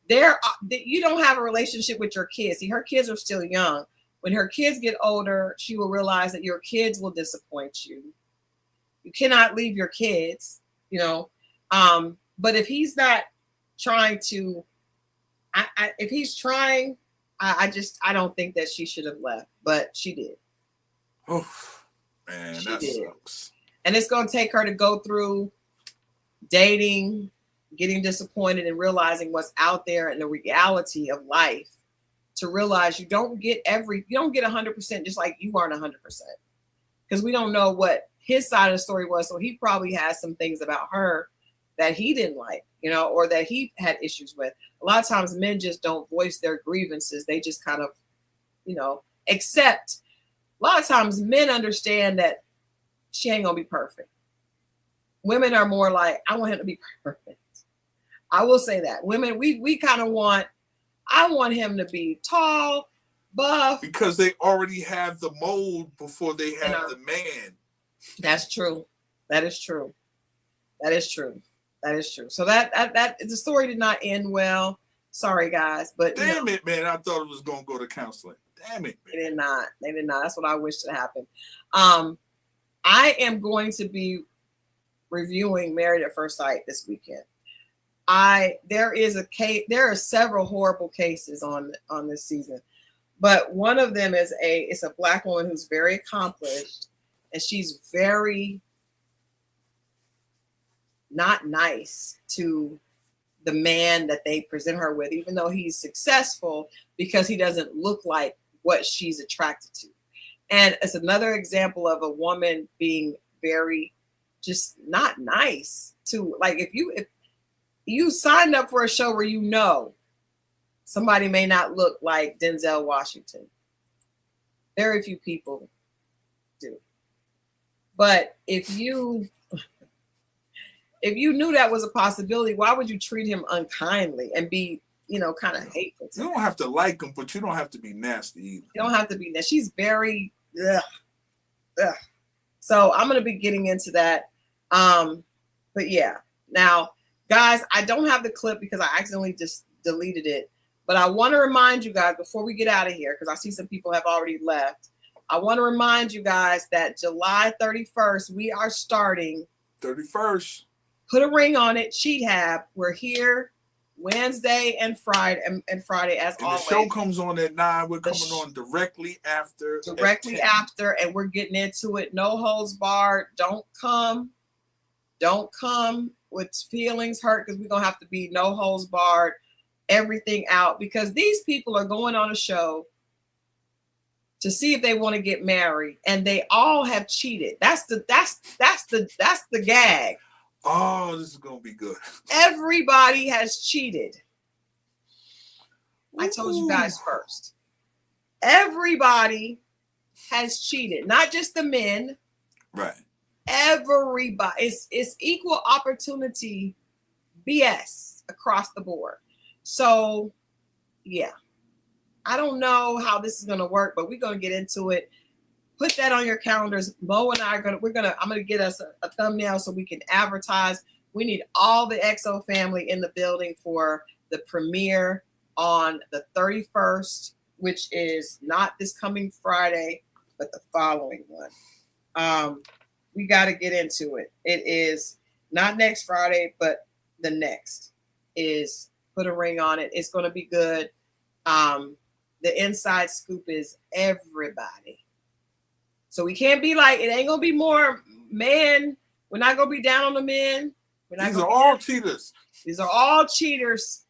Speaker 2: You don't have a relationship with your kids. See, her kids are still young. When her kids get older, she will realize that your kids will disappoint you. You cannot leave your kids, but if he's not trying to, if he's trying, I don't think that she should have left, but she did.
Speaker 3: Oh, man, that sucks.
Speaker 2: And it's going to take her to go through dating, getting disappointed, and realizing what's out there and the reality of life, to realize you don't get 100%, just like you aren't 100%, because we don't know what his side of the story was. So he probably has some things about her that he didn't like, or that he had issues with. A lot of times men just don't voice their grievances. They just kind of, accept. A lot of times men understand that she ain't gonna be perfect. Women are more like, I want him to be perfect. I will say that. Women, we kind of I want him to be tall, buff.
Speaker 3: Because they already have the mold before they have the man.
Speaker 2: That's true. That is true. So that the story did not end well. Sorry, guys, but
Speaker 3: damn it, man! I thought it was gonna go to counseling. Damn it, man.
Speaker 2: They did not. That's what I wish to happen. I am going to be reviewing Married at First Sight this weekend. There are several horrible cases on this season, but one of them is it's a Black woman who's very accomplished, and she's very not nice to the man that they present her with, even though he's successful, because he doesn't look like what she's attracted to. And it's another example of a woman being very just not nice to, like, if you signed up for a show where somebody may not look like Denzel Washington. Very few people do. But if you knew that was a possibility, why would you treat him unkindly and be, kind of hateful to him?
Speaker 3: You don't have to like him, but you don't have to be nasty either.
Speaker 2: You don't have to be nasty. She's very, So I'm going to be getting into that. But yeah. Now, guys, I don't have the clip because I accidentally just deleted it. But I want to remind you guys before we get out of here, because I see some people have already left. I want to remind you guys that July 31st, we are starting
Speaker 3: 31st.
Speaker 2: Put a ring on it. Cheat Hab. We're here Wednesday and Friday and Friday as
Speaker 3: and
Speaker 2: always.
Speaker 3: The show comes on at 9. We're coming on directly after.
Speaker 2: Directly after, and we're getting into it. No holds barred. Don't come with feelings hurt, because we're gonna have to be no holds barred, everything out, because these people are going on a show to see if they want to get married, and they all have cheated. That's the gag.
Speaker 3: Oh, this is gonna be good.
Speaker 2: Everybody has cheated. I told you guys first. Everybody has cheated, not just the men.
Speaker 3: Right.
Speaker 2: Everybody. It's equal opportunity BS across the board. So, yeah. I don't know how this is going to work, but we're going to get into it. Put that on your calendars. Mo and I I'm going to get us a thumbnail so we can advertise. We need all the XO family in the building for the premiere on the 31st, which is not this coming Friday, but the following one. We got to get into it. It is not next Friday, but the next is Put a Ring on It. It's going to be good. The inside scoop is everybody. So we can't be like, it ain't going to be more men. We're not going to be down on the men.
Speaker 3: These are all cheaters.
Speaker 2: These are all cheaters.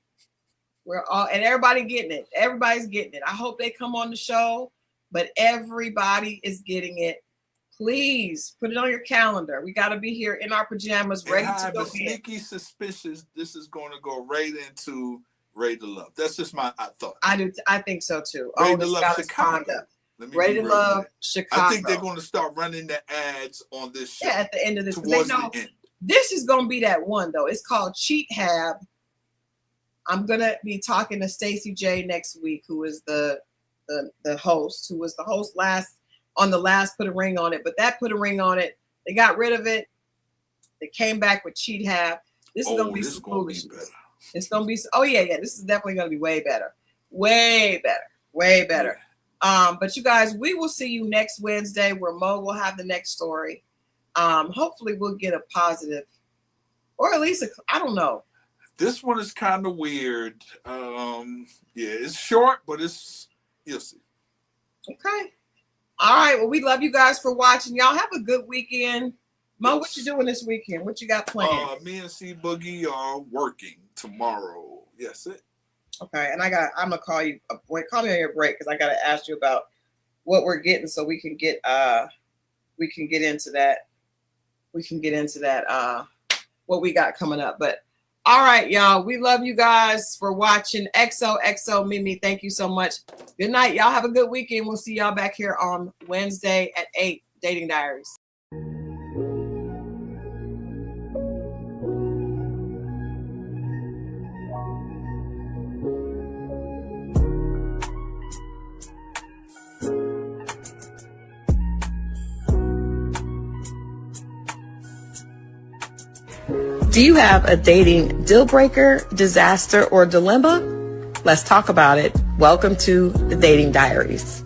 Speaker 2: And everybody getting it. Everybody's getting it. I hope they come on the show, but everybody is getting it. Please put it on your calendar. We got to be here in our pajamas, ready to go.
Speaker 3: Sneaky suspicious this is going to go right into Ready to Love. That's just my thought.
Speaker 2: I do. I think so too.
Speaker 3: Ready to Love Chicago.
Speaker 2: Ready to Love Chicago.
Speaker 3: I think they're going to start running the ads on this show.
Speaker 2: Yeah, at the end of this.
Speaker 3: Towards the end.
Speaker 2: This is going to be that one though. It's called Cheat Hab. I'm going to be talking to Stacey J next week, who is the host, who was the host on the last Put a Ring on It. But that Put a Ring on It, they got rid of it. They came back with Cheat Hab. This is going to be some foolishness. It's going to be, this is definitely going to be way better. Way better. But you guys, we will see you next Wednesday where Mo will have the next story. Hopefully we'll get a positive, or at least I don't know.
Speaker 3: This one is kind of weird. It's short, but you'll see.
Speaker 2: Okay. All right. Well, we love you guys for watching. Y'all have a good weekend. Mo, what you doing this weekend? What you got planned?
Speaker 3: Me and C Boogie are working tomorrow. Yes, it.
Speaker 2: Okay. And I'm gonna call you. Call me on your break, because I gotta ask you about what we're getting, so we can get into that. What we got coming up. But all right, y'all. We love you guys for watching. XO Mimi, thank you so much. Good night. Y'all have a good weekend. We'll see y'all back here on Wednesday at 8, Dating Diaries.
Speaker 1: Do you have a dating deal breaker, disaster, or dilemma? Let's talk about it. Welcome to the Dating Diaries.